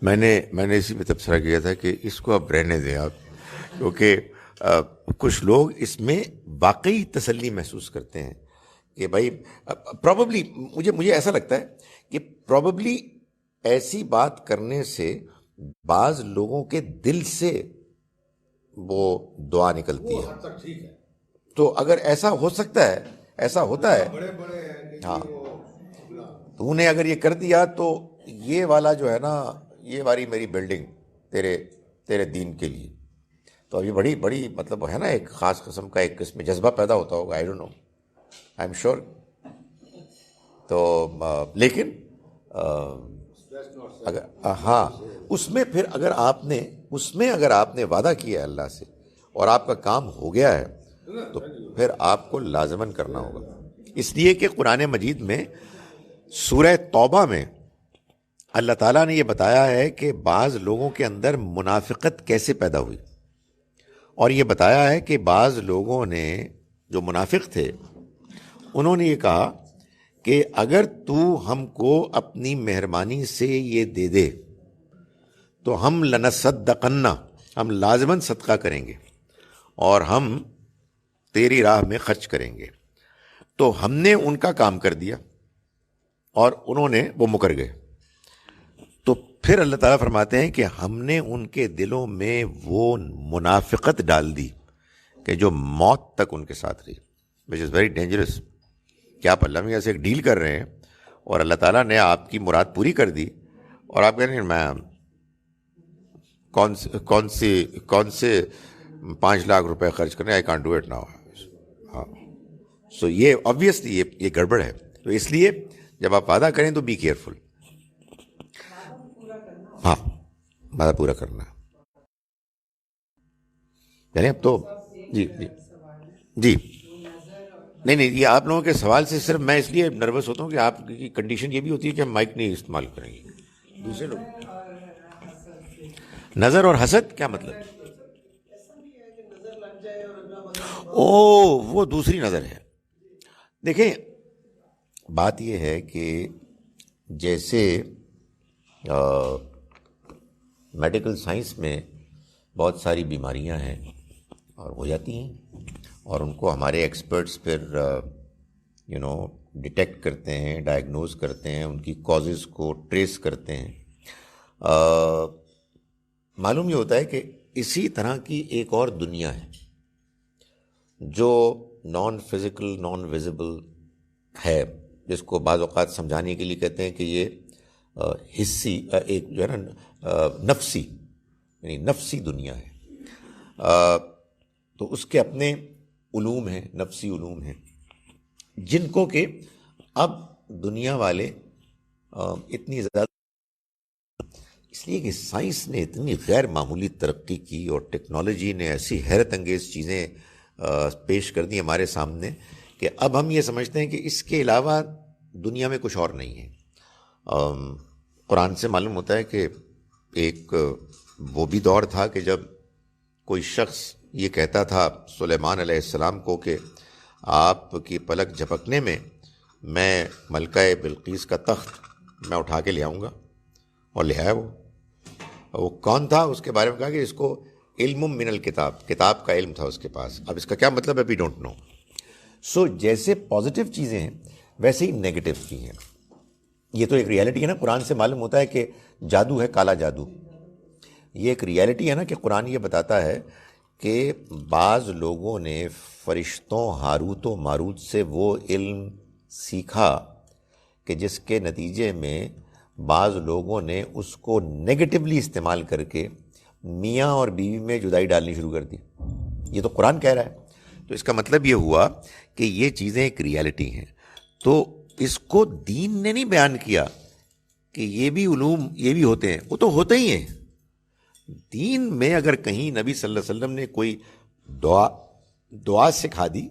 میں نے اسی پہ تبصرہ کیا تھا کہ اس کو اب رہنے دیں آپ, کیونکہ کچھ لوگ اس میں واقعی تسلی محسوس کرتے ہیں کہ بھائی پروبیبلی, مجھے ایسا لگتا ہے کہ پروبیبلی ایسی بات کرنے سے بعض لوگوں کے دل سے وہ دعا نکلتی ہے. تو اگر ایسا ہو سکتا ہے, ایسا ہوتا ہے, ہاں, تو نے اگر یہ کر دیا تو یہ والا جو ہے نا, یہ والی میری بلڈنگ تیرے دین کے لیے, تو ابھی بڑی بڑی مطلب ہے نا ایک خاص قسم کا ایک قسم جذبہ پیدا ہوتا ہوگا, I don't know, I am sure. تو لیکن اگر ہاں اس میں پھر اگر آپ نے وعدہ کیا ہے اللہ سے اور آپ کا کام ہو گیا ہے تو پھر آپ کو لازماً کرنا ہوگا. اس لیے کہ قرآن مجید میں سورہ توبہ میں اللہ تعالیٰ نے یہ بتایا ہے کہ بعض لوگوں کے اندر منافقت کیسے پیدا ہوئی, اور یہ بتایا ہے کہ بعض لوگوں نے جو منافق تھے انہوں نے یہ کہا کہ اگر تو ہم کو اپنی مہربانی سے یہ دے دے تو ہم لنصدقن، ہم لازماً صدقہ کریں گے اور ہم تیری راہ میں خرچ کریں گے. تو ہم نے ان کا کام کر دیا اور انہوں نے وہ مکر گئے. تو پھر اللہ تعالیٰ فرماتے ہیں کہ ہم نے ان کے دلوں میں وہ منافقت ڈال دی کہ جو موت تک ان کے ساتھ رہی، وچ از ویری ڈینجرس. کہ آپ اللہ میں سے ایک ڈیل کر رہے ہیں اور اللہ تعالیٰ نے آپ کی مراد پوری کر دی اور آپ کہہ رہے ہیں میں کون سے 5 لاکھ روپے خرچ کرنے، I can't do it now. ہاں، سو یہ آبویسلی یہ گڑبڑ ہے. تو اس لیے جب آپ وعدہ کریں تو بی کیئرفل. ہاں، وعدہ پورا کرنا. یعنی اب تو جی جی جی نہیں یہ آپ لوگوں کے سوال سے صرف میں اس لیے نروس ہوتا ہوں کہ آپ کی کنڈیشن یہ بھی ہوتی ہے کہ ہم مائک نہیں استعمال کریں گے. دوسرے لوگ نظر اور حسد کیا مطلب؟ وہ دوسری نظر ہے. دیکھیں بات یہ ہے کہ جیسے میڈیکل سائنس میں بہت ساری بیماریاں ہیں اور ہو جاتی ہیں اور ان کو ہمارے ایکسپرٹس پھر ڈیٹیکٹ کرتے ہیں، ڈائگنوز کرتے ہیں، ان کی کازز کو ٹریس کرتے ہیں. معلوم یہ ہوتا ہے کہ اسی طرح کی ایک اور دنیا ہے جو نان فزیکل، نان ویزیبل ہے، جس کو بعض اوقات سمجھانے کے لیے کہتے ہیں کہ یہ حصی ایک جو ہے نا نفسی، یعنی نفسی دنیا ہے. تو اس کے اپنے علوم ہیں، نفسی علوم ہیں، جن کو کہ اب دنیا والے اتنی زیادہ، اس لیے کہ سائنس نے اتنی غیر معمولی ترقی کی اور ٹیکنالوجی نے ایسی حیرت انگیز چیزیں پیش کر دی ہمارے سامنے کہ اب ہم یہ سمجھتے ہیں کہ اس کے علاوہ دنیا میں کچھ اور نہیں ہے. قرآن سے معلوم ہوتا ہے کہ ایک وہ بھی دور تھا کہ جب کوئی شخص یہ کہتا تھا سلیمان علیہ السلام کو کہ آپ کی پلک جھپکنے میں میں ملکہ بلقیس کا تخت میں اٹھا کے لے آؤں گا، اور لے آیا وہ کون تھا اس کے بارے میں کہا کہ اس کو علم من الکتاب، کتاب کا علم تھا اس کے پاس. اب اس کا کیا مطلب ہے؟ We don't know. سو جیسے پازیٹیو چیزیں ہیں ویسے ہی نیگیٹو بھی ہیں. یہ تو ایک ریالٹی ہے نا. قرآن سے معلوم ہوتا ہے کہ جادو ہے، کالا جادو. یہ ایک ریالٹی ہے نا کہ قرآن یہ بتاتا ہے کہ بعض لوگوں نے فرشتوں ہاروت و ماروت سے وہ علم سیکھا کہ جس کے نتیجے میں بعض لوگوں نے اس کو نیگیٹولی استعمال کر کے میاں اور بیوی میں جدائی ڈالنی شروع کر دی. یہ تو قرآن کہہ رہا ہے. تو اس کا مطلب یہ ہوا کہ یہ چیزیں ایک ریالٹی ہیں. تو اس کو دین نے نہیں بیان کیا کہ یہ بھی علوم یہ بھی ہوتے ہیں، وہ تو ہوتے ہی ہیں. دین میں اگر کہیں نبی صلی اللہ علیہ وسلم نے کوئی دعا سکھا دی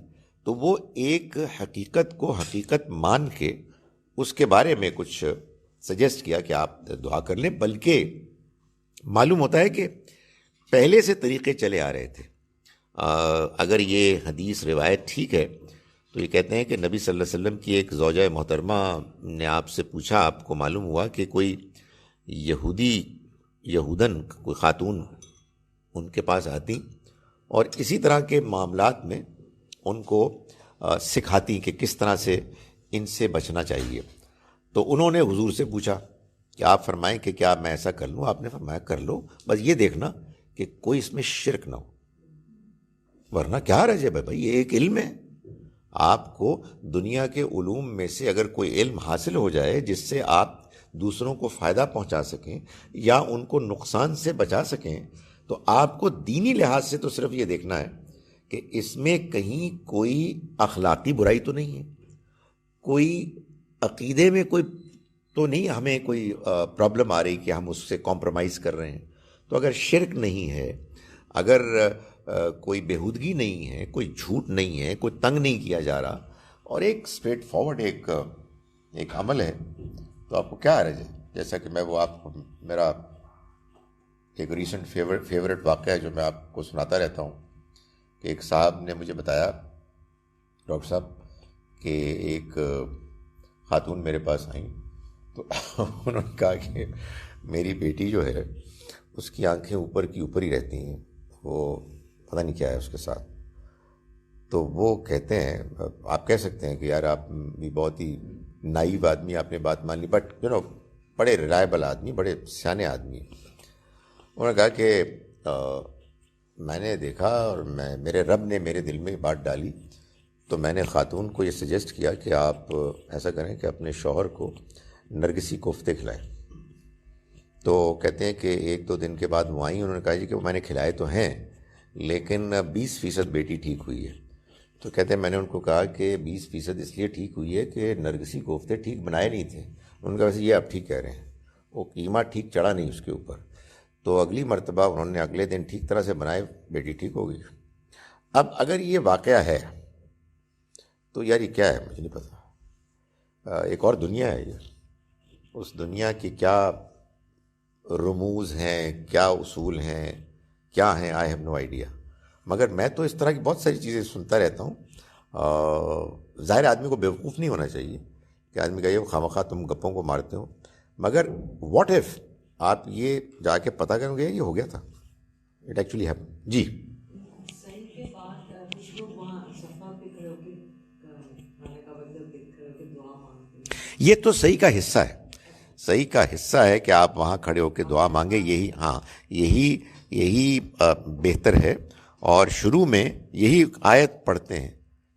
تو وہ ایک حقیقت کو حقیقت مان کے اس کے بارے میں کچھ سجیسٹ کیا کہ آپ دعا کر لیں. بلکہ معلوم ہوتا ہے کہ پہلے سے طریقے چلے آ رہے تھے. اگر یہ حدیث روایت ٹھیک ہے تو یہ کہتے ہیں کہ نبی صلی اللہ علیہ وسلم کی ایک زوجہ محترمہ نے آپ سے پوچھا، آپ کو معلوم ہوا کہ کوئی یہودن کوئی خاتون ان کے پاس آتی اور اسی طرح کے معاملات میں ان کو سکھاتی کہ کس طرح سے ان سے بچنا چاہیے. تو انہوں نے حضور سے پوچھا کہ آپ فرمائیں کہ کیا میں ایسا کر لوں؟ آپ نے فرمایا کر لو، بس یہ دیکھنا کہ کوئی اس میں شرک نہ ہو، ورنہ کیا رجے بھائی، یہ ایک علم ہے. آپ کو دنیا کے علوم میں سے اگر کوئی علم حاصل ہو جائے جس سے آپ دوسروں کو فائدہ پہنچا سکیں یا ان کو نقصان سے بچا سکیں، تو آپ کو دینی لحاظ سے تو صرف یہ دیکھنا ہے کہ اس میں کہیں کوئی اخلاقی برائی تو نہیں ہے، کوئی عقیدے میں کوئی تو نہیں، ہمیں کوئی پرابلم آ رہی کہ ہم اس سے کمپرومائز کر رہے ہیں. تو اگر شرک نہیں ہے، اگر کوئی بےہودگی نہیں ہے، کوئی جھوٹ نہیں ہے، کوئی تنگ نہیں کیا جا رہا، اور ایک اسٹریٹ فارورڈ ایک عمل ہے، تو آپ کو کیا حرج ہے؟ جیسا کہ میں وہ آپ کو میرا ایک ریسنٹ فیورٹ واقعہ ہے جو میں آپ کو سناتا رہتا ہوں کہ ایک صاحب نے مجھے بتایا، ڈاکٹر صاحب، کہ ایک خاتون میرے پاس آئیں تو انہوں نے کہا کہ میری بیٹی جو ہے اس کی آنکھیں اوپر کی اوپر ہی رہتی ہیں, وہ پتہ نہیں کیا ہے اس کے ساتھ. تو وہ کہتے ہیں, آپ کہہ سکتے ہیں کہ یار آپ بھی بہت ہی نائیو آدمی, آپ نے بات مان لی, بٹ بڑے ریلائبل آدمی, بڑے سیانے آدمی. انہوں نے کہا کہ میں نے دیکھا اور میرے رب نے میرے دل میں بات ڈالی, تو میں نے خاتون کو یہ سجیسٹ کیا کہ آپ ایسا کریں کہ اپنے شوہر کو نرگسی کوفتے کھلائیں. تو کہتے ہیں کہ 1-2 دن کے بعد وہ آئیں, انہوں نے کہا جی کہ میں نے کھلائے تو ہیں لیکن 20% بیٹی ٹھیک ہوئی ہے. تو کہتے ہیں میں نے ان کو کہا کہ 20% اس لیے ٹھیک ہوئی ہے کہ نرگسی کوفتے ٹھیک بنائے نہیں تھے. ان کا ویسے یہ آپ ٹھیک کہہ رہے ہیں, وہ قیمہ ٹھیک چڑھا نہیں اس کے اوپر. تو اگلی مرتبہ انہوں نے اگلے دن ٹھیک طرح سے بنائے, بیٹی ٹھیک ہو گئی. اب اگر یہ واقعہ ہے تو یار یہ کیا ہے مجھے نہیں پتا, ایک اور دنیا ہے یہ. اس دنیا کی کیا رموز ہیں, کیا اصول ہیں, کیا ہیں, آئی ہیو نو آئیڈیا. مگر میں تو اس طرح کی بہت ساری چیزیں سنتا رہتا ہوں. ظاہر آدمی کو بیوقوف نہیں ہونا چاہیے کہ آدمی کہیے خواہ تم گپوں کو مارتے ہو, مگر واٹ ایف آپ یہ جا کے پتہ کریں گے یہ ہو گیا تھا, اٹ ایکچولی ہیپن. جی صحیح کے بعد کچھ لوگ وہاں صفا پہ کھڑے ہو کے دعا مانگتے ہیں. یہ تو صحیح کا حصہ ہے, صحیح کا حصہ ہے کہ آپ وہاں کھڑے ہو کے دعا مانگیں. یہی ہاں یہی بہتر ہے. اور شروع میں یہی آیت پڑھتے ہیں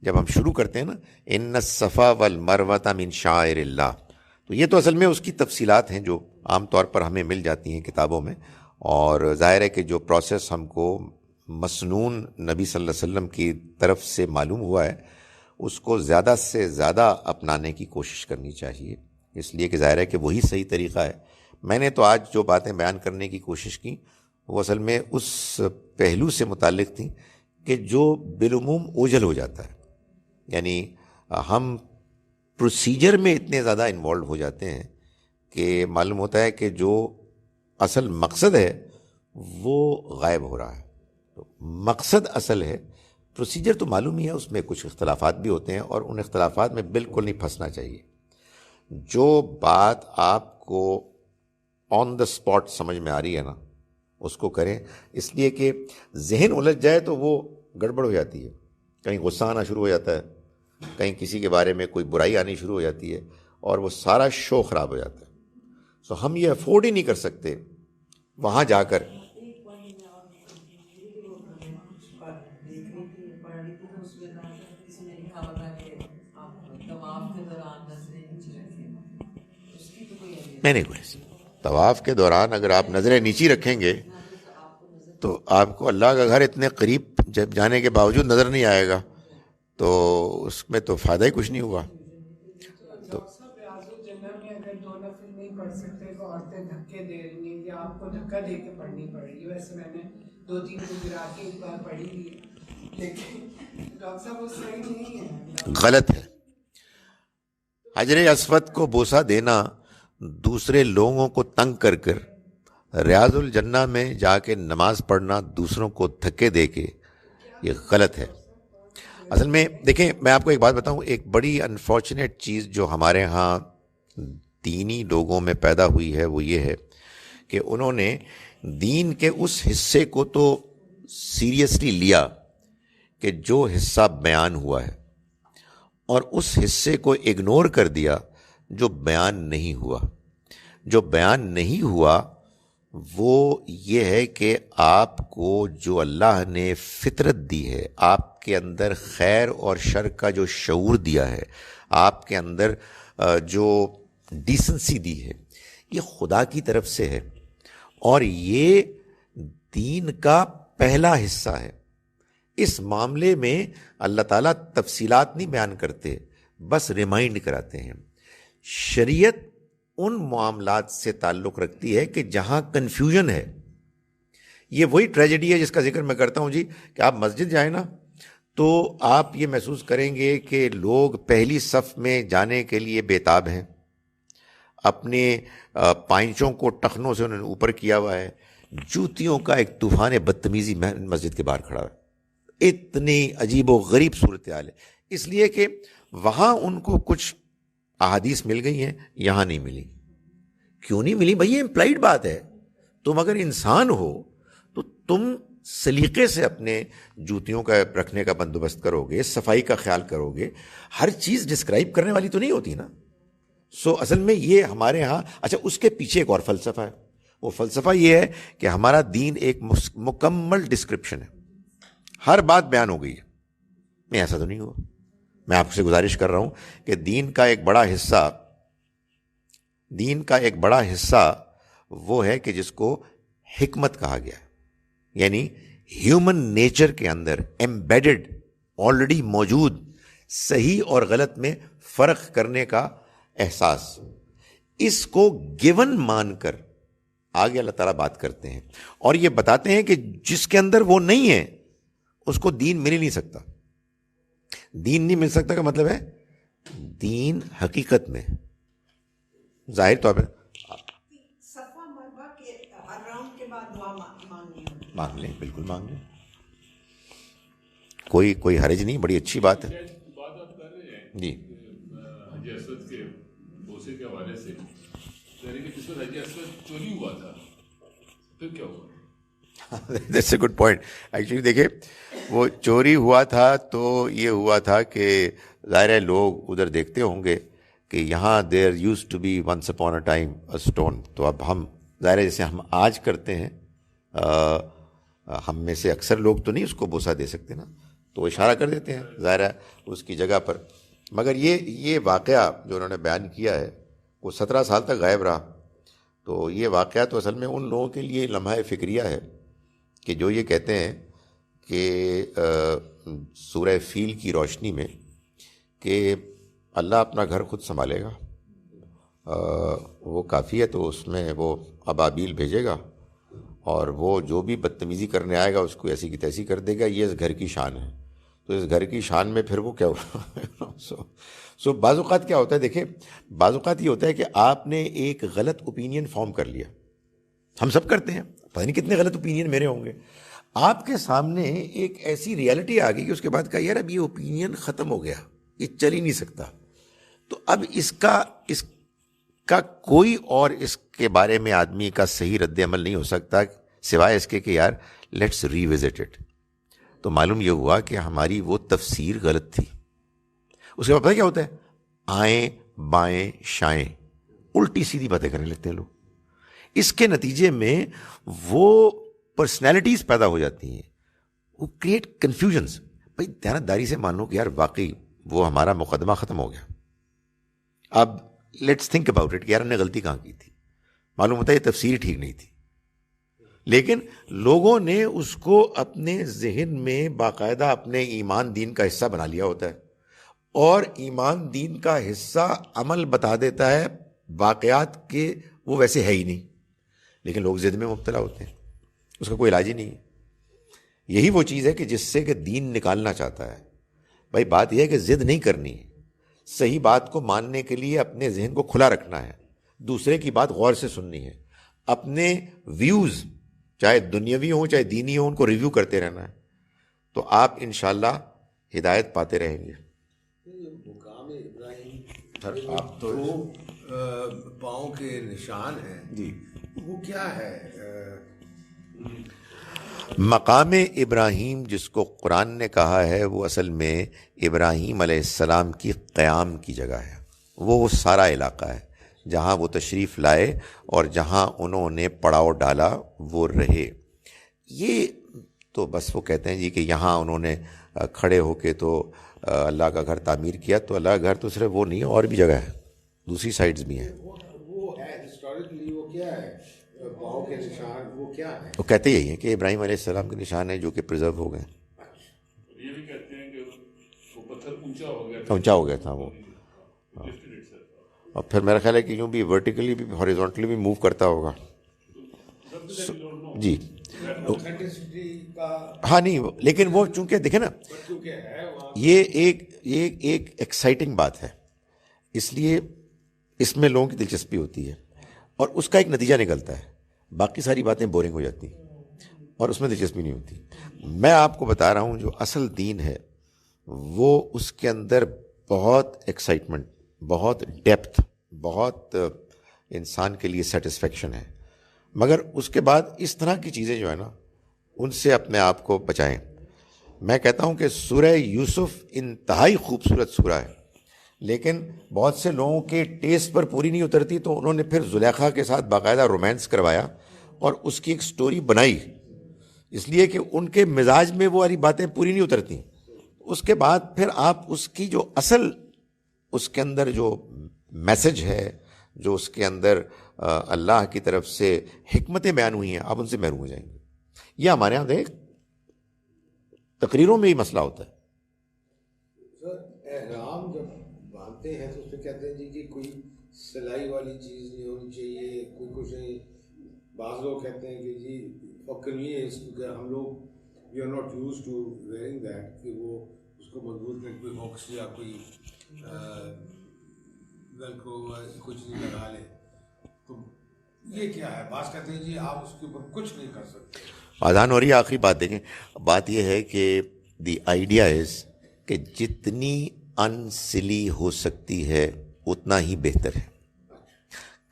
جب ہم شروع کرتے ہیں نا, ان الصفا والمروۃ من شعائر اللہ. تو یہ تو اصل میں اس کی تفصیلات ہیں جو عام طور پر ہمیں مل جاتی ہیں کتابوں میں. اور ظاہر ہے کہ جو پروسیس ہم کو مسنون نبی صلی اللہ علیہ وسلم کی طرف سے معلوم ہوا ہے اس کو زیادہ سے زیادہ اپنانے کی کوشش کرنی چاہیے, اس لیے کہ ظاہر ہے کہ وہی صحیح طریقہ ہے. میں نے تو آج جو باتیں بیان کرنے کی کوشش کی وہ اصل میں اس پہلو سے متعلق تھیں کہ جو بالعموم اوجھل ہو جاتا ہے. یعنی ہم پروسیجر میں اتنے زیادہ انوالو ہو جاتے ہیں کہ معلوم ہوتا ہے کہ جو اصل مقصد ہے وہ غائب ہو رہا ہے. تو مقصد اصل ہے, پروسیجر تو معلوم ہی ہے, اس میں کچھ اختلافات بھی ہوتے ہیں اور ان اختلافات میں بالکل نہیں پھنسنا چاہیے. جو بات آپ کو آن دا اسپاٹ سمجھ میں آ رہی ہے نا اس کو کریں, اس لیے کہ ذہن الجھ جائے تو وہ گڑبڑ ہو جاتی ہے. کہیں غصہ آنا شروع ہو جاتا ہے, کہیں کسی کے بارے میں کوئی برائی آنی شروع ہو جاتی ہے اور وہ سارا شو خراب ہو جاتا ہے. سو ہم یہ افورڈ ہی نہیں کر سکتے وہاں جا کر. نہیں کوئی طواف کے دوران اگر آپ نظریں نیچی رکھیں گے تو آپ کو اللہ کا گھر اتنے قریب جب جانے کے باوجود نظر نہیں آئے گا, تو اس میں تو فائدہ ہی کچھ نہیں ہوا. تو اگر 2 نفل نہیں پڑھ سکتے تو عورتیں دھکے دے رہی ہیں کہ آپ کو دھکا دے کے پڑھنی پڑے گی. ویسے میں نے 2-3 کو گرا کے ایک بار پڑھی ہوئی ہے, لیکن ڈاکٹر صاحب وہ صحیح نہیں ہے, غلط ہے. حجر اسود کو بوسہ دینا دوسرے لوگوں کو تنگ کر کر ریاض الجنہ میں جا کے نماز پڑھنا دوسروں کو دھکے دے کے, یہ غلط ہے. اصل میں دیکھیں میں آپ کو ایک بات بتاؤں, ایک بڑی انفارچونیٹ چیز جو ہمارے ہاں دینی لوگوں میں پیدا ہوئی ہے وہ یہ ہے کہ انہوں نے دین کے اس حصے کو تو سیریسلی لیا کہ جو حصہ بیان ہوا ہے, اور اس حصے کو اگنور کر دیا جو بیان نہیں ہوا. جو بیان نہیں ہوا وہ یہ ہے کہ آپ کو جو اللہ نے فطرت دی ہے, آپ کے اندر خیر اور شر کا جو شعور دیا ہے, آپ کے اندر جو ڈیسنسی دی ہے, یہ خدا کی طرف سے ہے اور یہ دین کا پہلا حصہ ہے. اس معاملے میں اللہ تعالیٰ تفصیلات نہیں بیان کرتے, بس ریمائنڈ کراتے ہیں. شریعت ان معاملات سے تعلق رکھتی ہے کہ جہاں کنفیوژن ہے. یہ وہی ٹریجڈی ہے جس کا ذکر میں کرتا ہوں جی, کہ آپ مسجد جائیں نا تو آپ یہ محسوس کریں گے کہ لوگ پہلی صف میں جانے کے لیے بےتاب ہیں, اپنے پائنچوں کو ٹخنوں سے انہوں نے اوپر کیا ہوا ہے, جوتیوں کا ایک طوفان بدتمیزی مسجد کے باہر کھڑا ہے. اتنی عجیب و غریب صورتحال ہے, اس لیے کہ وہاں ان کو کچھ احادیث مل گئی ہیں, یہاں نہیں ملی. کیوں نہیں ملی بھائی؟ یہ امپلائڈ بات ہے. تم اگر انسان ہو تو تم سلیقے سے اپنے جوتیوں کا رکھنے کا بندوبست کرو گے, صفائی کا خیال کرو گے. ہر چیز ڈسکرائب کرنے والی تو نہیں ہوتی نا. سو اصل میں یہ ہمارے ہاں, اچھا اس کے پیچھے ایک اور فلسفہ ہے. وہ فلسفہ یہ ہے کہ ہمارا دین ایک مکمل ڈسکرپشن ہے, ہر بات بیان ہو گئی ہے. نہیں, ایسا تو نہیں ہوا. میں آپ سے گزارش کر رہا ہوں کہ دین کا ایک بڑا حصہ وہ ہے کہ جس کو حکمت کہا گیا ہے, یعنی ہیومن نیچر کے اندر ایمبیڈڈ, آلریڈی موجود صحیح اور غلط میں فرق کرنے کا احساس. اس کو گیون مان کر آگے اللہ تعالیٰ بات کرتے ہیں اور یہ بتاتے ہیں کہ جس کے اندر وہ نہیں ہے اس کو دین مل ہی نہیں سکتا. دین نہیں مل سکتا کا مطلب ہے دین حقیقت میں ظاہر طور پہ صفا مربع کے راؤنڈ کے بعد دعا مانگ لیں, بالکل مانگ لیں, کوئی حرج نہیں, بڑی اچھی بات ہے. بات آپ کر رہے ہیں جی حج اسود کے بوسے کے حوالے سے, یعنی کہ جس وقت حج اسود چوری ہوا تھا پھر کیا ہوا؟ That's a good point. Actually دیکھیں, وہ چوری ہوا تھا تو یہ ہوا تھا کہ ظاہر ہے لوگ ادھر دیکھتے ہوں گے کہ یہاں there used to be once upon a time a stone. تو اب ہم ظاہر ہے جیسے ہم آج کرتے ہیں, ہم میں سے اکثر لوگ تو نہیں اس کو بوسہ دے سکتے نا, تو وہ اشارہ کر دیتے ہیں ظاہر ہے اس کی جگہ پر. مگر یہ واقعہ جو انہوں نے بیان کیا ہے وہ 17 سال تک غائب رہا. تو یہ واقعہ تو اصل میں ان لوگوں کے لیے لمحہ فکریہ ہے کہ جو یہ کہتے ہیں کہ سورہ فیل کی روشنی میں کہ اللہ اپنا گھر خود سنبھالے گا, وہ کافی ہے, تو اس میں وہ ابابیل بھیجے گا اور وہ جو بھی بدتمیزی کرنے آئے گا اس کو ایسی کی تیسی کر دے گا. یہ اس گھر کی شان ہے. تو اس گھر کی شان میں پھر وہ کیا ہوا سو بعض اوقات کیا ہوتا ہے, دیکھیں بعض اوقات یہ ہوتا ہے کہ آپ نے ایک غلط اوپینین فارم کر لیا. ہم سب کرتے ہیں, پتہ نہیں کتنے غلط اوپینین میرے ہوں گے. آپ کے سامنے ایک ایسی ریالٹی آ گئی کہ اس کے بعد کہا یار اب یہ اوپینین ختم ہو گیا, یہ چل ہی نہیں سکتا. تو اب اس کا کوئی اور اس کے بارے میں آدمی کا صحیح رد عمل نہیں ہو سکتا سوائے اس کے کہ یار لیٹس ری وزٹ اٹ. تو معلوم یہ ہوا کہ ہماری وہ تفسیر غلط تھی. اس کے بعد پتہ کیا ہوتا ہے, آئیں بائیں شائیں الٹی سیدھی باتیں کرنے لگتے ہیں لوگ. اس کے نتیجے میں وہ پرسنالٹیز پیدا ہو جاتی ہیں, وہ کریٹ کنفیوژنس. بھائی دیانتداری سے مانو کہ یار واقعی وہ ہمارا مقدمہ ختم ہو گیا. اب لیٹس تھنک اباؤٹ اٹ کہ یار ہم نے غلطی کہاں کی تھی. معلوم ہوتا ہے یہ تفسیر ٹھیک نہیں تھی, لیکن لوگوں نے اس کو اپنے ذہن میں باقاعدہ اپنے ایمان دین کا حصہ بنا لیا ہوتا ہے, اور ایمان دین کا حصہ عمل بتا دیتا ہے واقعات کے وہ ویسے ہے ہی نہیں, لیکن لوگ ضد میں مبتلا ہوتے ہیں, اس کا کوئی علاج ہی نہیں ہے. یہی وہ چیز ہے کہ جس سے کہ دین نکالنا چاہتا ہے. بھائی بات یہ ہے کہ ضد نہیں کرنی ہے, صحیح بات کو ماننے کے لیے اپنے ذہن کو کھلا رکھنا ہے, دوسرے کی بات غور سے سننی ہے, اپنے ویوز چاہے دنیاوی ہوں چاہے دینی ہوں ان کو ریویو کرتے رہنا ہے, تو آپ انشاءاللہ ہدایت پاتے رہیں گے. مقام ابراہیم آپ تو پاؤں کے نشان ہیں جی, وہ کیا ہے؟ مقام ابراہیم جس کو قرآن نے کہا ہے وہ اصل میں ابراہیم علیہ السلام کی قیام کی جگہ ہے. وہ سارا علاقہ ہے جہاں وہ تشریف لائے اور جہاں انہوں نے پڑاؤ ڈالا وہ رہے. یہ تو بس وہ کہتے ہیں جی کہ یہاں انہوں نے کھڑے ہو کے تو اللہ کا گھر تعمیر کیا, تو اللہ کا گھر تو صرف وہ نہیں ہے, اور بھی جگہ ہے, دوسری سائڈز بھی ہیں. وہ ہے ہسٹوریکلی وہ کیا ہے پاؤں کے نشان, وہ کیا ہے؟ وہ کہتے یہی ہیں کہ ابراہیم علیہ السلام کے نشان ہیں جو کہ پرزرو ہو گئے. یہ بھی کہتے ہیں کہ وہ پتھر اونچا ہو گیا تھا وہ, اور پھر میرا خیال ہے کہ یوں بھی ورٹیکلی بھی ہاریزونٹلی بھی موو کرتا ہوگا. جی ہاں نہیں, لیکن وہ چونکہ دیکھیں نا یہ ایک ایکسائٹنگ بات ہے, اس لیے اس میں لوگوں کی دلچسپی ہوتی ہے اور اس کا ایک نتیجہ نکلتا ہے. باقی ساری باتیں بورنگ ہو جاتی ہیں اور اس میں دلچسپی نہیں ہوتی. میں آپ کو بتا رہا ہوں جو اصل دین ہے وہ اس کے اندر بہت ایکسائٹمنٹ, بہت ڈیپتھ، بہت انسان کے لیے سیٹسفیکشن ہے، مگر اس کے بعد اس طرح کی چیزیں جو ہے نا ان سے اپنے آپ کو بچائیں. میں کہتا ہوں کہ سورہ یوسف انتہائی خوبصورت سورہ ہے، لیکن بہت سے لوگوں کے ٹیسٹ پر پوری نہیں اترتی، تو انہوں نے پھر زلیخا کے ساتھ باقاعدہ رومانس کروایا اور اس کی ایک سٹوری بنائی، اس لیے کہ ان کے مزاج میں وہ والی باتیں پوری نہیں اترتی. اس کے بعد پھر آپ اس کی جو اصل اس کے اندر جو میسج ہے، جو اس کے اندر اللہ کی طرف سے حکمتیں بیان ہوئی ہیں، آپ ان سے محروم ہو جائیں گے. یہ ہمارے یہاں دیکھ تقریروں میں ہی مسئلہ ہوتا ہے. سر احرام جب باندھتے ہیں تو اس میں کہتے ہیں جی کہ کوئی سلائی والی چیز نہیں ہونی چاہیے، کوئی کچھ نہیں. بعض لوگ کہتے ہیں کہ جی فار کنوینئنس، کیونکہ ہم لوگ we are not use to wearing that, کہ وہ اس کو مضبوط میں کوئی ہاکس یا کوئی ویلکرو کچھ نہیں لگا لے. تو یہ کیا ہے؟ بعض کہتے ہیں جی آپ اس کے اوپر کچھ نہیں کر سکتے. آذان ہو رہی ہے، آخری بات دیکھیں. بات یہ ہے کہ دی آئیڈیا از کہ جتنی انسلی ہو سکتی ہے اتنا ہی بہتر ہے.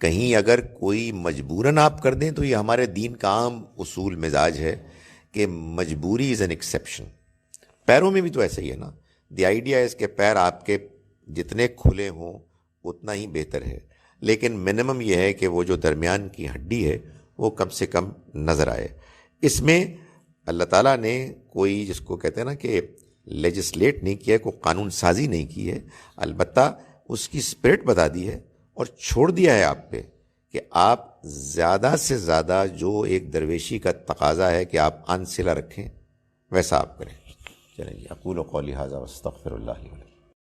کہیں اگر کوئی مجبوراً آپ کر دیں تو یہ ہمارے دین کا عام اصول مزاج ہے کہ مجبوری از این ایکسیپشن. پیروں میں بھی تو ایسا ہی ہے نا. دی آئیڈیا از کہ پیر آپ کے جتنے کھلے ہوں اتنا ہی بہتر ہے، لیکن منیمم یہ ہے کہ وہ جو درمیان کی ہڈی ہے وہ کم سے کم نظر آئے. اس میں اللہ تعالیٰ نے کوئی جس کو کہتے ہیں نا کہ لیجسلیٹ نہیں کیا، کوئی قانون سازی نہیں کی ہے، البتہ اس کی اسپرٹ بتا دی ہے اور چھوڑ دیا ہے آپ پہ کہ آپ زیادہ سے زیادہ جو ایک درویشی کا تقاضا ہے کہ آپ انصلہ رکھیں ویسا آپ کریں. چلیں جی، اقول قولی ھذا واستغفر اللہ.